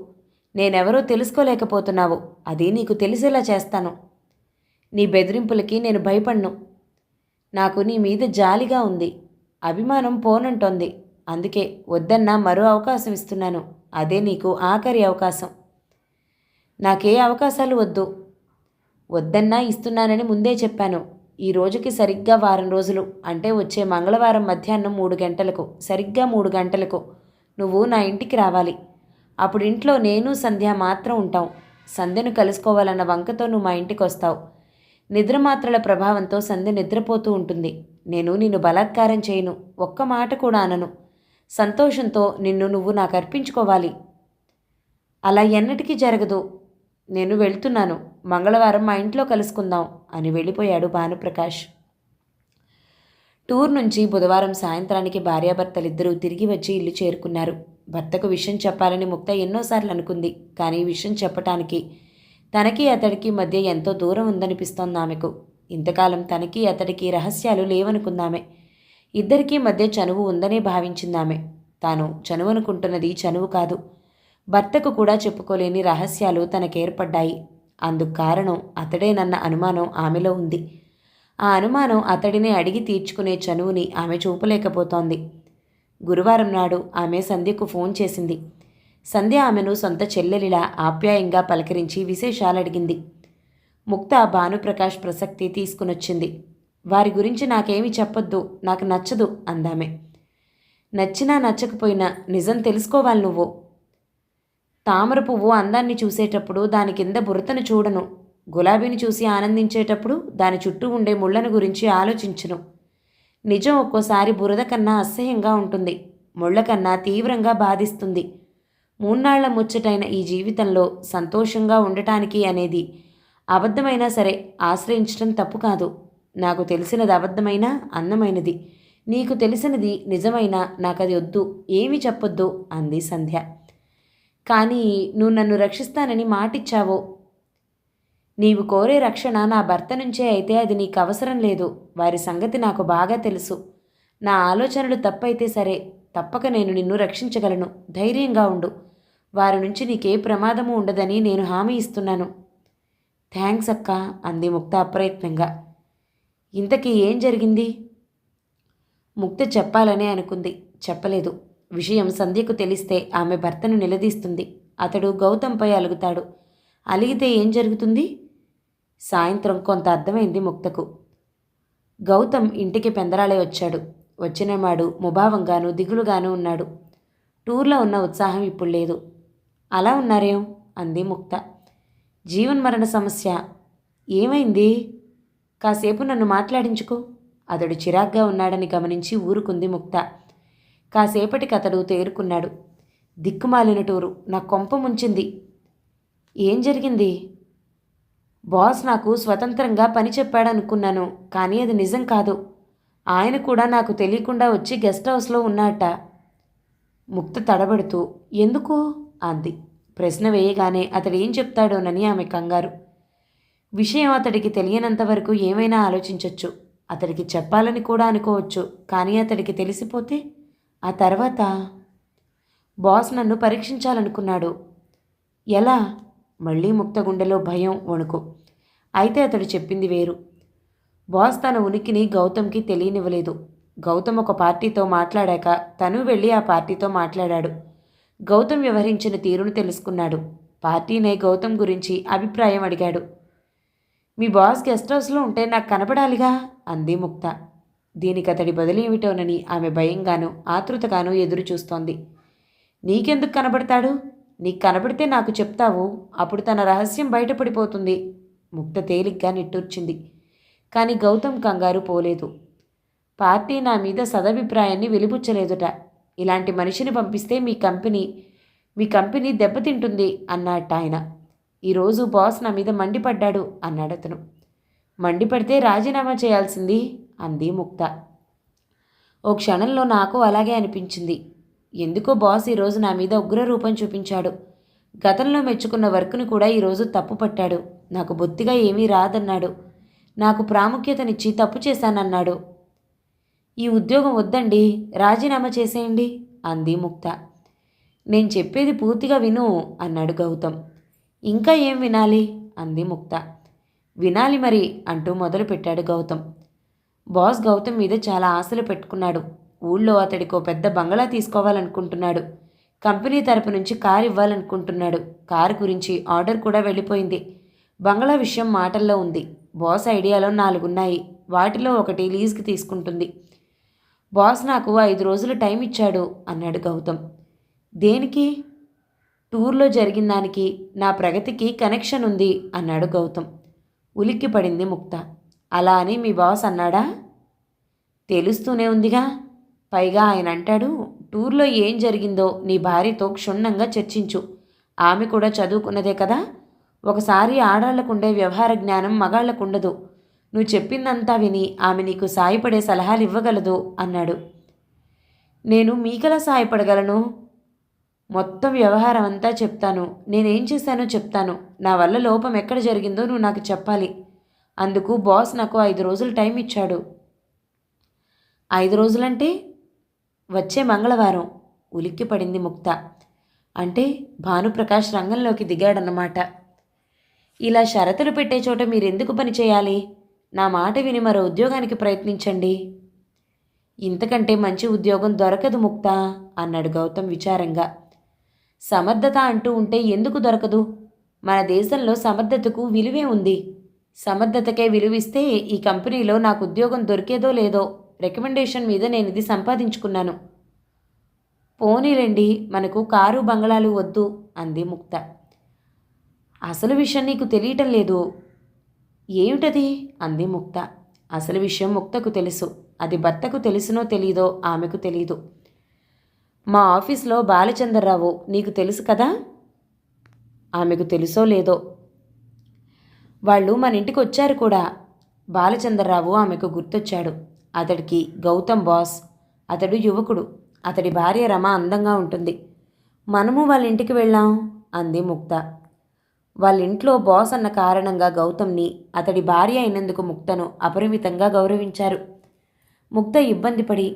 నేనెవరో తెలుసుకోలేకపోతున్నావు. అది నీకు తెలిసేలా చేస్తాను. నీ బెదిరింపులకి నేను భయపడ్ను. నాకు నీ మీద జాలిగా ఉంది, అభిమానం పోనంటోంది. అందుకే వద్దన్నా మరో అవకాశం ఇస్తున్నాను. అదే నీకు ఆఖరి అవకాశం. నాకే అవకాశాలు వద్దన్నా ఇస్తున్నానని ముందే చెప్పాను. ఈ రోజుకి సరిగ్గా వారం రోజులు, అంటే వచ్చే మంగళవారం మధ్యాహ్నం 3 గంటలకు, సరిగ్గా 3 గంటలకు నువ్వు నా ఇంటికి రావాలి. అప్పుడు ఇంట్లో నేను సంధ్య మాత్రం ఉంటాం. సంధ్యను కలుసుకోవాలన్న వంకతో నువ్వు మా ఇంటికి వస్తావు. నిద్రమాత్రల ప్రభావంతో సంధ్య నిద్రపోతూ ఉంటుంది. నేను నిన్ను బలాత్కారం చేయను, ఒక్క మాట కూడా అనను. సంతోషంతో నువ్వు నాకు అర్పించుకోవాలి. అలా ఎన్నటికీ జరగదు. నేను వెళ్తున్నాను, మంగళవారం మా ఇంట్లో కలుసుకుందాం అని వెళ్ళిపోయాడు భానుప్రకాష్. టూర్ నుంచి బుధవారం సాయంత్రానికి భార్యాభర్తలిద్దరూ తిరిగి వచ్చి ఇల్లు చేరుకున్నారు. భర్తకు విషయం చెప్పాలని ముక్త ఎన్నోసార్లు అనుకుంది, కానీ విషయం చెప్పటానికి తనకి అతడికి మధ్య ఎంతో దూరం ఉందనిపిస్తోంది ఆమెకు. ఇంతకాలం తనకి అతడికి రహస్యాలు లేవనుకుందామె. ఇద్దరికీ మధ్య చనువు ఉందనే భావించిందామె. తాను చనువనుకుంటున్నది చనువు కాదు, భర్తకు కూడా చెప్పుకోలేని రహస్యాలు తనకేర్పడ్డాయి. అందుకు కారణం అతడేనన్న అనుమానం ఆమెలో ఉంది. ఆ అనుమానం అతడినే అడిగి తీర్చుకునే చనువుని ఆమె చూపలేకపోతోంది. గురువారం నాడు ఆమె సంధ్యకు ఫోన్ చేసింది. సంధ్య ఆమెను సొంత చెల్లెలిలా ఆప్యాయంగా పలకరించి విశేషాలు అడిగింది. ముక్త భానుప్రకాష్ ప్రసక్తి తీసుకునొచ్చింది. వారి గురించి నాకేమీ చెప్పొద్దు, నాకు నచ్చదు అందామె. నచ్చినా నచ్చకపోయినా నిజం తెలుసుకోవాలి నువ్వు. తామర పువ్వు అందాన్ని చూసేటప్పుడు దాని కింద బురతను చూడను. గులాబీని చూసి ఆనందించేటప్పుడు దాని చుట్టూ ఉండే ముళ్లను గురించి ఆలోచించును. నిజం ఒక్కోసారి బురద కన్నా అసహ్యంగా ఉంటుంది, ముళ్ల కన్నా తీవ్రంగా బాధిస్తుంది. మూన్నాళ్ల ముచ్చటైన ఈ జీవితంలో సంతోషంగా ఉండటానికి అనేది అబద్ధమైనా సరే ఆశ్రయించడం తప్పు కాదు. నాకు తెలిసినది అబద్ధమైనా అందమైనది, నీకు తెలిసినది నిజమైనా నాకది వద్దు, ఏమీ చెప్పొద్దు అంది సంధ్య. కానీ నువ్వు నన్ను రక్షిస్తానని మాటిచ్చావు. నీవు కోరే రక్షణ నా భర్త నుంచే అయితే అది నీకు అవసరం లేదు. వారి సంగతి నాకు బాగా తెలుసు. నా ఆలోచనలు తప్పైతే సరే, తప్పక నేను నిన్ను రక్షించగలను. ధైర్యంగా ఉండు. వారి నుంచి నీకే ప్రమాదము ఉండదని నేను హామీ ఇస్తున్నాను. థ్యాంక్స్ అక్క అంది ముక్త అప్రయత్నంగా. ఇంతకీ ఏం జరిగింది? ముక్త చెప్పాలనే అనుకుంది, చెప్పలేదు. విషయం సంధ్యకు తెలిస్తే ఆమె భర్తను నిలదీస్తుంది. అతడు గౌతంపై అలుగుతాడు. అలిగితే ఏం జరుగుతుంది? సాయంత్రం కొంత అర్థమైంది ముక్తకు. గౌతం ఇంటికి పెందరాళే వచ్చాడు. వచ్చినవాడు ముభావంగానూ దిగులుగానూ ఉన్నాడు. టూర్లో ఉన్న ఉత్సాహం ఇప్పుడు లేదు. అలా ఉన్నారేం అంది ముక్త. జీవన్మరణ సమస్య. ఏమైంది? కాసేపు నన్ను మాట్లాడించుకో. అతడు చిరాగ్గా ఉన్నాడని గమనించి ఊరుకుంది ముక్త. కాసేపటికి అతడు తేరుకున్నాడు. దిక్కుమాలిన టూరు నా కొంప ముంచింది. ఏం జరిగింది? బాస్ నాకు స్వతంత్రంగా పని చెప్పాడనుకున్నాను, కానీ అది నిజం కాదు. ఆయన కూడా నాకు తెలియకుండా వచ్చి గెస్ట్ హౌస్లో ఉన్నట్ట. ముక్త తడబడుతూ ఎందుకు అంది. ప్రశ్న వేయగానే అతడేం చెప్తాడోనని ఆమె కంగారు. విషయం అతడికి తెలియనంతవరకు ఏమైనా ఆలోచించవచ్చు. అతడికి చెప్పాలని కూడా అనుకోవచ్చు. కానీ అతడికి తెలిసిపోతే ఆ తర్వాత? బాస్ నన్ను పరీక్షించాలనుకున్నాడు. ఎలా? మళ్ళీ ముక్త గుండెలో భయం, వణుకు. అయితే అతడు చెప్పింది వేరు. బాస్ తన ఉనికిని గౌతంకి తెలియనివ్వలేదు. గౌతమ్ ఒక పార్టీతో మాట్లాడాక తను వెళ్ళి ఆ పార్టీతో మాట్లాడాడు. గౌతమ్ వ్యవహరించిన తీరును తెలుసుకున్నాడు. పార్టీనే గౌతమ్ గురించి అభిప్రాయం అడిగాడు. మీ బాస్ గెస్ట్ హౌస్లో ఉంటే నాకు కనపడాలిగా అంది ముక్త. దీనికి అతడి బదులేమిటోనని ఆమె భయంగానూ ఆతృతగానూ ఎదురు చూస్తోంది. నీకెందుకు కనబడతాడు? నీకు కనబడితే నాకు చెప్తావు. అప్పుడు తన రహస్యం బయటపడిపోతుంది. ముక్త తేలిగ్గా నిట్టూర్చింది. కానీ గౌతమ్ కంగారు పోలేదు. పార్టీ నా మీద సదభిప్రాయాన్ని వెలిబుచ్చలేదుట. ఇలాంటి మనిషిని పంపిస్తే మీ కంపెనీ దెబ్బతింటుంది అన్నట్ట ఆయన. ఈరోజు బాస్ నా మీద మండిపడ్డాడు అన్నాడతను. మండిపడితే రాజీనామా చేయాల్సింది అంది ముక్త. ఓ క్షణంలో నాకు అలాగే అనిపించింది. ఎందుకో బాస్ ఈరోజు నా మీద ఉగ్రరూపం చూపించాడు. గతంలో మెచ్చుకున్న వర్క్ను కూడా ఈరోజు తప్పు పట్టాడు. నాకు బొత్తిగా ఏమీ రాదన్నాడు. నాకు ప్రాముఖ్యతనిచ్చి తప్పు చేశానన్నాడు. ఈ ఉద్యోగం వద్దండి, రాజీనామా చేసేయండి అంది ముక్త. నేను చెప్పేది పూర్తిగా విను అన్నాడు గౌతమ్. ఇంకా ఏం వినాలి అంది ముక్త. వినాలి మరి అంటూ మొదలుపెట్టాడు గౌతమ్. బాస్ గౌతమ్ మీద చాలా ఆశలు పెట్టుకున్నాడు. ఊళ్ళో అతడికో పెద్ద బంగళా తీసుకోవాలనుకుంటున్నాడు. కంపెనీ తరపు నుంచి కారు ఇవ్వాలనుకుంటున్నాడు. కారు గురించి ఆర్డర్ కూడా వెళ్ళిపోయింది. బంగళా విషయం మాటల్లో ఉంది. బాస్ ఐడియాలో 4 ఉన్నాయి. వాటిలో ఒకటి లీజ్కి తీసుకుంటుంది. బాస్ నాకు 5 రోజులు టైం ఇచ్చాడు అన్నాడు గౌతమ్. దేనికి? టూర్లో జరిగిన దానికి, నా ప్రగతికి కనెక్షన్ ఉంది అన్నాడు గౌతమ్. ఉలిక్కి పడింది ముక్త. అలా అని మీ బాస్ అన్నాడా? తెలుస్తూనే ఉందిగా. పైగా ఆయన అంటాడు, టూర్లో ఏం జరిగిందో నీ భార్యతో క్షుణ్ణంగా చర్చించు. ఆమె కూడా చదువుకున్నదే కదా. ఒకసారి ఆడాళ్లకుండే వ్యవహార జ్ఞానం మగాళ్లకుండదు. నువ్వు చెప్పిందంతా విని ఆమె నీకు సాయపడే సలహాలు ఇవ్వగలదు అన్నాడు. నేను మీకెలా సాయపడగలను? మొత్తం వ్యవహారం అంతా చెప్తాను. నేనేం చేశానో చెప్తాను. నా వల్ల లోపం ఎక్కడ జరిగిందో నువ్వు నాకు చెప్పాలి. అందుకు బాస్ నాకు 5 రోజులు టైం ఇచ్చాడు. 5 రోజులంటే వచ్చే మంగళవారం. ఉలిక్కి పడింది ముక్త. అంటే భానుప్రకాష్ రంగంలోకి దిగాడన్నమాట. ఇలా షరతులు పెట్టే చోట మీరెందుకు పని చేయాలి? నా మాట విని మరో ఉద్యోగానికి ప్రయత్నించండి. ఇంతకంటే మంచి ఉద్యోగం దొరకదు ముక్త అన్నాడు గౌతమ్ విచారంగా. సమర్థత అంటూ ఉంటే ఎందుకు దొరకదు? మన దేశంలో సమర్థతకు విలువే ఉంది. సమర్థతకే విలువిస్తే ఈ కంపెనీలో నాకు ఉద్యోగం దొరికేదో లేదో. రికమెండేషన్ మీద నేను ఇది సంపాదించుకున్నాను. పోనీలండి, మనకు కారు బంగళాలు వద్దు అంది ముక్త. అసలు విషయం నీకు తెలియటం లేదు. ఏమిటది అంది ముక్త. అసలు విషయం ముక్తకు తెలుసు. అది భర్తకు తెలుసునో తెలీదో ఆమెకు తెలీదు. మా ఆఫీస్లో బాలచంద్రరావు నీకు తెలుసు కదా. ఆమెకు తెలుసో లేదో. వాళ్ళు మన ఇంటికి వచ్చారు కూడా. బాలచంద్రరావు ఆమెకు గుర్తొచ్చాడు. అతడికి గౌతమ్ బాస్. అతడు యువకుడు. అతడి భార్య రమ అందంగా ఉంటుంది. మనము వాళ్ళ ఇంటికి వెళ్ళాం అంది ముక్త. వాళ్ళ ఇంట్లో బాస్ అన్న కారణంగా గౌతమ్ని, అతడి భార్య అయినందుకు ముక్తను అపరిమితంగా గౌరవించారు. ముక్త ఇబ్బందిపడి,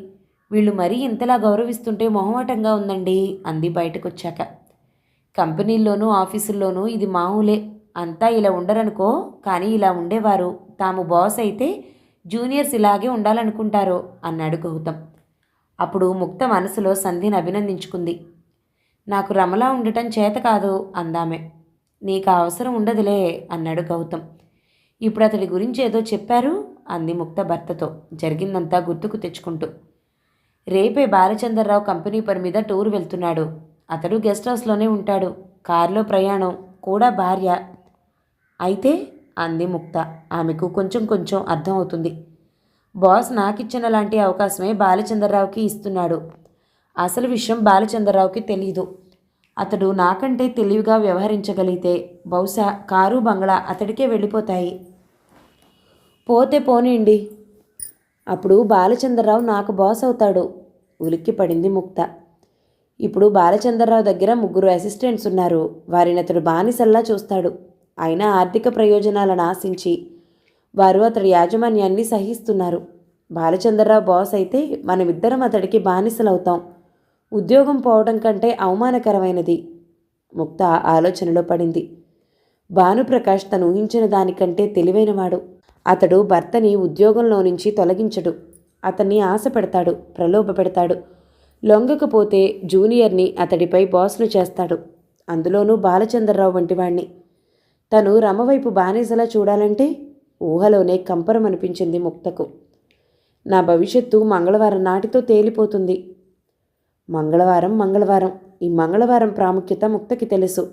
వీళ్ళు మరీ ఇంతలా గౌరవిస్తుంటే మొహమాటంగా ఉందండి అంది బయటకొచ్చాక. కంపెనీల్లోనూ ఆఫీసుల్లోనూ ఇది మామూలే. అంతా ఇలా ఉండరనుకో, కానీ ఇలా ఉండేవారు. తాము బాస్ అయితే జూనియర్స్ ఇలాగే ఉండాలనుకుంటారో అన్నాడు గౌతమ్. అప్పుడు ముక్త మనసులో సంధ్యను అభినందించుకుంది. నాకు రమలా ఉండటం చేత కాదు అందామె. నీకు ఆ అవసరం ఉండదులే అన్నాడు గౌతమ్. ఇప్పుడు అతడి గురించి ఏదో చెప్పారు అంది ముక్త భర్తతో జరిగిందంతా గుర్తుకు తెచ్చుకుంటూ. రేపే బాలచంద్రరావు కంపెనీ పని మీద టూర్ వెళ్తున్నాడు. అతడు గెస్ట్ హౌస్లోనే ఉంటాడు. కారులో ప్రయాణం, కూడా భార్య. అయితే అంది ముక్త. ఆమెకు కొంచెం కొంచెం అర్థమవుతుంది. బాస్ నాకిచ్చిన లాంటి అవకాశమే బాలచంద్రరావుకి ఇస్తున్నాడు. అసలు విషయం బాలచంద్రరావుకి తెలీదు. అతడు నాకంటే తెలివిగా వ్యవహరించగలిగితే బహుశా కారు బంగ్లా అతడికే వెళ్ళిపోతాయి. పోతే పోనీండి, అప్పుడు బాలచంద్రరావు నాకు బాస్ అవుతాడు. ఉలిక్కి పడింది ముక్త. ఇప్పుడు బాలచంద్రరావు దగ్గర 3 అసిస్టెంట్స్ ఉన్నారు. వారిని అతడు బానిసల్లా చూస్తాడు. అయినా ఆర్థిక ప్రయోజనాలను ఆశించి వారు అతడి యాజమాన్యాన్ని సహిస్తున్నారు. బాలచంద్రరావు బాస్ అయితే మనమిద్దరం అతడికి బానిసలవుతాం. ఉద్యోగం పోవడం కంటే అవమానకరమైనది. ముక్త ఆలోచనలో పడింది. భానుప్రకాష్ తను ఊహించిన దానికంటే తెలివైనవాడు. అతడు భర్తని ఉద్యోగంలో నుంచి తొలగించడు. అతన్ని ఆశ పెడతాడు, ప్రలోభ పెడతాడు. లొంగకపోతే జూనియర్ని అతడిపై బాస్ను చేస్తాడు. అందులోనూ బాలచంద్రరావు వంటివాణ్ణి. తను రమవైపు బానిసలా చూడాలంటే ఊహలోనే కంపరం అనిపించింది ముక్తకు. నా భవిష్యత్తు మంగళవారం నాటితో తేలిపోతుంది. మంగళవారం. ఈ మంగళవారం ప్రాముఖ్యత ముక్తకి తెలుసు.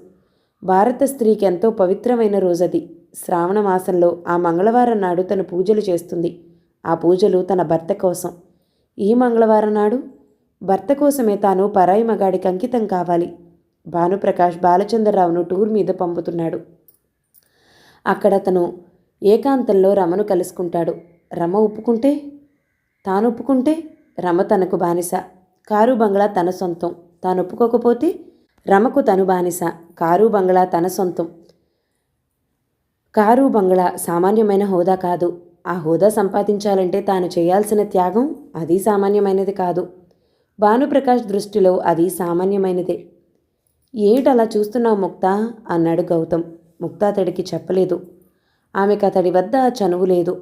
భారత స్త్రీకి ఎంతో పవిత్రమైన రోజది. శ్రావణ మాసంలో ఆ మంగళవారం నాడు తను పూజలు చేస్తుంది. ఆ పూజలు తన భర్త కోసం. ఈ మంగళవారం నాడు భర్త కోసమే తాను పరాయి మగాడికి అంకితం కావాలి. భానుప్రకాష్ బాలచంద్రరావును టూర్ మీద పంపుతున్నాడు. అక్కడ తను ఏకాంతంలో రమను కలుసుకుంటాడు. రమ ఒప్పుకుంటే, తాను ఒప్పుకుంటే రమ తనకు బానిస. కారు బంగ్లా తన సొంతం. తాను ఒప్పుకోకపోతే రమకు తను బానిస. కారు బంగ్లా తన సొంతం. కారు బంగ్లా సామాన్యమైన హోదా కాదు. ఆ హోదా సంపాదించాలంటే తాను చేయాల్సిన త్యాగం అది సామాన్యమైనది కాదు. భానుప్రకాష్ దృష్టిలో అది సామాన్యమైనదే. ఏమిటలా చూస్తున్నావు ముక్త అన్నాడు గౌతమ్. ముక్త అతడికి చెప్పలేదు. ఆమెకు అతడి వద్ద చనువు లేదు.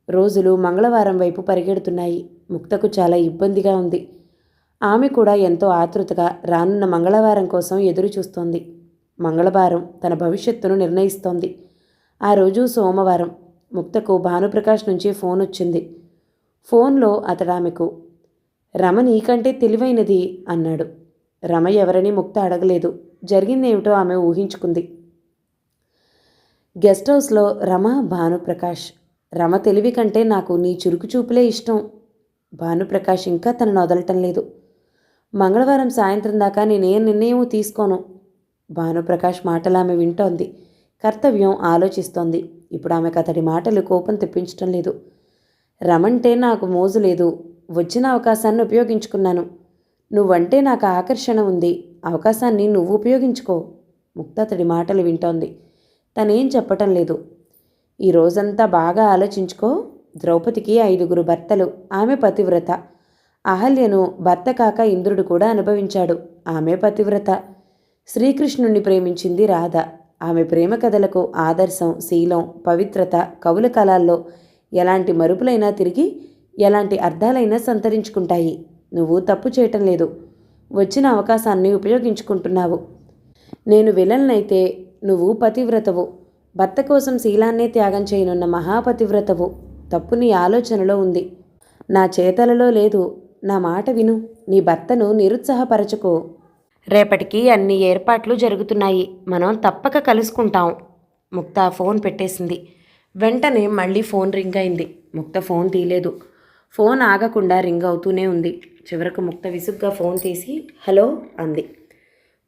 రోజులు మంగళవారం వైపు పరిగెడుతున్నాయి. ముక్తకు చాలా ఇబ్బందిగా ఉంది. ఆమె కూడా ఎంతో ఆతృతగా రానున్న మంగళవారం కోసం ఎదురు చూస్తోంది. మంగళవారం తన భవిష్యత్తును నిర్ణయిస్తోంది. ఆ రోజు సోమవారం. ముక్తకు భానుప్రకాష్ నుంచి ఫోన్ వచ్చింది. ఫోన్లో అతడు ఆమెకు, రమ నీకంటే తెలివైనది అన్నాడు. రమ ఎవరని ముక్త అడగలేదు. జరిగిందేమిటో ఆమె ఊహించుకుంది. గెస్ట్ హౌస్లో రమ, భానుప్రకాష్. రమ తెలివి కంటే నాకు నీ చురుకు చూపులే ఇష్టం. భానుప్రకాష్ ఇంకా తనను వదలటం లేదు. మంగళవారం సాయంత్రం దాకా నేనే నిర్ణయం తీసుకోను. భానుప్రకాష్ మాటలు ఆమె వింటోంది. కర్తవ్యం ఆలోచిస్తోంది. ఇప్పుడు ఆమెకు అతడి మాటలు కోపం తెప్పించటం లేదు. రమంటే నాకు మోజు లేదు. వచ్చిన అవకాశాన్ని ఉపయోగించుకున్నాను. నువ్వంటే నాకు ఆకర్షణ ఉంది. అవకాశాన్ని నువ్వు ఉపయోగించుకో. ముక్త అతడి మాటలు వింటోంది. తనేం చెప్పటం లేదు. ఈ రోజంతా బాగా ఆలోచించుకో. ద్రౌపదికి 5 భర్తలు. ఆమె పతివ్రత. అహల్యను భర్త కాక ఇంద్రుడు కూడా అనుభవించాడు. ఆమె పతివ్రత. శ్రీకృష్ణుణ్ణి ప్రేమించింది రాధ. ఆమె ప్రేమ కథలకు ఆదర్శం, శీలం, పవిత్రత కవుల కళల్లో ఎలాంటి మరుపులైనా తిరిగి ఎలాంటి అర్థాలైనా సంతరించుకుంటాయి. నువ్వు తప్పు చేయటం లేదు. వచ్చిన అవకాశాన్ని ఉపయోగించుకుంటున్నావు. నేను విలన్నైతే నువ్వు పతివ్రతవు. భర్త కోసం శీలాన్నే త్యాగం చేయనున్న మహాపతివ్రతవు. తప్పు నీ ఆలోచనలో ఉంది, నా చేతలలో లేదు. నా మాట విను. నీ భర్తను నిరుత్సాహపరచుకో. రేపటికి అన్ని ఏర్పాట్లు జరుగుతున్నాయి. మనం తప్పక కలుసుకుంటాం. ముక్త ఫోన్ పెట్టేసింది. వెంటనే మళ్ళీ ఫోన్ రింగ్ అయింది. ముక్త ఫోన్ తీయలేదు. ఫోన్ ఆగకుండా రింగ్ అవుతూనే ఉంది. చివరకు ముక్త విసుగ్గా ఫోన్ తీసి హలో అంది.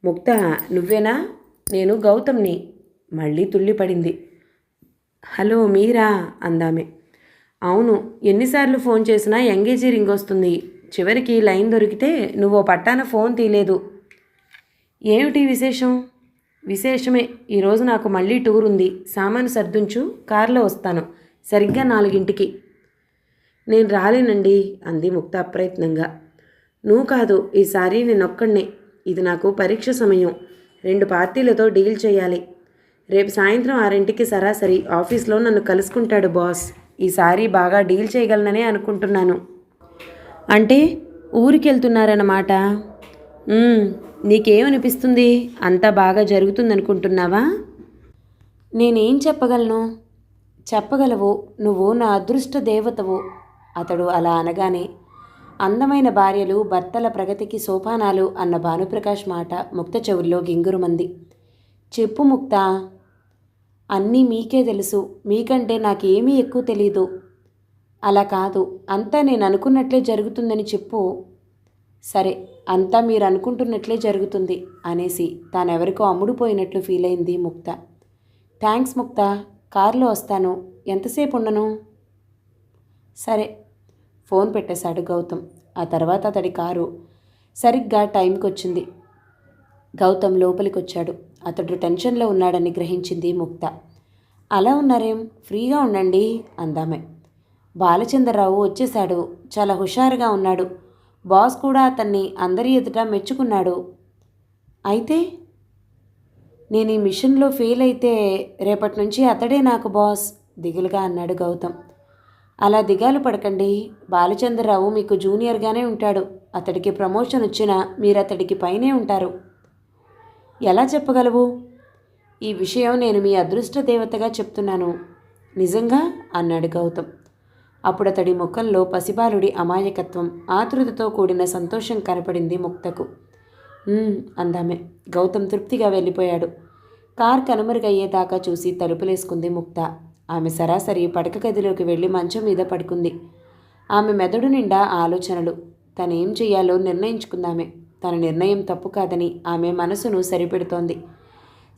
ముక్త, నువ్వేనా? నేను గౌతమ్ని. మళ్ళీ తుళ్ళిపడింది. హలో మీరా అందామె. అవును. ఎన్నిసార్లు ఫోన్ చేసినా ఎంగేజీ రింగ్ వస్తుంది. చివరికి లైన్ దొరికితే నువ్వు పట్టాన ఫోన్ తీయలేదు. ఏమిటి విశేషం? విశేషమే. ఈరోజు నాకు మళ్ళీ టూర్ ఉంది. సామాను సర్దుంచు, కారులో వస్తాను. సరిగ్గా 4ంటికి. నేను రాలేనండి అంది ముక్త అప్రయత్నంగా. నువ్వు కాదు, ఈసారి నేనొక్కడినే. ఇది నాకు పరీక్ష సమయం. 2 పార్టీలతో డీల్ చేయాలి. రేపు సాయంత్రం 6ంటికి సరాసరి ఆఫీస్లో నన్ను కలుసుకుంటాడు బాస్. ఈసారి బాగా డీల్ చేయగలననే అనుకుంటున్నాను. అంటే ఊరికెళ్తున్నారన్నమాట. నీకేమనిపిస్తుంది? అంతా బాగా జరుగుతుందనుకుంటున్నావా? నేనేం చెప్పగలను? చెప్పగలవు, నువ్వు నా అదృష్ట దేవతవు. అతడు అలా అనగానే అందమైన భార్యలు భర్తల ప్రగతికి సోపానాలు అన్న భానుప్రకాష్ మాట ముక్త చెవుల్లో గింగురుమంది. చెప్పు ముక్త, అన్నీ మీకే తెలుసు. మీకంటే నాకేమీ ఎక్కువ తెలీదు. అలా కాదు, అంతా నేను అనుకున్నట్లే జరుగుతుందని చెప్పు. సరే, అంతా మీరు అనుకుంటున్నట్లే జరుగుతుంది అనేసి తానెవరికో అమ్ముడుపోయినట్లు ఫీల్ అయింది ముక్త. థ్యాంక్స్ ముక్త, కారులో వస్తాను. ఎంతసేపు ఉండను? సరే. ఫోన్ పెట్టేశాడు గౌతమ్. ఆ తర్వాత అతడి కారు సరిగ్గా టైంకి వచ్చింది. గౌతమ్ లోపలికొచ్చాడు. అతడు టెన్షన్లో ఉన్నాడని గ్రహించింది ముక్త. అలా ఉన్నారేం? ఫ్రీగా ఉండండి అందామె. బాలచంద్రరావు వచ్చేశాడు. చాలా హుషారుగా ఉన్నాడు. బాస్ కూడా అతన్ని అందరి ఎదుట మెచ్చుకున్నాడు. అయితే నేను ఈ మిషన్లో ఫెయిల్ అయితే రేపటి నుంచి అతడే నాకు బాస్ దిగులుగా అన్నాడు గౌతమ్. అలా దిగాలు పడకండి. బాలచంద్రరావు మీకు జూనియర్గానే ఉంటాడు. అతడికి ప్రమోషన్ వచ్చినా మీరు అతడికి పైనే ఉంటారు. ఎలా చెప్పగలవు? ఈ విషయం నేను మీ అదృష్ట దేవతగా చెప్తున్నాను. నిజంగా అన్నాడు గౌతమ్. అప్పుడు అతడి ముఖంలో పసిబాలుడి అమాయకత్వం, ఆతృతతో కూడిన సంతోషం కనపడింది ముక్తకు. అందామె. గౌతమ్ తృప్తిగా వెళ్ళిపోయాడు. కార్ కనుమరుగయ్యేదాకా చూసి తలుపులేసుకుంది ముక్త. ఆమె సరాసరి పడక గదిలోకి వెళ్ళి మంచం మీద పడుకుంది. ఆమె మెదడు నిండా ఆలోచనలు. తనేం చెయ్యాలో నిర్ణయించుకుందామె. తన నిర్ణయం తప్పు కాదని ఆమె మనసును సరిపెడుతోంది.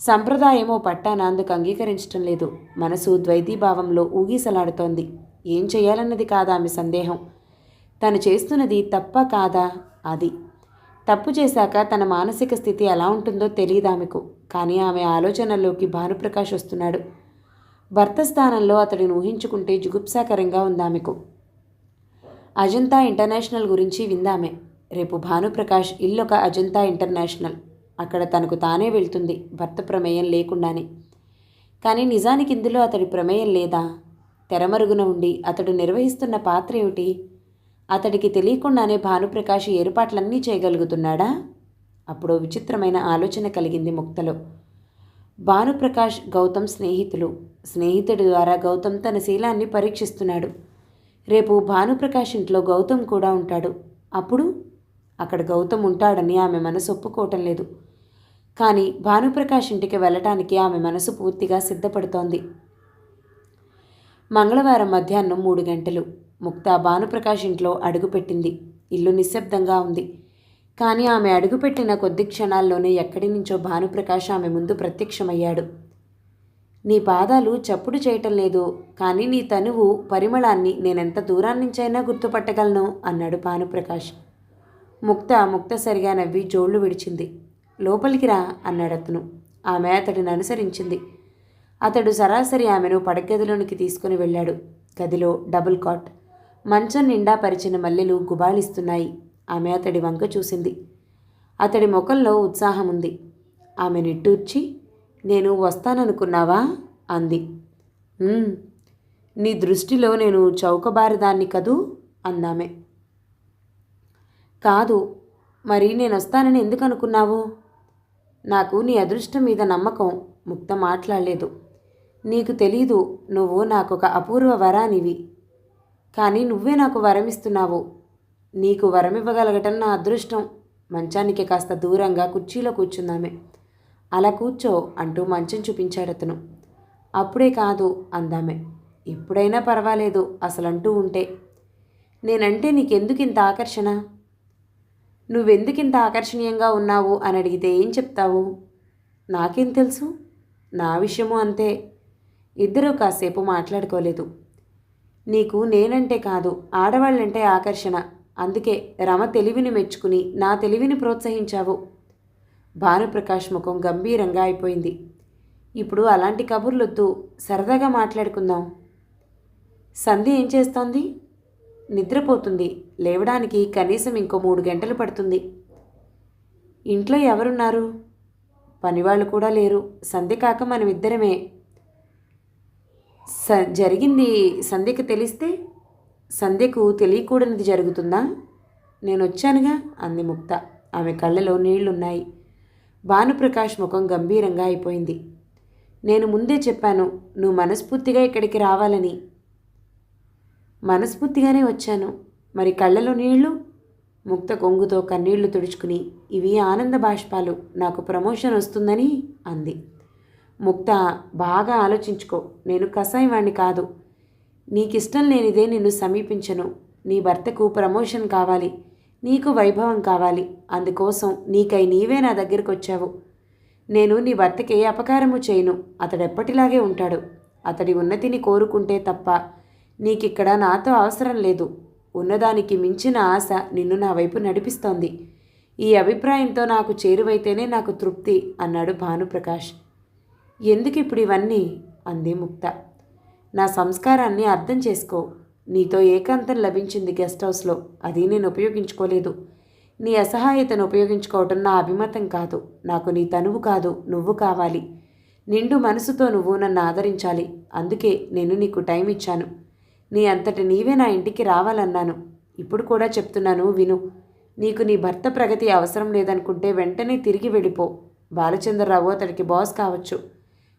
సంప్రదాయమో పట్టాన అందుకు అంగీకరించటం లేదు. మనసు ద్వైతీభావంలో ఊగిసలాడుతోంది. ఏం చెయ్యాలన్నది కాదా ఆమె సందేహం. తను చేస్తున్నది తప్ప కాదా? అది. తప్పు చేశాక తన మానసిక స్థితి ఎలా ఉంటుందో తెలియదు ఆమెకు. కానీ ఆమె ఆలోచనల్లోకి భానుప్రకాష్ వస్తున్నాడు. భర్త స్థానంలో అతడిని ఊహించుకుంటే జుగుప్సాకరంగా ఉందామెకు. అజంతా ఇంటర్నేషనల్ గురించి విందామె. రేపు భానుప్రకాష్ ఇల్లొక అజంతా ఇంటర్నేషనల్. అక్కడ తనకు తానే వెళ్తుంది, భర్త ప్రమేయం లేకుండానే. కానీ నిజానికి ఇందులో అతడి ప్రమేయం లేదా? తెరమరుగున ఉండి అతడు నిర్వహిస్తున్న పాత్ర ఏమిటి? అతడికి తెలియకుండానే భానుప్రకాష్ ఏర్పాట్లన్నీ చేయగలుగుతున్నాడా? అప్పుడో విచిత్రమైన ఆలోచన కలిగింది ముక్తలో. భానుప్రకాష్ గౌతమ్ స్నేహితులు. స్నేహితుడి ద్వారా గౌతమ్ తన శీలాన్ని పరీక్షిస్తున్నాడు. రేపు భానుప్రకాష్ ఇంట్లో గౌతమ్ కూడా ఉంటాడు. అప్పుడు అక్కడ గౌతమ్ ఉంటాడని ఆమె మనసు ఒప్పుకోవటం లేదు. కానీ భానుప్రకాష్ ఇంటికి వెళ్ళటానికి ఆమె మనసు పూర్తిగా సిద్ధపడుతోంది. మంగళవారం మధ్యాహ్నం 3 గంటలు. ముక్త భానుప్రకాష్ ఇంట్లో అడుగుపెట్టింది. ఇల్లు నిశ్శబ్దంగా ఉంది. కానీ ఆమె అడుగుపెట్టిన కొద్ది క్షణాల్లోనే ఎక్కడి నుంచో భానుప్రకాష్ ఆమె ముందు ప్రత్యక్షమయ్యాడు. నీ పాదాలు చప్పుడు చేయటం లేదు, కానీ నీ తనువు పరిమళాన్ని నేనెంత దూరాన్నించైనా గుర్తుపట్టగలను అన్నాడు భానుప్రకాష్. ముక్తసరిగా నవ్వి జోళ్లు విడిచింది. లోపలికి రా అన్నాడతను. ఆమె అతడిని అనుసరించింది. అతడు సరాసరి ఆమెను పడగదిలోనికి తీసుకుని వెళ్ళాడు. గదిలో డబుల్ కాట్. మంచం నిండా పరిచిన మల్లెలు గుబాళిస్తున్నాయి. ఆమె అతడి వంక చూసింది. అతడి ముఖంలో ఉత్సాహం ఉంది. ఆమె నిట్టూర్చి, నేను వస్తాననుకున్నావా అంది. నీ దృష్టిలో నేను చౌకబారదాన్ని కదూ అందామె. కాదు, మరి నేను వస్తానని ఎందుకు అనుకున్నావు? నాకు నీ అదృష్టం మీద నమ్మకం. ముక్త మాట్లాడలేదు. నీకు తెలీదు, నువ్వు నాకొక అపూర్వ వరానివి. కానీ నువ్వే నాకు వరమిస్తున్నావు. నీకు వరమివ్వగలగటం నా అదృష్టం. మంచానికి కాస్త దూరంగా కుర్చీలో కూర్చుందామె. అలా కూర్చో అంటూ మంచం చూపించాడతను. అప్పుడే కాదు అందామె. ఇప్పుడైనా పర్వాలేదు అసలంటూ ఉంటే. నేనంటే నీకెందుకింత ఆకర్షణ? నువ్వెందుకింత ఆకర్షణీయంగా ఉన్నావు అని అడిగితే ఏం చెప్తావు? నాకేం తెలుసు? నా విషయము అంతే. ఇద్దరూ కాసేపు మాట్లాడుకోలేదు. నీకు నేనంటే కాదు, ఆడవాళ్ళంటే ఆకర్షణ. అందుకే రమ తెలివిని మెచ్చుకుని నా తెలివిని ప్రోత్సహించావు. భానుప్రకాష్ ముఖం గంభీరంగా అయిపోయింది. ఇప్పుడు అలాంటి కబుర్లొద్దు, సరదాగా మాట్లాడుకుందాం. సంధ్య ఏం చేస్తోంది? నిద్రపోతుంది. లేవడానికి కనీసం ఇంకో 3 గంటలు పడుతుంది. ఇంట్లో ఎవరున్నారు? పనివాళ్ళు కూడా లేరు. సంధ్య కాక మనమిద్దరమే. జరిగింది సంధ్యకు తెలిస్తే? సంధ్యకు తెలియకూడనిది జరుగుతుందా? నేను వచ్చానుగా అంది ముక్త. ఆమె కళ్ళలో నీళ్లున్నాయి. భానుప్రకాష్ ముఖం గంభీరంగా అయిపోయింది. నేను ముందే చెప్పాను నువ్వు మనస్ఫూర్తిగా ఇక్కడికి రావాలని. మనస్ఫూర్తిగానే వచ్చాను. మరి కళ్ళలో నీళ్లు? ముక్త కొంగుతో కన్నీళ్లు తుడుచుకుని, ఇవి ఆనంద బాష్పాలు, నాకు ప్రమోషన్ వస్తుందని అంది. ముక్త, బాగా ఆలోచించుకో. నేను కసాయివాణ్ణి కాదు. నీకిష్టం లేనిదే నిన్ను సమీపించను. నీ భర్తకు ప్రమోషన్ కావాలి, నీకు వైభవం కావాలి. అందుకోసం నీకై నీవే నా దగ్గరికి వచ్చావు. నేను నీ భర్తకి ఏ అపకారము చేయను. అతడెప్పటిలాగే ఉంటాడు. అతడి ఉన్నతిని కోరుకుంటే తప్ప నీకిక్కడ నాతో అవసరం లేదు. ఉన్నదానికి మించిన ఆశ నిన్ను నా వైపు నడిపిస్తోంది. ఈ అభిప్రాయంతో నాకు చేరువైతేనే నాకు తృప్తి అన్నాడు భానుప్రకాష్. ఎందుకు ఇప్పుడు ఇవన్నీ? అంది ముక్త. నా సంస్కారాన్ని అర్థం చేసుకో. నీతో ఏకాంతం లభించింది గెస్ట్ హౌస్లో, అది నేను ఉపయోగించుకోలేదు. నీ అసహాయతను ఉపయోగించుకోవటం నా అభిమతం కాదు. నాకు నీ తనువు కాదు, నువ్వు కావాలి. నిండు మనసుతో నువ్వు నన్ను ఆదరించాలి. అందుకే నేను నీకు టైం ఇచ్చాను. నీ అంతటి నీవే నా ఇంటికి రావాలన్నాను. ఇప్పుడు కూడా చెప్తున్నాను, విను. నీకు నీ భర్త ప్రగతి అవసరం లేదనుకుంటే వెంటనే తిరిగి వెళ్ళిపో. బాలచంద్రరావు అతడికి బాస్ కావచ్చు,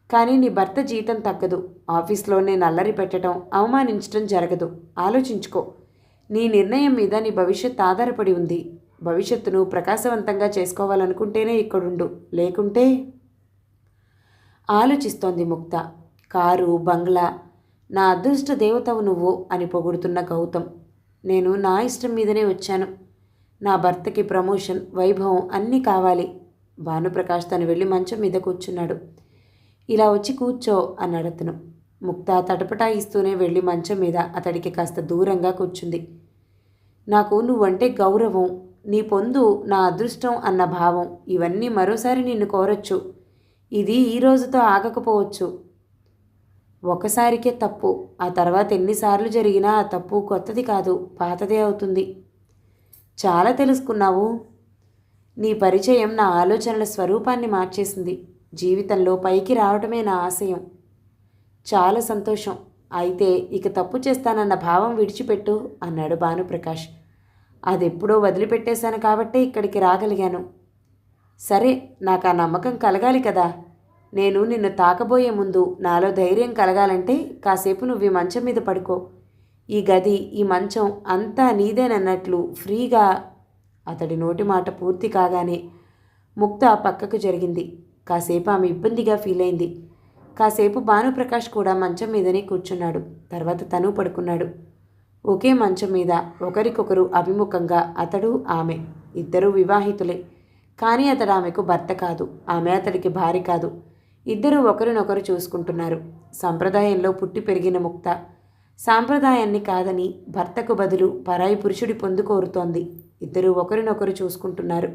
కానీ నీ భర్త జీతం తగ్గదు. ఆఫీస్లో నేను అల్లరి పెట్టడం, అవమానించడం జరగదు. ఆలోచించుకో. నీ నిర్ణయం మీద నీ భవిష్యత్ ఆధారపడి ఉంది. భవిష్యత్తును ప్రకాశవంతంగా చేసుకోవాలనుకుంటేనే ఇక్కడుండు, లేకుంటే. ఆలోచిస్తోంది ముక్త. కారు, బంగ్లా, నా అదృష్ట దేవతవు నువ్వు అని పొగుడుతున్న గౌతమ్. నేను నా ఇష్టం మీదనే వచ్చాను. నా భర్తకి ప్రమోషన్, వైభవం అన్నీ కావాలి. భానుప్రకాష్ తను వెళ్ళి మంచం మీద కూర్చున్నాడు. ఇలా వచ్చి కూర్చో అన్నాడు అతను. ముక్త తటపటాయిస్తూనే వెళ్ళి మంచం మీద అతడికి కాస్త దూరంగా కూర్చుంది. నాకు నువ్వంటే గౌరవం, నీ పొందు నా అదృష్టం అన్న భావం, ఇవన్నీ మరోసారి నిన్ను కోరొచ్చు. ఇది ఈ రోజుతో ఆగకపోవచ్చు. ఒకసారికే తప్పు, ఆ తర్వాత ఎన్నిసార్లు జరిగినా ఆ తప్పు కొత్తది కాదు, పాతదే అవుతుంది. చాలా తెలుసుకున్నావు. నీ పరిచయం నా ఆలోచనల స్వరూపాన్ని మార్చేసింది. జీవితంలో పైకి రావటమే నా ఆశయం. చాలా సంతోషం. అయితే ఇక తప్పు చేస్తానన్న భావం విడిచిపెట్టు అన్నాడు భానుప్రకాష్. అదెప్పుడో వదిలిపెట్టేశాను కాబట్టే ఇక్కడికి రాగలిగాను. సరే, నాకు ఆ నమ్మకం కలగాలి కదా. నేను నిన్ను తాకబోయే ముందు నాలో ధైర్యం కలగాలంటే కాసేపు నువ్వు ఈ మంచం మీద పడుకో. ఈ గది, ఈ మంచం అంతా నీదేనన్నట్లు ఫ్రీగా. అతడి నోటి మాట పూర్తి కాగానే ముక్త పక్కకు జరిగింది. కాసేపు ఆమె ఇబ్బందిగా ఫీల్ అయింది. కాసేపు భానుప్రకాష్ కూడా మంచం మీదనే కూర్చున్నాడు. తర్వాత తను పడుకున్నాడు. ఒకే మంచం మీద ఒకరికొకరు అభిముఖంగా అతడు, ఆమె ఇద్దరూ వివాహితులే. కానీ అతడు ఆమెకు భర్త కాదు, ఆమె అతడికి భార్య కాదు. ఇద్దరూ ఒకరినొకరు చూసుకుంటున్నారు. సంప్రదాయంలో పుట్టి పెరిగిన ముక్త సాంప్రదాయాన్ని కాదని భర్తకు బదులు పరాయి పురుషుడి పొందు కోరుతోంది. ఇద్దరూ ఒకరినొకరు చూసుకుంటున్నారు.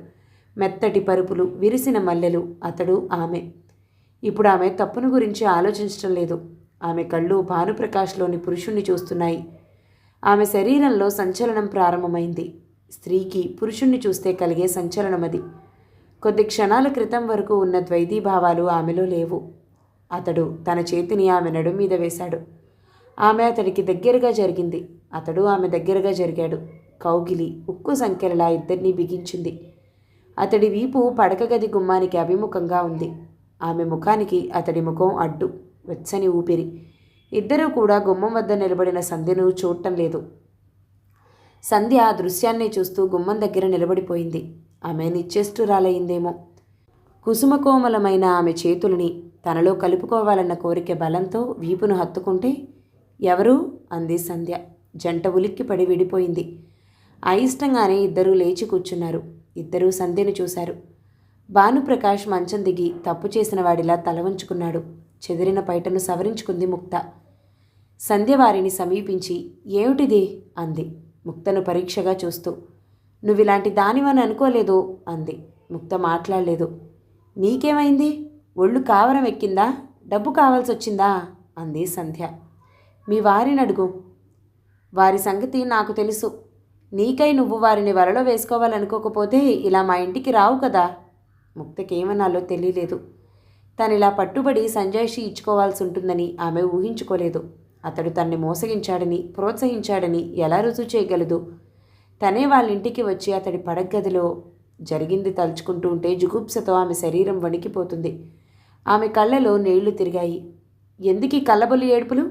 మెత్తటి పరుపులు, విరిసిన మల్లెలు, అతడు, ఆమె. ఇప్పుడు ఆమె తప్పును గురించి ఆలోచించడం లేదు. ఆమె కళ్ళు భానుప్రకాష్లోని పురుషుణ్ణి చూస్తున్నాయి. ఆమె శరీరంలో సంచలనం ప్రారంభమైంది. స్త్రీకి పురుషుణ్ణి చూస్తే కలిగే సంచలనం అది. కొద్ది క్షణాల క్రితం వరకు ఉన్న ద్వైతీభావాలు ఆమెలో లేవు. అతడు తన చేతిని ఆమె నడుం మీద వేశాడు. ఆమె అతడికి దగ్గరగా జరిగింది. అతడు ఆమె దగ్గరగా జరిగాడు. కౌగిలి ఉక్కు సంఖ్యలలా ఇద్దరినీ బిగించింది. అతడి వీపు పడక గది గుమ్మానికి అభిముఖంగా ఉంది. ఆమె ముఖానికి అతడి ముఖం అడ్డు. వెచ్చని ఊపిరి. ఇద్దరూ కూడా గుమ్మం వద్ద నిలబడిన సంధ్యను చూడటం లేదు. సంధ్య ఆ దృశ్యాన్ని చూస్తూ గుమ్మం దగ్గర నిలబడిపోయింది. ఆమె నిశ్చేష్టురాలయ్యిందేమో. కుసుమకోమలమైన ఆమె చేతులని తనలో కలుపుకోవాలన్న కోరిక బలంతో వీపును హత్తుకుంటే, ఎవరు అంది సంధ్య. జంట ఉలిక్కిపడి విడిపోయింది. అయిష్టంగానే ఇద్దరూ లేచి కూర్చున్నారు. ఇద్దరూ సంధ్యను చూశారు. భానుప్రకాష్ మంచం దిగి తప్పు చేసిన వాడిలా తల వంచుకున్నాడు. చెదిరిన పైటను సవరించుకుంది ముక్త. సంధ్య వారిని సమీపించి, ఏమిటిది అంది, ముక్తను పరీక్షగా చూస్తూ. నువ్విలాంటి దానివని అనుకోలేదు అంది. ముక్త మాట్లాడలేదు. నీకేమైంది? ఒళ్ళు కావరం ఎక్కిందా? డబ్బు కావాల్సి వచ్చిందా? అంది సంధ్య. మీ వారిని అడుగు. వారి సంగతి నాకు తెలుసు. నీకై నువ్వు వారిని వలలో వేసుకోవాలనుకోకపోతే ఇలా మా ఇంటికి రావు కదా. ముక్తకేమనాలో తెలియలేదు. తనిలా పట్టుబడి సంజాయిషి ఇచ్చుకోవాల్సి ఉంటుందని ఆమె ఊహించుకోలేదు. అతడు తన్ని మోసగించాడని, ప్రోత్సహించాడని ఎలా రుజువు చేయగలదు? తనే వాళ్ళింటికి వచ్చి అతడి పడగదిలో జరిగింది తలుచుకుంటూ ఉంటే జుగుప్సతో ఆమె శరీరం వణికిపోతుంది. ఆమె కళ్ళలో నీళ్లు తిరిగాయి. ఎందుకీ కళ్ళబొల్లి ఏడుపులు?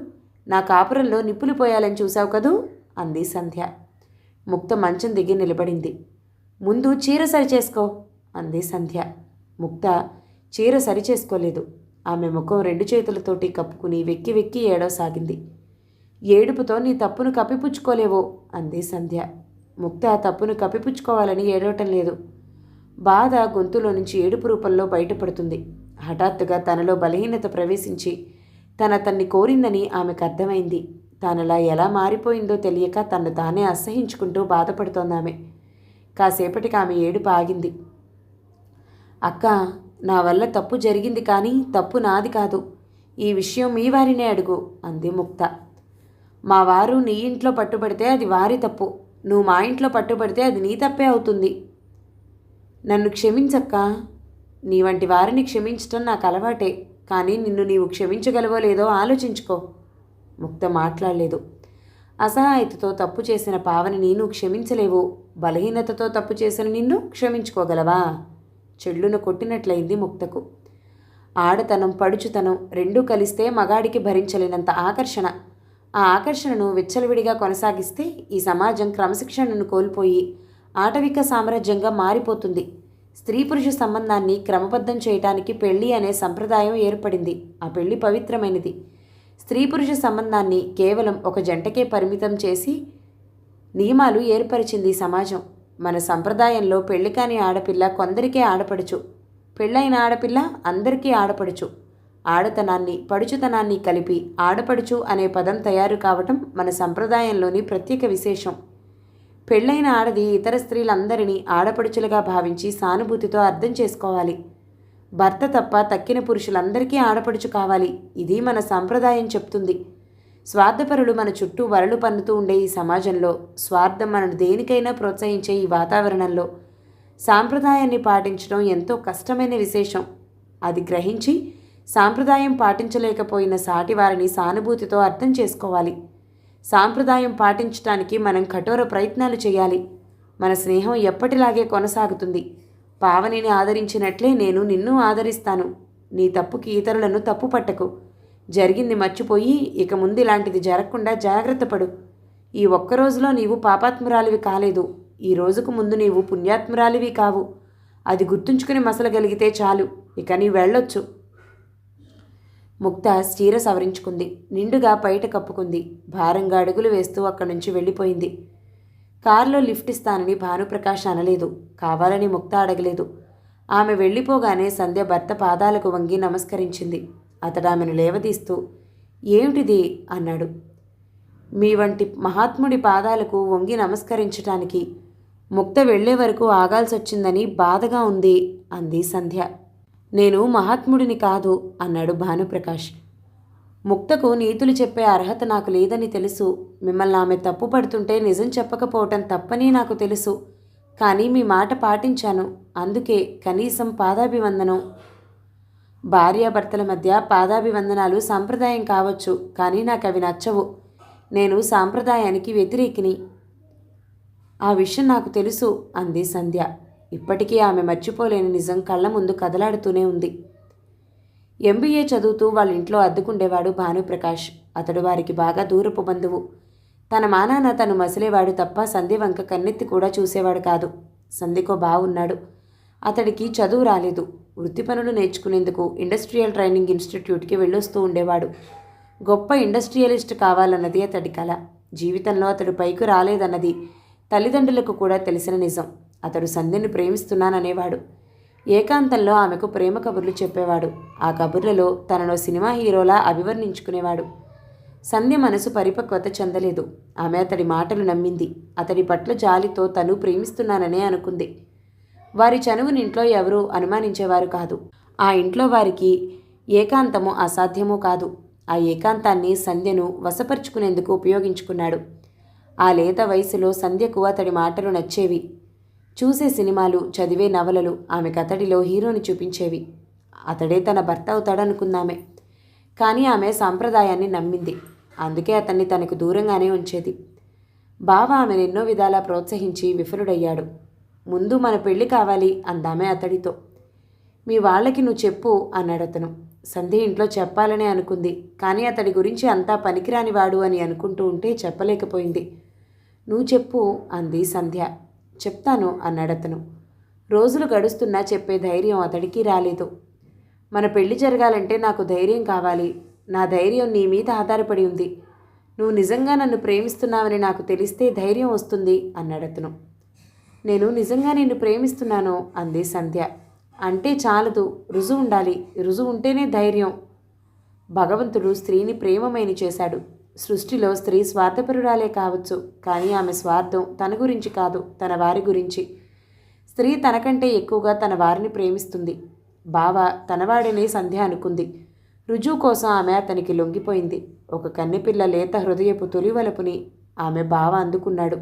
నా కాపురంలో నిప్పులు పోయాలని చూశావు కదూ అంది సంధ్య. ముక్త మంచం దిగి నిలబడింది. ముందు చీర సరిచేసుకో అంది సంధ్య. ముక్త చీర సరిచేసుకోలేదు. ఆమె ముఖం 2 చేతులతోటి కప్పుకుని వెక్కి వెక్కి ఏడవసాగింది. ఏడుపుతో నీ తప్పును కప్పిపుచ్చుకోలేవో అంది సంధ్య. ముక్త తప్పును కప్పిపుచ్చుకోవాలని ఏడవటం లేదు. బాధ గొంతులో నుంచి ఏడుపు రూపంలో బయటపడుతుంది. హఠాత్తుగా తనలో బలహీనత ప్రవేశించి తన్ని కోరిందని ఆమెకు అర్థమైంది. తానలా ఎలా మారిపోయిందో తెలియక తన్ను తానే అసహించుకుంటూ బాధపడుతోందామె. కాసేపటికి ఆమె ఏడుపు ఆగింది. అక్క, నా వల్ల తప్పు జరిగింది కానీ తప్పు నాది కాదు. ఈ విషయం మీ వారినే అడుగు అంది ముక్త. మా వారు నీ ఇంట్లో పట్టుబడితే అది వారి తప్పు. నువ్వు మా ఇంట్లో పట్టుబడితే అది నీ తప్పే అవుతుంది. నన్ను క్షమించక్క. నీ వంటి వారిని క్షమించటం నాకు అలవాటే. కానీ నిన్ను నీవు క్షమించగలవో లేదో ఆలోచించుకో. ముక్త మాట్లాడలేదు. అసహాయతతో తప్పు చేసిన పావని నీను క్షమించలేవు. బలహీనతతో తప్పు చేసిన నిన్ను క్షమించుకోగలవా? చెళ్ళున కొట్టినట్లయింది ముక్తకు. ఆడతనం, పడుచుతనం రెండూ కలిస్తే మగాడికి భరించలేనంత ఆకర్షణ. ఆ ఆకర్షణను విచ్చలవిడిగా కొనసాగిస్తే ఈ సమాజం క్రమశిక్షణను కోల్పోయి ఆటవిక సామ్రాజ్యంగా మారిపోతుంది. స్త్రీ పురుష సంబంధాన్ని క్రమబద్ధం చేయటానికి పెళ్లి అనే సంప్రదాయం ఏర్పడింది. ఆ పెళ్లి పవిత్రమైనది. స్త్రీ పురుష సంబంధాన్ని కేవలం ఒక జంటకే పరిమితం చేసి నియమాలు ఏర్పరిచింది సమాజం. మన సంప్రదాయంలో పెళ్లి కాని ఆడపిల్ల కొందరికే ఆడపడుచు, పెళ్ళైన ఆడపిల్ల అందరికీ ఆడపడుచు. ఆడతనాన్ని, పడుచుతనాన్ని కలిపి ఆడపడుచు అనే పదం తయారు కావటం మన సంప్రదాయంలోని ప్రత్యేక విశేషం. పెళ్ళైన ఆడది ఇతర స్త్రీలందరినీ ఆడపడుచులుగా భావించి సానుభూతితో అర్థం చేసుకోవాలి. భర్త తప్ప తక్కిన పురుషులందరికీ ఆడపడుచు కావాలి. ఇది మన సంప్రదాయం చెప్తుంది. స్వార్థపరులు మన చుట్టూ వరలు పన్నుతూ ఉండే ఈ సమాజంలో, స్వార్థం మనను దేనికైనా ప్రోత్సహించే ఈ వాతావరణంలో సాంప్రదాయాన్ని పాటించడం ఎంతో కష్టమైన విశేషం. అది గ్రహించి సాంప్రదాయం పాటించలేకపోయిన సాటి వారిని సానుభూతితో అర్థం చేసుకోవాలి. సాంప్రదాయం పాటించడానికి మనం కఠోర ప్రయత్నాలు చేయాలి. మన స్నేహం ఎప్పటిలాగే కొనసాగుతుంది. పావనిని ఆదరించినట్లే నేను నిన్ను ఆదరిస్తాను. నీ తప్పుకి ఇతరులను తప్పు పట్టకు. జరిగింది మర్చిపోయి ఇక ముందు ఇలాంటిది జరగకుండా జాగ్రత్త పడు. ఈ ఒక్కరోజులో నీవు పాపాత్మురాలివి కాలేదు. ఈ రోజుకు ముందు నీవు పుణ్యాత్మురాలివి కావు. అది గుర్తుంచుకుని మసలగలిగితే చాలు. ఇక నీ వెళ్ళొచ్చు. ముక్త చీర సవరించుకుంది. నిండుగా పైట కప్పుకుంది. భారంగా అడుగులు వేస్తూ అక్కడి నుంచి వెళ్ళిపోయింది. కారులో లిఫ్ట్ ఇస్తానని భానుప్రకాష్ అనలేదు. కావాలని ముక్త అడగలేదు. ఆమె వెళ్ళిపోగానే సంధ్య భర్త పాదాలకు వంగి నమస్కరించింది. అతడు ఆమెను లేవదీస్తూ ఏమిటిది అన్నాడు. మీ వంటి మహాత్ముడి పాదాలకు వంగి నమస్కరించటానికి ముక్త వెళ్లే వరకు ఆగాల్సొచ్చిందని బాధగా ఉంది అంది సంధ్య. నేను మహాత్ముడిని కాదు అన్నాడు భానుప్రకాష్. ముక్తకు నీతులు చెప్పే అర్హత నాకు లేదని తెలుసు. మిమ్మల్ని ఆమె తప్పు పడుతుంటే నిజం చెప్పకపోవటం తప్పని నాకు తెలుసు. కానీ మీ మాట పాటించాను. అందుకే కనీసం పాదాభివందనం. భార్యాభర్తల మధ్య పాదాభివందనాలు సాంప్రదాయం కావచ్చు, కానీ నాకు అవి నచ్చవు. నేను సాంప్రదాయానికి వ్యతిరేకిని. ఆ విషయం నాకు తెలుసు అంది సంధ్య. ఇప్పటికీ ఆమె మర్చిపోలేని నిజం కళ్ళ ముందు కదలాడుతూనే ఉంది. ఎంబీఏ చదువుతూ వాళ్ళ ఇంట్లో అద్దుకుండేవాడు భానుప్రకాష్. అతడు వారికి బాగా దూరపు బంధువు. తన మానాన తను మసిలేవాడు తప్ప సంధ్య వంక కన్నెత్తి కూడా చూసేవాడు కాదు. సంధ్యకో బావున్నాడు. అతడికి చదువు రాలేదు. వృత్తి పనులు నేర్చుకునేందుకు ఇండస్ట్రియల్ ట్రైనింగ్ ఇన్స్టిట్యూట్కి వెళ్ళొస్తూ ఉండేవాడు. గొప్ప ఇండస్ట్రియలిస్ట్ కావాలన్నది అతడి కల. జీవితంలో అతడు పైకి రాలేదన్నది తల్లిదండ్రులకు కూడా తెలిసిన నిజం. అతడు సంధ్యను ప్రేమిస్తున్నాననేవాడు. ఏకాంతంలో ఆమెకు ప్రేమ కబుర్లు చెప్పేవాడు. ఆ కబుర్లలో తనను సినిమా హీరోలా అభివర్ణించుకునేవాడు. సంధ్య మనసు పరిపక్వత చెందలేదు. ఆమె అతడి మాటలు నమ్మింది. అతడి పట్ల జాలితో తను ప్రేమిస్తున్నాననే అనుకుంది. వారి చనువునింట్లో ఎవరూ అనుమానించేవారు కాదు. ఆ ఇంట్లో వారికి ఏకాంతము అసాధ్యమూ కాదు. ఆ ఏకాంతాన్ని సంధ్యను వశపరుచుకునేందుకు ఉపయోగించుకున్నాడు. ఆ లేత వయసులో సంధ్యకు అతడి మాటలు నచ్చేవి. చూసే సినిమాలు, చదివే నవలలు ఆమెకు అతడిలో హీరోని చూపించేవి. అతడే తన భర్త అవుతాడనుకుందామె. కానీ ఆమె సాంప్రదాయాన్ని నమ్మింది. అందుకే అతన్ని తనకు దూరంగానే ఉంచేది. బావ ఆమెను ఎన్నో విధాలా ప్రోత్సహించి విఫలుడయ్యాడు. ముందు మన పెళ్లి కావాలి అందామె అతడితో. మీ వాళ్ళకి నువ్వు చెప్పు అన్నాడతను. సంధ్య ఇంట్లో చెప్పాలనే అనుకుంది. కానీ అతడి గురించి అంతా పనికిరానివాడు అని అనుకుంటూ ఉంటే చెప్పలేకపోయింది. నువ్వు చెప్పు అంది సంధ్య. చెప్తాను అన్నాడతను. రోజులు గడుస్తున్నా చెప్పే ధైర్యం అతడికి రాలేదు. మన పెళ్లి జరగాలంటే నాకు ధైర్యం కావాలి. నా ధైర్యం నీ మీద ఆధారపడి ఉంది. నువ్వు నిజంగా నన్ను ప్రేమిస్తున్నావని నాకు తెలిస్తే ధైర్యం వస్తుంది అన్నాడతను. నేను నిజంగా నిన్ను ప్రేమిస్తున్నాను అంది సంధ్య. అంటే చాలదు, రుజువు ఉండాలి. రుజువు ఉంటేనే ధైర్యం. భగవంతుడు స్త్రీని ప్రేమమయని చేశాడు. సృష్టిలో స్త్రీ స్వార్థపరురాలే కావచ్చు, కానీ ఆమె స్వార్థం తన గురించి కాదు, తన వారి గురించి. స్త్రీ తనకంటే ఎక్కువగా తన వారిని ప్రేమిస్తుంది. బావ తనవాడనే సంధ్య అనుకుంది. రుజువు కోసం ఆమె అతనికి లొంగిపోయింది. ఒక కన్నెపిల్ల లేత హృదయపు తొలివలపుని ఆమె బావ అందుకున్నాడు.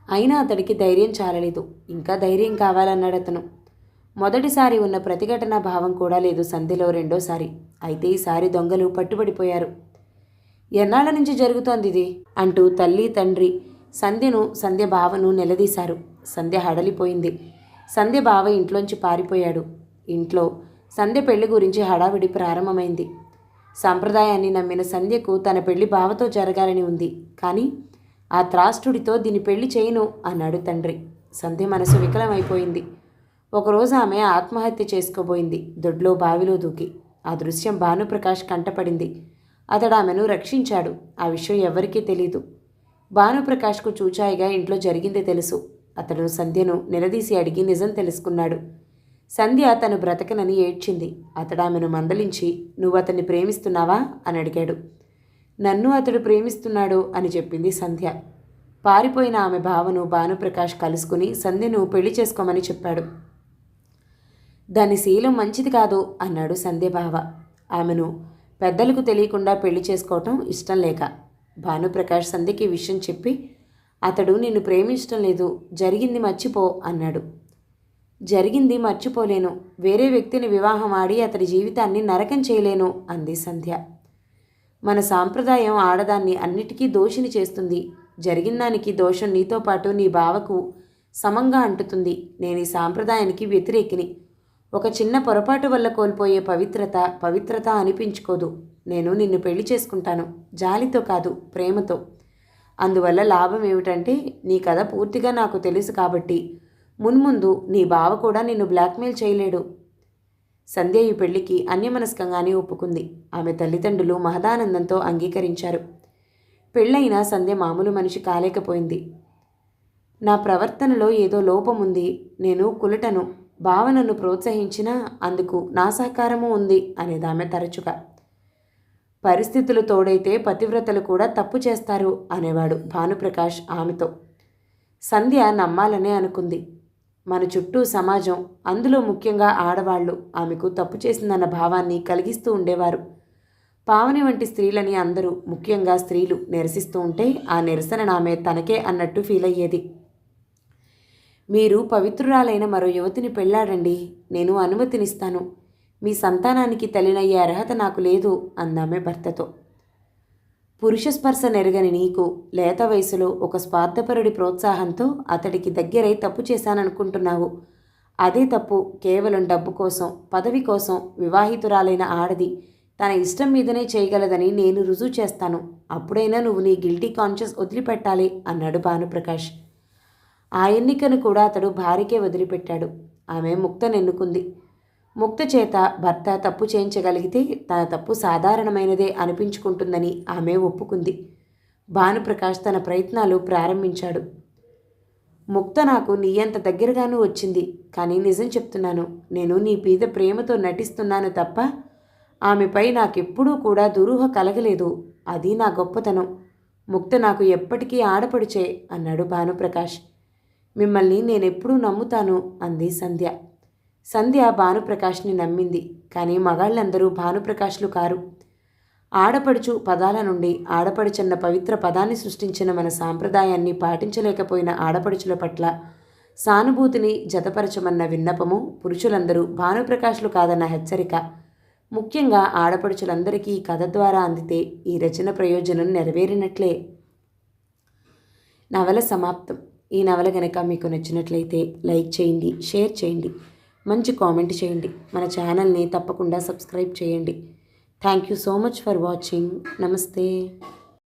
అయినా అతడికి ధైర్యం చాలలేదు. ఇంకా ధైర్యం కావాలన్నాడతను. మొదటిసారి ఉన్న ప్రతిఘటన భావం కూడా లేదు సంధ్యలో రెండోసారి. అయితే ఈసారి దొంగలు పట్టుబడిపోయారు. ఎన్నాళ్ళ నుంచి జరుగుతోంది ఇది అంటూ తల్లి తండ్రి సంధ్య బావను నిలదీశారు. సంధ్య హడలిపోయింది. సంధ్య బావ ఇంట్లోంచి పారిపోయాడు. ఇంట్లో సంధ్య పెళ్లి గురించి హడావిడి ప్రారంభమైంది. సాంప్రదాయాన్ని నమ్మిన సంధ్యకు తన పెళ్లి బావతో జరగాలని ఉంది. కానీ ఆ త్రాష్టుడితో దీని పెళ్లి చేయను అన్నాడు తండ్రి. సంధ్య మనసు వికలమైపోయింది. ఒకరోజు ఆమె ఆత్మహత్య చేసుకోబోయింది, దొడ్లో బావిలో దూకి. ఆ దృశ్యం భానుప్రకాష్ కంటపడింది. అతడు ఆమెను రక్షించాడు. ఆ విషయం ఎవరికీ తెలీదు. భానుప్రకాష్కు చూచాయిగా ఇంట్లో జరిగింది తెలుసు. అతడు సంధ్యను నిలదీసి అడిగి నిజం తెలుసుకున్నాడు. సంధ్య తను బ్రతకనని ఏడ్చింది. అతడు ఆమెను మందలించి, నువ్వు అతన్ని ప్రేమిస్తున్నావా అని అడిగాడు. నన్ను అతడు ప్రేమిస్తున్నాడు అని చెప్పింది సంధ్య. పారిపోయిన ఆమె భావను భానుప్రకాష్ కలుసుకుని సంధ్యను పెళ్లి చేసుకోమని చెప్పాడు. దాని శీలం మంచిది కాదు అన్నాడు సంధ్య బావ. ఆమెను పెద్దలకు తెలియకుండా పెళ్లి చేసుకోవటం ఇష్టం లేక. భానుప్రకాష్ సంధ్యకి విషయం చెప్పి, అతడు నిన్ను ప్రేమించటం లేదు, జరిగింది మర్చిపో అన్నాడు. జరిగింది మర్చిపోలేను. వేరే వ్యక్తిని వివాహం ఆడి అతడి జీవితాన్ని నరకం చేయలేను అంది సంధ్య. మన సాంప్రదాయం ఆడదాన్ని అన్నిటికీ దోషిని చేస్తుంది. జరిగిన దానికి దోషం నీతో పాటు నీ బావకు సమంగా అంటుతుంది. నేను ఈ సాంప్రదాయానికి వ్యతిరేకిని. ఒక చిన్న పొరపాటు వల్ల కోల్పోయే పవిత్రత అనిపించుకోదు. నేను నిన్ను పెళ్లి చేసుకుంటాను, జాలితో కాదు, ప్రేమతో. అందువల్ల లాభం ఏమిటంటే నీ కథ పూర్తిగా నాకు తెలుసు కాబట్టి మున్ముందు నీ బావ కూడా నిన్ను బ్లాక్మెయిల్ చేయలేడు. సంధ్య ఈ పెళ్లికి అన్యమనస్కంగానే ఒప్పుకుంది. ఆమె తల్లిదండ్రులు మహదానందంతో అంగీకరించారు. పెళ్ళైనా సంధ్య మామూలు మనిషి కాలేకపోయింది. నా ప్రవర్తనలో ఏదో లోపముంది, నేను కులటను, బావ నన్ను ప్రోత్సహించినా అందుకు నా సహకారము ఉంది అనేదామె తరచుగా. పరిస్థితులు తోడైతే పతివ్రతలు కూడా తప్పు చేస్తారు అనేవాడు భానుప్రకాష్ ఆమెతో. సంధ్య నమ్మాలనే అనుకుంది. మన చుట్టూ సమాజం, అందులో ముఖ్యంగా ఆడవాళ్లు ఆమెకు తప్పు చేసిందన్న భావాన్ని కలిగిస్తూ ఉండేవారు. పావని వంటి స్త్రీలని అందరూ, ముఖ్యంగా స్త్రీలు నిరసిస్తూ ఉంటే ఆ నిరసన ఆమె తనకే అన్నట్టు ఫీల్ అయ్యేది. మీరు పవిత్రురాలైన మరో యువతిని పెళ్లాడండి, నేను అనుమతినిస్తాను. మీ సంతానానికి తల్లినయ్యే అర్హత నాకు లేదు అందామె భర్తతో. పురుష స్పర్శ నెరగని నీకు లేత వయసులో ఒక స్వార్థపరుడి ప్రోత్సాహంతో అతడికి దగ్గరై తప్పు చేశాననుకుంటున్నావు. అదే తప్పు. కేవలం డబ్బు కోసం, పదవి కోసం వివాహితురాలైన ఆడది తన ఇష్టం మీదనే చేయగలదని నేను రుజువు చేస్తాను. అప్పుడైనా నువ్వు నీ గిల్టీ కాన్షియస్ వదిలిపెట్టాలి అన్నాడు భానుప్రకాష్. ఆ ఎన్నికను కూడా అతడు భార్యకే వదిలిపెట్టాడు. ఆమె ముక్తనెన్నుకుంది. ముక్త చేత భర్త తప్పు చేయించగలిగితే తన తప్పు సాధారణమైనదే అనిపించుకుంటుందని ఆమె ఒప్పుకుంది. భానుప్రకాష్ తన ప్రయత్నాలు ప్రారంభించాడు. ముక్త నాకు నీయంత దగ్గరగానూ వచ్చింది. కానీ నిజం చెప్తున్నాను, నేను నీ మీద ప్రేమతో నటిస్తున్నాను తప్ప ఆమెపై నాకెప్పుడూ కూడా దురూహ కలగలేదు. అది నా గొప్పతనం. ముక్త నాకు ఎప్పటికీ ఆడపడుచే అన్నాడు భానుప్రకాష్. మిమ్మల్ని నేనెప్పుడూ నమ్ముతాను అంది సంధ్య. సంధ్య భానుప్రకాష్ని నమ్మింది. కానీ మగాళ్ళందరూ భానుప్రకాష్లు కారు. ఆడపడుచు పదాల నుండి ఆడపడుచన్న పవిత్ర పదాన్ని సృష్టించిన మన సాంప్రదాయాన్ని పాటించలేకపోయిన ఆడపడుచుల పట్ల సానుభూతిని జతపరచమన్న విన్నపము పురుషులందరూ భానుప్రకాష్లు కాదన్న హెచ్చరిక ముఖ్యంగా ఆడపడుచులందరికీ ఈ కథ ద్వారా అందితే ఈ రచన ప్రయోజనం నెరవేరినట్లే. నవల సమాప్తం. ఈ నవల కనుక మీకు నచ్చినట్లయితే లైక్ చేయండి, షేర్ చేయండి, మంచి కామెంట్ చేయండి. మన ఛానల్ని తప్పకుండా సబ్స్క్రైబ్ చేయండి. Thank you so much for watching. నమస్తే.